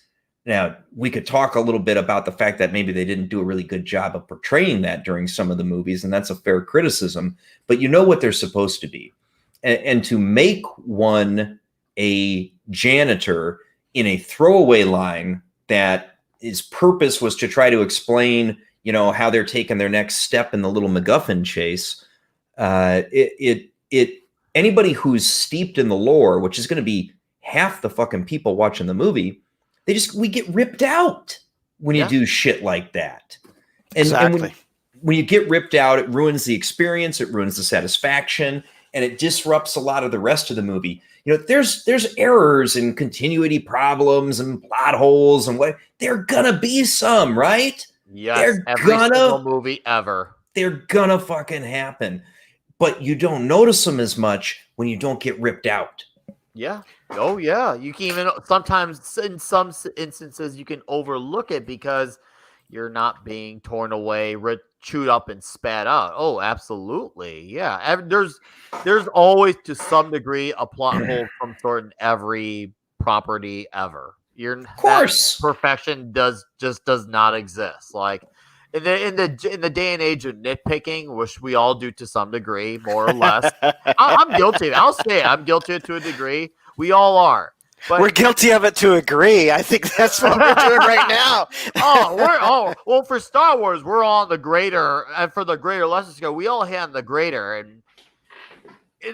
Speaker 1: Now, we could talk a little bit about the fact that maybe they didn't do a really good job of portraying that during some of the movies, and that's a fair criticism, but you know what they're supposed to be. And to make one a janitor in a throwaway line that his purpose was to try to explain, how they're taking their next step in the little MacGuffin chase, anybody who's steeped in the lore, which is going to be half the fucking people watching the movie, we get ripped out when you do shit like that. And when you get ripped out, it ruins the experience, it ruins the satisfaction, and it disrupts a lot of the rest of the movie. There's errors and continuity problems and plot holes and what. They're gonna be some, right?
Speaker 2: Yes, every single movie ever.
Speaker 1: They're gonna fucking happen. But you don't notice them as much when you don't get ripped out.
Speaker 2: Yeah. Oh, yeah. You can even sometimes, in some instances, you can overlook it because you're not being torn away, chewed up, and spat out. Oh, absolutely. Yeah. There's always, to some degree, a plot hole of some sort in every property ever. Of course, perfection does not exist. Like in the day and age of nitpicking, which we all do to some degree, more or less. I'm guilty. I'll say it. I'm guilty to a degree. We all are. But
Speaker 4: we're guilty of it to a degree. I think that's what we're doing right now.
Speaker 2: Well, for Star Wars, we're on the greater, and for the greater lessons go, we all hand the greater, and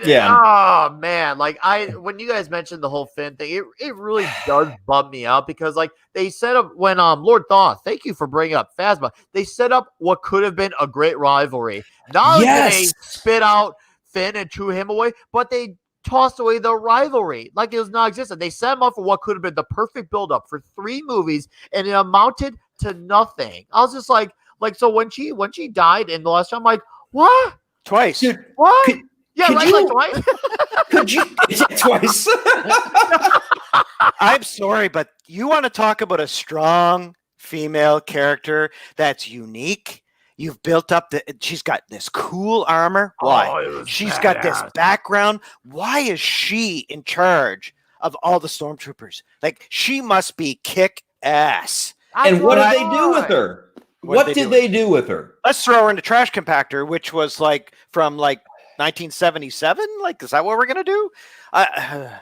Speaker 2: Oh man, like when you guys mentioned the whole Finn thing, it really does bum me out because like they set up when Lord Thaw, thank you for bringing up Phasma. They set up what could have been a great rivalry. Not only did they spit out Finn and threw him away, but they tossed away the rivalry like it was non-existent. They set him up for what could have been the perfect build-up for 3 movies, and it amounted to nothing. I was just like so when she died in the last time, I'm like, what?
Speaker 4: Twice.
Speaker 1: Dude,
Speaker 2: what? Yeah, right.
Speaker 1: You,
Speaker 2: like twice.
Speaker 1: Could you twice?
Speaker 4: I'm sorry, but you want to talk about a strong female character that's unique. You've built up she's got this cool armor. Why? She's got this background. Why is she in charge of all the stormtroopers? Like, she must be kick ass.
Speaker 1: And what did they do with her? What did they do with her?
Speaker 4: Let's throw her in the trash compactor, which was like from like 1977. Like, is that what we're gonna do?
Speaker 1: I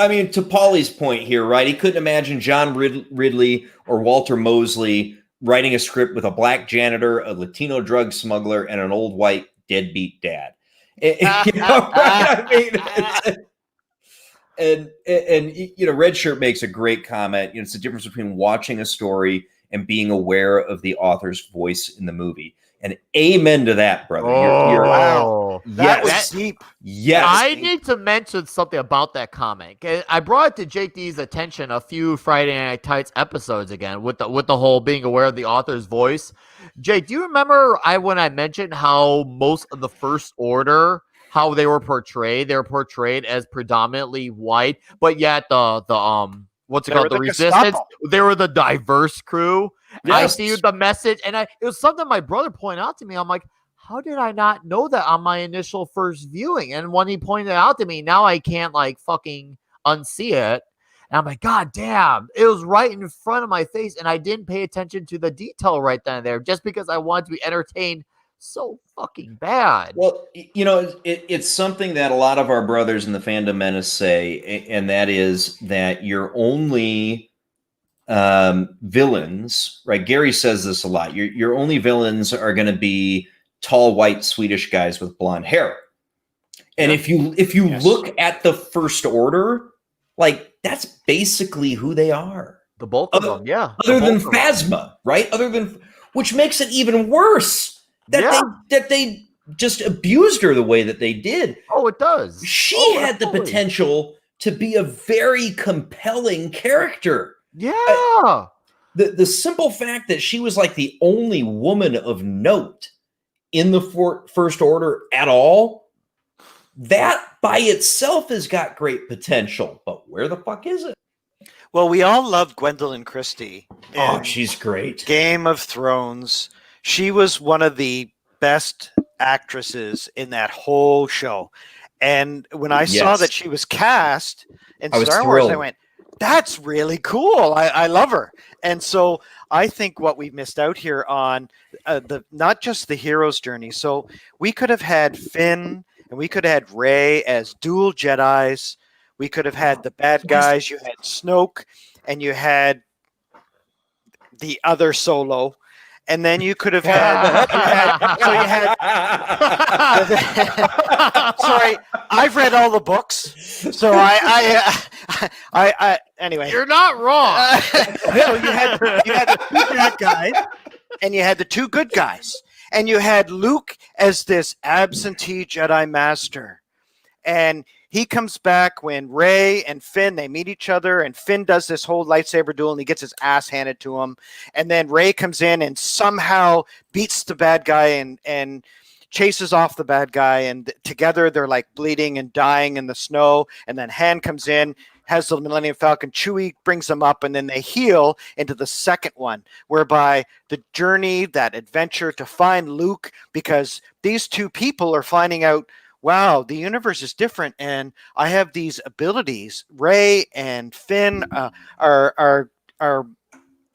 Speaker 1: mean, to Paulie's point here, right? He couldn't imagine John Ridley or Walter Mosley writing a script with a black janitor, a Latino drug smuggler, and an old white deadbeat dad. Right? I mean, and Red Shirt makes a great comment. It's the difference between watching a story and being aware of the author's voice in the movie. And amen to that, brother.
Speaker 2: Wow.
Speaker 4: That was deep.
Speaker 1: Yes.
Speaker 2: I need to mention something about that comment. I brought it to JD's attention a few Friday Night Tights episodes again with the whole being aware of the author's voice. Jake, do you remember when I mentioned how most of the First Order, how they were portrayed? They were portrayed as predominantly white, but yet the the Resistance, they were the diverse crew. Yes. I see the message, and it was something my brother pointed out to me. I'm like, how did I not know that on my initial first viewing? And when he pointed it out to me, now I can't like fucking unsee it. And I'm like, God damn, it was right in front of my face, and I didn't pay attention to the detail right then and there just because I wanted to be entertained so fucking bad.
Speaker 1: Well, it's something that a lot of our brothers in the Fandom Menace say, and that is that your only villains, right? Gary says this a lot. Your only villains are going to be tall, white, Swedish guys with blonde hair. And if you look at the First Order, like that's basically who they are.
Speaker 2: The bulk of them, yeah.
Speaker 1: Other than Phasma, right? Which makes it even worse that they just abused her the way that they did.
Speaker 2: Oh, it does.
Speaker 1: She had the potential to be a very compelling character.
Speaker 2: Yeah.
Speaker 1: The simple fact that she was like the only woman of note in the First Order at all, that by itself has got great potential. But where the fuck is it?
Speaker 4: Well, we all love Gwendolyn Christie.
Speaker 1: Oh, she's great.
Speaker 4: Game of Thrones. She was one of the best actresses in that whole show. And when I saw that she was cast in Star Wars, I went, that's really cool. I love her. And so I think what we missed out here on not just the hero's journey. So we could have had Finn and we could have had Rey as dual Jedis. We could have had the bad guys. You had Snoke and you had the other Solo. And then you could have had, sorry, I've read all the books. So I anyway.
Speaker 2: You're not wrong.
Speaker 4: So you had the 2 bad guys and you had the 2 good guys. And you had Luke as this absentee Jedi master. And he comes back when Rey and Finn, they meet each other, and Finn does this whole lightsaber duel, and he gets his ass handed to him. And then Rey comes in and somehow beats the bad guy and chases off the bad guy. And together they're like bleeding and dying in the snow. And then Han comes in, has the Millennium Falcon. Chewie brings them up, and then they heal into the second one, whereby the journey, that adventure to find Luke, because these 2 people are finding out, wow, the universe is different, and I have these abilities. Rey and Finn are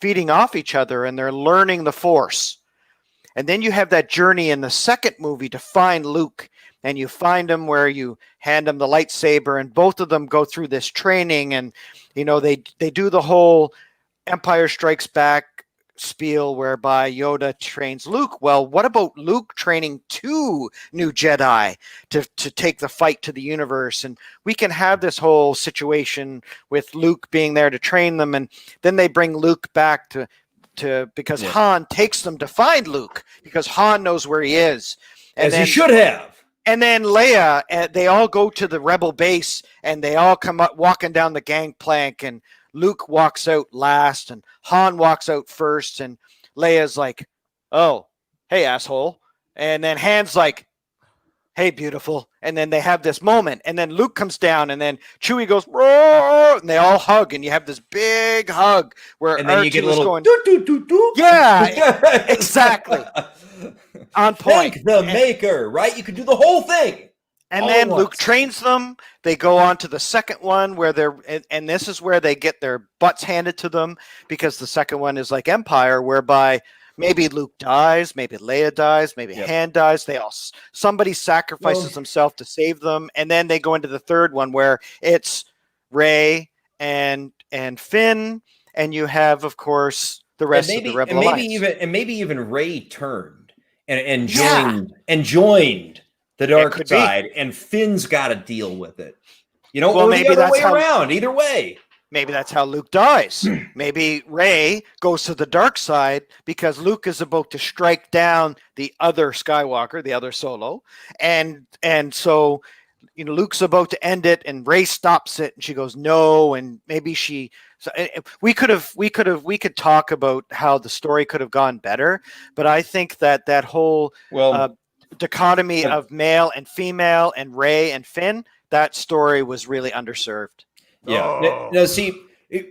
Speaker 4: feeding off each other, and they're learning the Force. And then you have that journey in the second movie to find Luke, and you find him where you hand him the lightsaber, and both of them go through this training, and they do the whole Empire Strikes Back spiel whereby Yoda trains Luke. Well, what about Luke training 2 new Jedi to take the fight to the universe? And we can have this whole situation with Luke being there to train them, and then they bring Luke back to because Han takes them to find Luke because Han knows where he is. And
Speaker 1: As he should have.
Speaker 4: And then Leia, they all go to the rebel base, and they all come up walking down the gangplank, and Luke walks out last, and Han walks out first, and Leia's like, "Oh, hey, asshole," and then Han's like, "Hey, beautiful," and then they have this moment, and then Luke comes down, and then Chewie goes, "Roar," and they all hug, and you have this big hug where
Speaker 1: And then you get a little
Speaker 4: going,
Speaker 1: doo, doo, doo, doo.
Speaker 4: yeah, exactly. On point.
Speaker 1: Thank the maker, right? You could do the whole thing.
Speaker 4: And
Speaker 1: all
Speaker 4: then
Speaker 1: at
Speaker 4: Luke
Speaker 1: once.
Speaker 4: trains them. They go on to the second one where and this is where they get their butts handed to them, because the second one is like Empire, whereby maybe Luke dies, maybe Leia dies, maybe Han dies. Somebody sacrifices himself to save them, and then they go into the third one where it's Rey and Finn, and you have, of course, the rest of the Rebel Alliance.
Speaker 1: Maybe even Rey turned and joined the dark side, and Finn's got to deal with it. Or maybe the other way around. Either way.
Speaker 4: Maybe that's how Luke dies. Maybe Rey goes to the dark side because Luke is about to strike down the other Skywalker, the other Solo, and so Luke's about to end it, and Rey stops it, and she goes no, and maybe she. So we could talk about how the story could have gone better, but I think that whole dichotomy of male and female and Rey and Finn, that story was really underserved.
Speaker 1: Yeah. Now, see,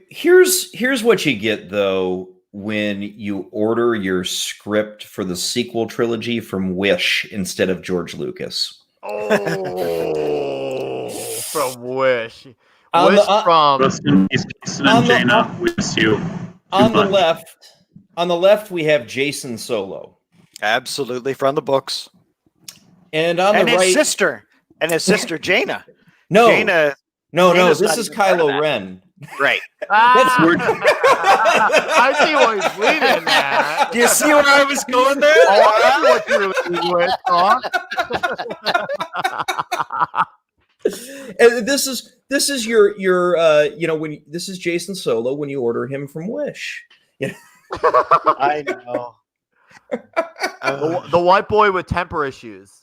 Speaker 1: here's what you get though when you order your script for the sequel trilogy from Wish instead of George Lucas.
Speaker 2: Oh, from Wish.
Speaker 1: On the left, we have Jason Solo.
Speaker 4: Absolutely, from the books.
Speaker 1: And on the right,
Speaker 4: his sister Jaina.
Speaker 1: No,
Speaker 4: Jaina's
Speaker 1: this is Kylo Ren.
Speaker 4: Right.
Speaker 1: That's weird.
Speaker 2: I see what he's leading at.
Speaker 4: Do you see where I was going there?
Speaker 2: Oh, I know what you're leading with,
Speaker 1: And this is your when this is Jason Solo when you order him from Wish.
Speaker 4: I know.
Speaker 2: The white boy with temper issues.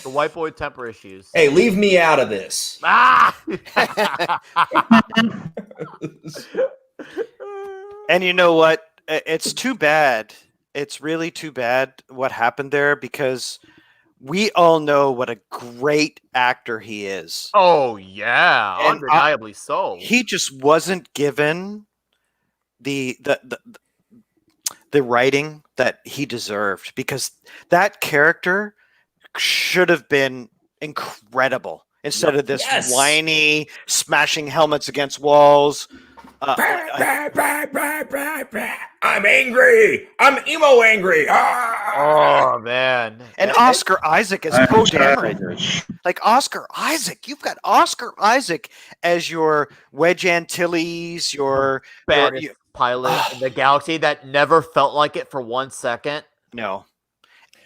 Speaker 2: The white boy with temper issues.
Speaker 1: Hey, leave me out of this.
Speaker 4: And you know what? It's too bad. It's really too bad what happened there, because we all know what a great actor he is.
Speaker 2: Oh, yeah. And undeniably so.
Speaker 4: He just wasn't given the writing that he deserved, because that character should have been incredible instead of this whiny smashing helmets against walls.
Speaker 1: I'm angry. I'm emo angry.
Speaker 2: Oh man!
Speaker 4: And Oscar Isaac as Poe Dameron. Like Oscar Isaac, you've got Oscar Isaac as your Wedge Antilles, your
Speaker 2: pilot in the galaxy that never felt like it for 1 second.
Speaker 4: No.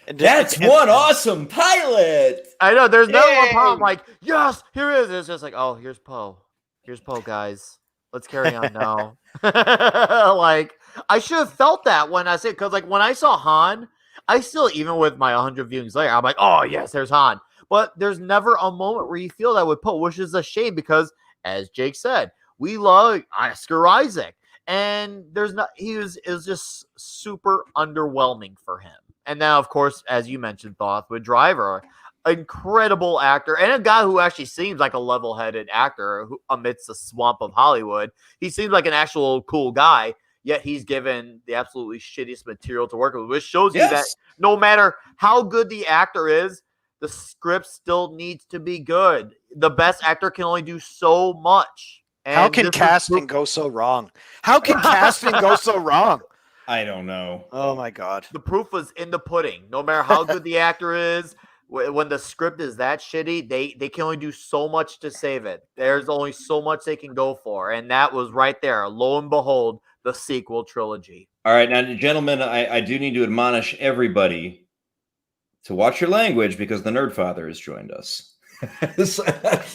Speaker 1: That's one awesome pilot.
Speaker 2: I know. There's no one problem. Like, yes, here it is. It's just like, oh, here's Poe. Here's Poe, guys. Let's carry on now. Like, I should have felt that when I said, because like when I saw Han, I still, even with my 100 viewings later, I'm like, oh yes, there's Han. But there's never a moment where you feel that with Poe, which is a shame because, as Jake said, we love Oscar Isaac, and it was just super underwhelming for him. And now, of course, as you mentioned, Thoth with Driver, incredible actor and a guy who actually seems like a level-headed actor who, amidst the swamp of Hollywood, he seems like an actual cool guy. Yet he's given the absolutely shittiest material to work with, which shows you that no matter how good the actor is, the script still needs to be good. The best actor can only do so much. And
Speaker 4: how can casting go so wrong? How can casting go so wrong?
Speaker 1: I don't know.
Speaker 4: Oh my God.
Speaker 2: The proof was in the pudding. No matter how good the actor is, when the script is that shitty, they can only do so much to save it. There's only so much they can go for. And that was right there. Lo and behold, the sequel trilogy.
Speaker 1: All right, now, gentlemen, I do need to admonish everybody to watch your language because the Nerdfather has joined us.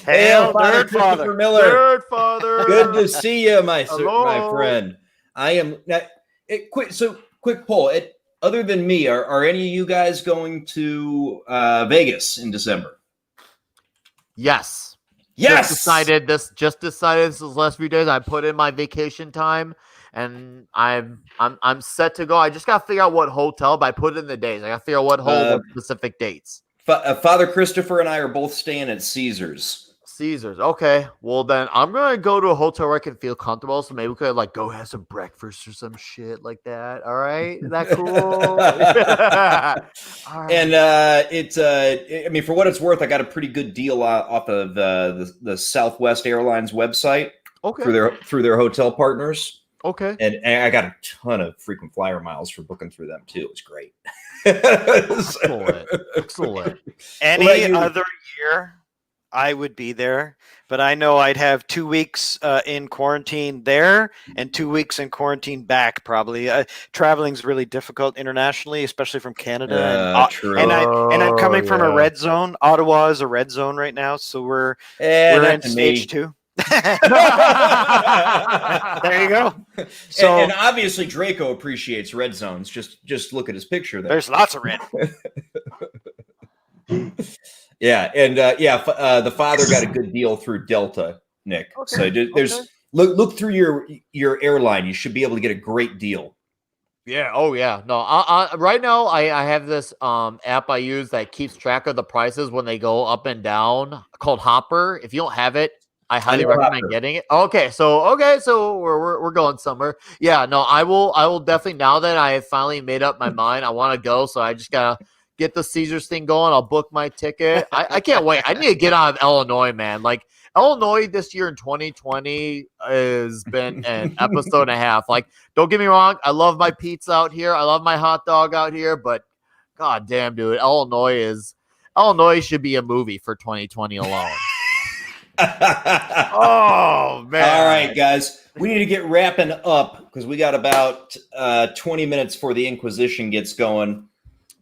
Speaker 2: Hail,
Speaker 1: Father
Speaker 2: Nerdfather.
Speaker 1: Christopher Miller.
Speaker 2: Nerdfather.
Speaker 1: Good to see you, my
Speaker 2: Hello.
Speaker 1: friend. I am quick poll. Other than me, are any of you guys going to Vegas in December?
Speaker 2: Yes.
Speaker 1: Yes.
Speaker 2: Just decided this last few days. I put in my vacation time, and I'm set to go. I just gotta figure out what hotel, but I put in the days. I gotta figure out what specific dates.
Speaker 1: Father Christopher and I are both staying at Caesars.
Speaker 2: Caesars. Okay. Well, then I'm gonna go to a hotel where I can feel comfortable. So maybe we could like go have some breakfast or some shit like that. All right. Is that cool? All right.
Speaker 1: And I mean, for what it's worth, I got a pretty good deal off of the Southwest Airlines website.
Speaker 2: Okay.
Speaker 1: Through their hotel partners.
Speaker 2: Okay.
Speaker 1: And I got a ton of frequent flyer miles for booking through them too. It was great.
Speaker 2: Excellent.
Speaker 4: Any other year, I would be there, but I know I'd have 2 weeks in quarantine there and 2 weeks in quarantine back. Probably traveling's really difficult internationally, especially from Canada.
Speaker 1: True.
Speaker 4: And I'm coming from a red zone. Ottawa is a red zone right now, so we're in stage 2. There you go. So
Speaker 1: and obviously Draco appreciates red zones. Just look at his picture there.
Speaker 4: There's lots of red.
Speaker 1: Yeah, and the father got a good deal through Delta, Nick.
Speaker 2: Okay,
Speaker 1: so look through your airline. You should be able to get a great deal.
Speaker 2: Yeah. Oh, yeah. No. Right now, I have this app I use that keeps track of the prices when they go up and down, called Hopper. If you don't have it, I highly recommend getting it. Okay, so we're going somewhere. Yeah. No, I will definitely. Now that I have finally made up my mind, I want to go. So I just gotta get the Caesars thing going. I'll book my ticket. I can't wait. I need to get out of Illinois, man. Like Illinois this year in 2020 has been an episode and a half. Like, don't get me wrong. I love my pizza out here. I love my hot dog out here, but god damn, dude, Illinois should be a movie for 2020 alone. Oh man.
Speaker 1: All right, guys. We need to get wrapping up because we got about 20 minutes before the Inquisition gets going.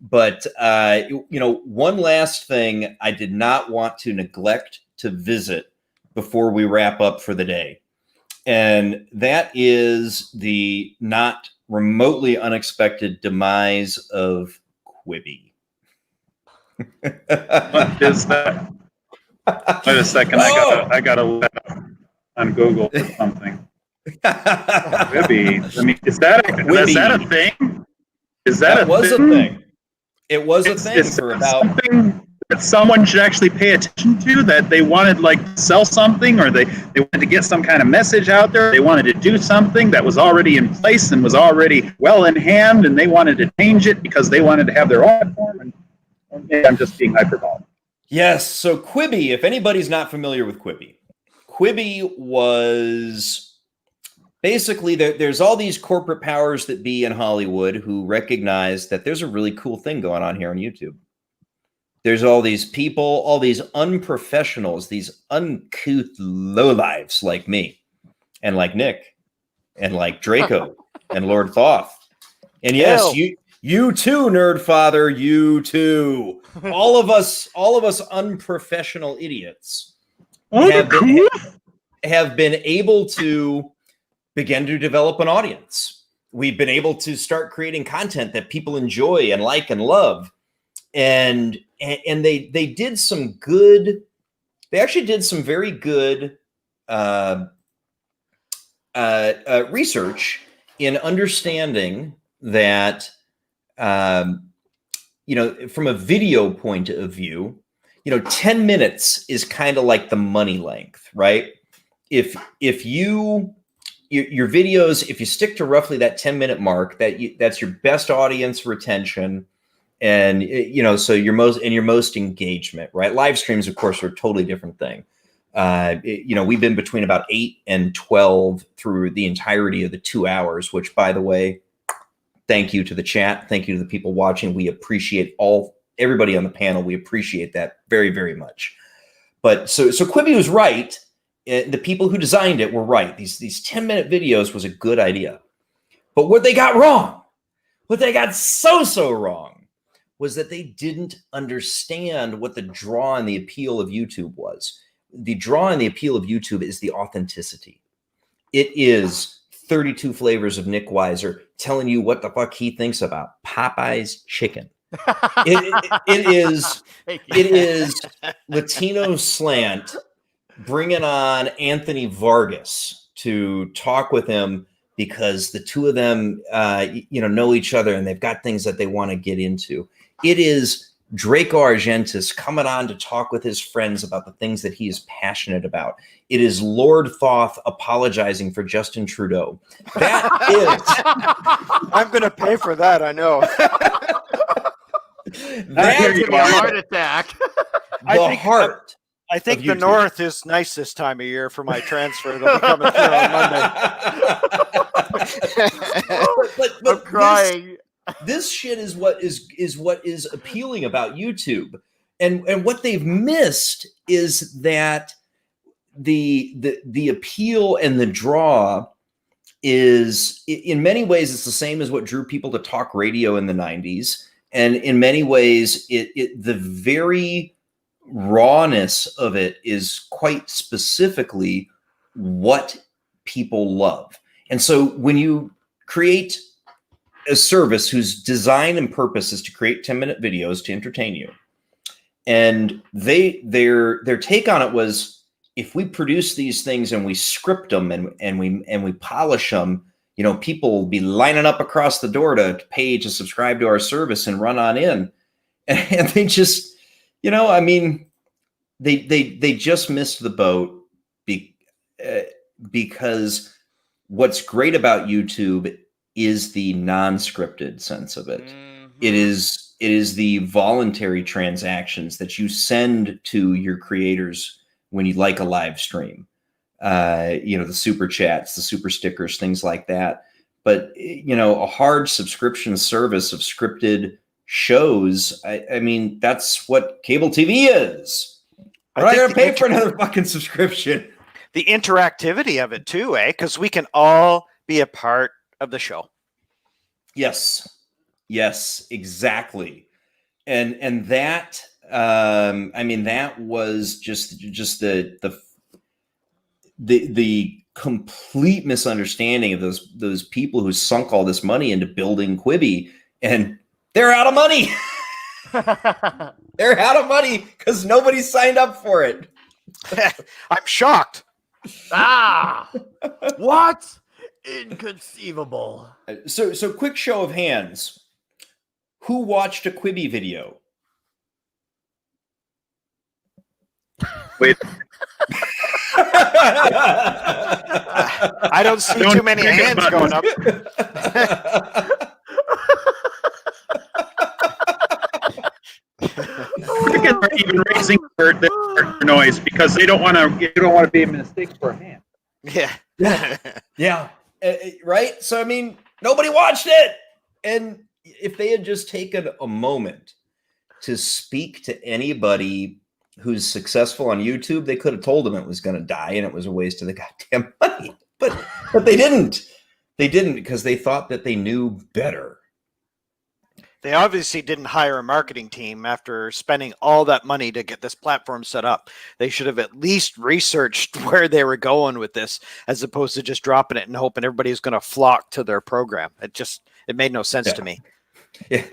Speaker 1: But, one last thing I did not want to neglect to visit before we wrap up for the day. And that is the not remotely unexpected demise of Quibi.
Speaker 3: What is that? Wait a second. I gotta look on Google or something. Quibi. I mean, is that a thing? That
Speaker 1: was a thing? It was a thing for about
Speaker 3: something that someone should actually pay attention to, that they wanted to sell something, or they wanted to get some kind of message out there. They wanted to do something that was already in place and was already well in hand, and they wanted to change it because they wanted to have their own form. And maybe I'm just being hyperbolic.
Speaker 1: Yes. So Quibi, if anybody's not familiar with Quibi was basically there's all these corporate powers that be in Hollywood who recognize that there's a really cool thing going on here on YouTube. There's all these people, all these unprofessionals, these uncouth lowlifes like me and like Nick and like Draco and Lord Thoth. And yes, you too, Nerdfather, you too. All of us unprofessional idiots have been able to begin to develop an audience. We've been able to start creating content that people enjoy and like and love. And they did some good. They actually did some very good research in understanding that, from a video point of view, 10 minutes is kind of like the money length, right? If your videos, if you stick to roughly that 10-minute mark, that's your best audience retention. And, so your most engagement, right? Live streams, of course, are a totally different thing. We've been between about 8 and 12 through the entirety of the 2 hours, which, by the way, thank you to the chat. Thank you to the people watching. We appreciate everybody on the panel. We appreciate that very, very much. But so Quibi was right. The people who designed it were right. These 10-minute videos was a good idea. But what they got wrong, what they got so wrong, was that they didn't understand what the draw and the appeal of YouTube was. The draw and the appeal of YouTube is the authenticity. It is 32 flavors of Nick Weiser telling you what the fuck he thinks about Popeye's chicken. It is Latino Slant bringing on Anthony Vargas to talk with him because the two of them, know each other and they've got things that they want to get into. It is Draco Argentis coming on to talk with his friends about the things that he is passionate about. It is Lord Thoth apologizing for Justin Trudeau. That is.
Speaker 4: I'm going to pay for that, I know.
Speaker 2: That's a heart attack.
Speaker 4: I think the North is nice this time of year for my transfer. They'll be coming through on Monday.
Speaker 2: but I'm crying.
Speaker 1: This shit is what is appealing about YouTube, and what they've missed is that the appeal and the draw is, in many ways, it's the same as what drew people to talk radio in the 90s, and in many ways, the very rawness of it is quite specifically what people love. And so when you create a service whose design and purpose is to create 10-minute videos to entertain you, and their take on it was, if we produce these things and we script them and we polish them, people will be lining up across the door to pay to subscribe to our service and run on in. And they just, they just missed the boat because what's great about YouTube is the non-scripted sense of it. Mm-hmm. It is the voluntary transactions that you send to your creators when you like a live stream. The super chats, the super stickers, things like that. But a hard subscription service of scripted shows, I mean, that's what cable TV is. I'm not gonna pay for another fucking subscription.
Speaker 4: The interactivity of it too, because we can all be a part of the show.
Speaker 1: Yes, exactly. And that, that was just the complete misunderstanding of those people who sunk all this money into building Quibi, and they're out of money. They're out of money because nobody signed up for it.
Speaker 4: I'm shocked.
Speaker 2: What? Inconceivable.
Speaker 1: So quick show of hands. Who watched a Quibi video?
Speaker 3: Wait.
Speaker 4: I don't see too many hands going up.
Speaker 3: Crickets are even raising their noise because they don't want to be a mistake for a hand.
Speaker 1: Yeah. Right. So nobody watched it, and if they had just taken a moment to speak to anybody who's successful on YouTube, they could have told them it was going to die and it was a waste of the goddamn money. But they didn't. They didn't, because they thought that they knew better.
Speaker 4: They obviously didn't hire a marketing team after spending all that money to get this platform set up. They should have at least researched where they were going with this, as opposed to just dropping it and hoping everybody's going to flock to their program. It made no sense to me.
Speaker 1: Yeah.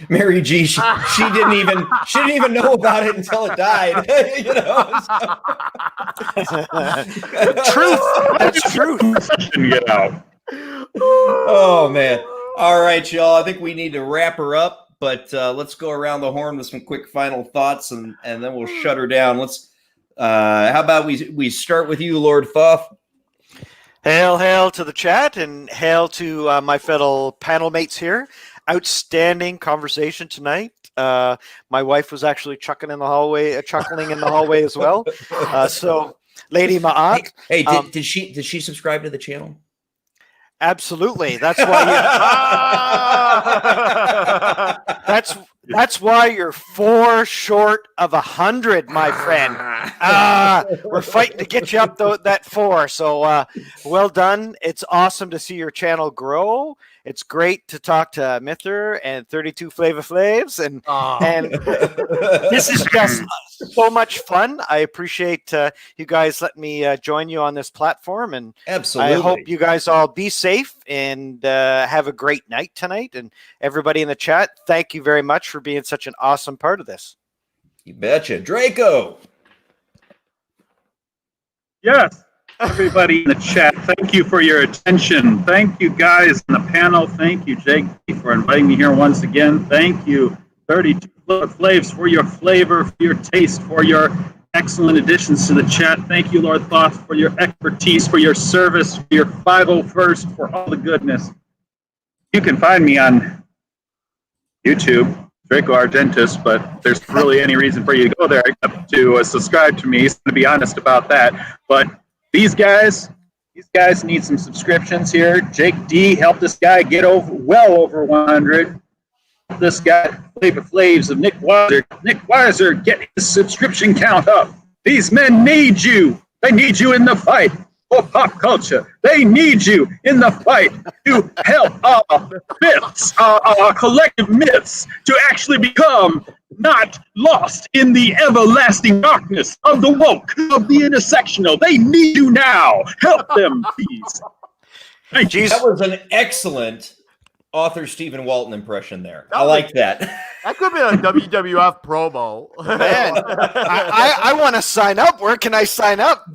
Speaker 1: Mary G, she didn't even know about it until it died.
Speaker 4: Truth. That's truth.
Speaker 3: Didn't get out.
Speaker 1: Oh man. All right, y'all. I think we need to wrap her up, but let's go around the horn with some quick final thoughts, and then we'll shut her down. Let's. How about we start with you, Lord Thoth?
Speaker 4: Hail to the chat, and hail to my fellow panel mates here. Outstanding conversation tonight. My wife was actually chuckling in the hallway as well. So, Lady Ma'at.
Speaker 1: Hey, did she subscribe to the channel?
Speaker 4: Absolutely. That's why That's why you're 4 short of 100, my friend. We're fighting to get you up that 4. So well done. It's awesome to see your channel grow. It's great to talk to Mither and 32 Flava Flavs, and this is just so much fun. I appreciate you guys letting me join you on this platform, and
Speaker 1: Absolutely.
Speaker 4: I hope you guys all be safe and have a great night tonight. And everybody in the chat, thank you very much for being such an awesome part of this.
Speaker 1: You betcha. Draco.
Speaker 3: Yes. Everybody in the chat, thank you for your attention. Thank you guys in the panel. Thank you, Jake, for inviting me here once again. Thank you, 32 Flavs, for your flavor, for your taste, for your excellent additions to the chat. Thank you, Lord Thoth, for your expertise, for your service, for your 501st, for all the goodness. You can find me on YouTube, Draco Argentus, but there's really any reason for you to go there except to subscribe to me, to be honest about that. But these guys need some subscriptions here. Jake D helped this guy get well over 100. This guy, Flava Flavs of Nick Weiser. Nick Weiser, get his subscription count up. These men need you. They need you in the fight for pop culture. They need you in the fight to help our myths, our collective myths, to actually become not lost in the everlasting darkness of the woke, of the intersectional. They need you now. Help them, please. Thank you.
Speaker 1: That was an excellent author Stephen Walton impression there. I like that.
Speaker 2: That could be a WWF promo.
Speaker 4: Man, I want to sign up. Where can I sign up?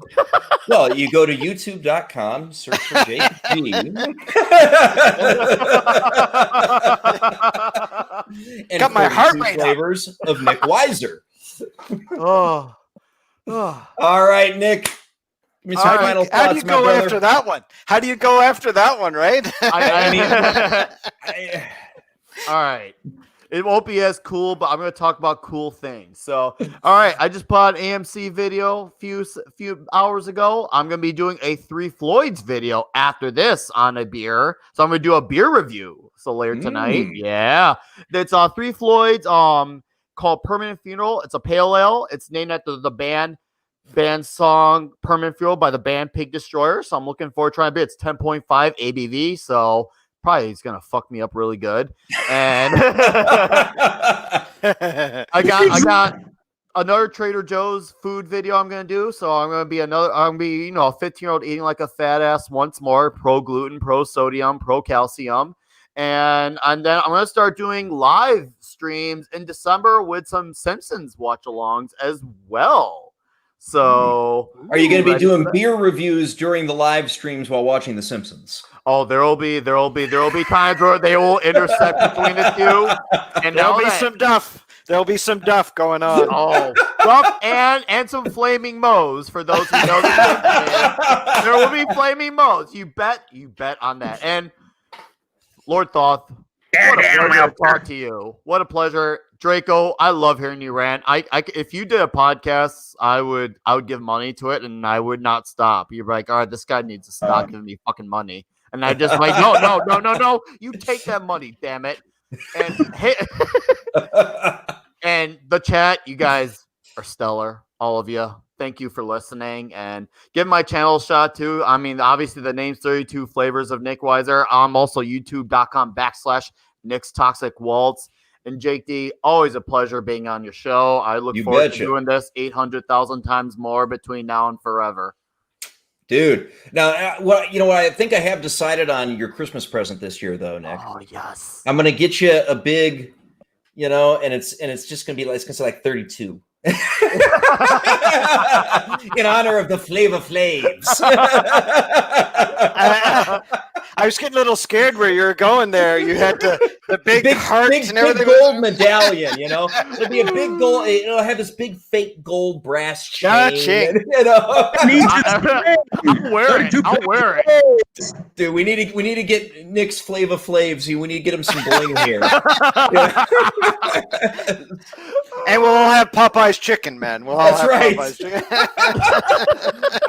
Speaker 1: Well, you go to youtube.com, search for Jake G. And
Speaker 4: got my heart rate
Speaker 1: flavors of Nick Weiser.
Speaker 2: Oh.
Speaker 1: All right, Nick. Give me some final thoughts,
Speaker 4: how do you go after that one? How do you go after that one, right?
Speaker 2: All right. It won't be as cool, but I'm going to talk about cool things. So, all right, I just put out an AMC video a few hours ago. I'm going to be doing a Three Floyds video after this on a beer. So I'm going to do a beer review. So later tonight, yeah. It's Three Floyds called Permanent Funeral. It's a pale ale. It's named after the band song Permanent Funeral by the band Pig Destroyer. So I'm looking forward to trying a bit. It's 10.5 ABV. So probably it's gonna fuck me up really good. And I got another Trader Joe's food video I'm gonna do. So I'm gonna be a 15-year-old eating like a fat ass once more, pro gluten, pro sodium, pro calcium. And then I'm gonna start doing live streams in December with some Simpsons watch alongs as well. So
Speaker 1: are you going to be doing beer reviews during the live streams while watching The Simpsons?
Speaker 2: Oh, there'll be times where they will intersect between the two, and
Speaker 4: there'll be some duff. There'll be some duff going on.
Speaker 2: Oh, duff and some flaming moes for those who know the Simpsons. There will be flaming moes. You bet on that. And Lord Thoth, what a pleasure to talk to you. What a pleasure. Draco, I love hearing you rant. If you did a podcast, I would give money to it, and I would not stop. You're like, all right, this guy needs to stop giving me fucking money, and I just like, no, you take that money, damn it. And hey, and the chat, you guys are stellar, all of you. Thank you for listening and give my channel a shot too. I mean, obviously the name's 32 Flavors of Nick Weiser. I'm also youtube.com/Nick's Toxic Waltz. And Jake D, always a pleasure being on your show. I look forward to doing this 800,000 times more between now and forever.
Speaker 1: Dude. Now, what I think I have decided on your Christmas present this year, though, Nick.
Speaker 2: Oh, yes.
Speaker 1: I'm going to get you a big, and it's just going to be like, it's going to say like 32. In honor of the Flava Flaves.
Speaker 4: I was getting a little scared where you were going there. You had the big hearts and everything.
Speaker 1: Big gold medallion, It'll be a big gold. It'll have this big fake gold brass chain.
Speaker 2: I'll wear it.
Speaker 1: Dude, we need to get Nick's Flava Flaves. We need to get him some bling here.
Speaker 4: And we'll all have Popeye's chicken, man.
Speaker 1: That's right.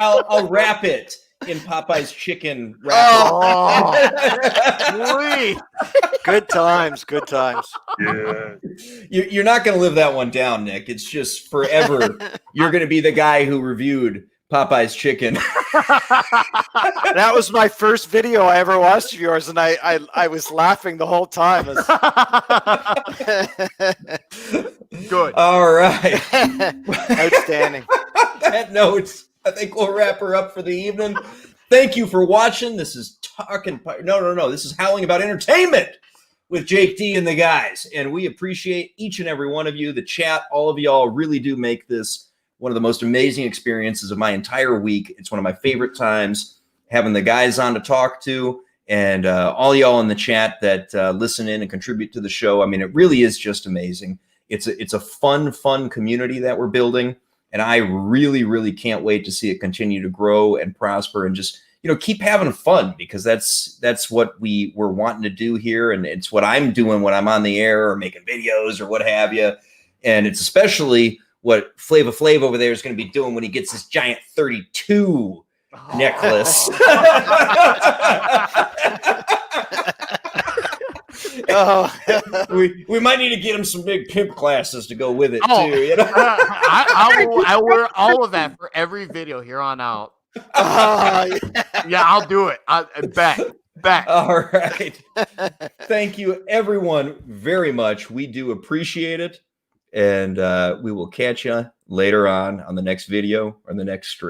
Speaker 1: I'll wrap it in Popeye's chicken wrapper.
Speaker 2: Sweet.
Speaker 4: Good times. Good times.
Speaker 3: Yeah.
Speaker 1: You're not going to live that one down, Nick. It's just forever. You're going to be the guy who reviewed Popeye's chicken.
Speaker 4: That was my first video I ever watched of yours, and I was laughing the whole time.
Speaker 2: Good.
Speaker 1: All right.
Speaker 4: Outstanding.
Speaker 1: On that note, I think we'll wrap her up for the evening. Thank you for watching. This is This is Howling About Entertainment with Jake D and the guys. And we appreciate each and every one of you. The chat, all of y'all really do make this one of the most amazing experiences of my entire week. It's one of my favorite times having the guys on to talk to, and all y'all in the chat that listen in and contribute to the show. I mean, it really is just amazing. It's a fun community that we're building. And I really, really can't wait to see it continue to grow and prosper and just, keep having fun, because that's what we're wanting to do here. And it's what I'm doing when I'm on the air or making videos or what have you. And it's especially what Flava Flav over there is going to be doing when he gets this giant 32 necklace. We might need to get him some big pimp classes to go with it too.
Speaker 2: I wear all of that for every video here on out. Yeah, I'll do it. Back.
Speaker 1: All right. Thank you, everyone, very much. We do appreciate it, and we will catch you later on the next video or the next stream.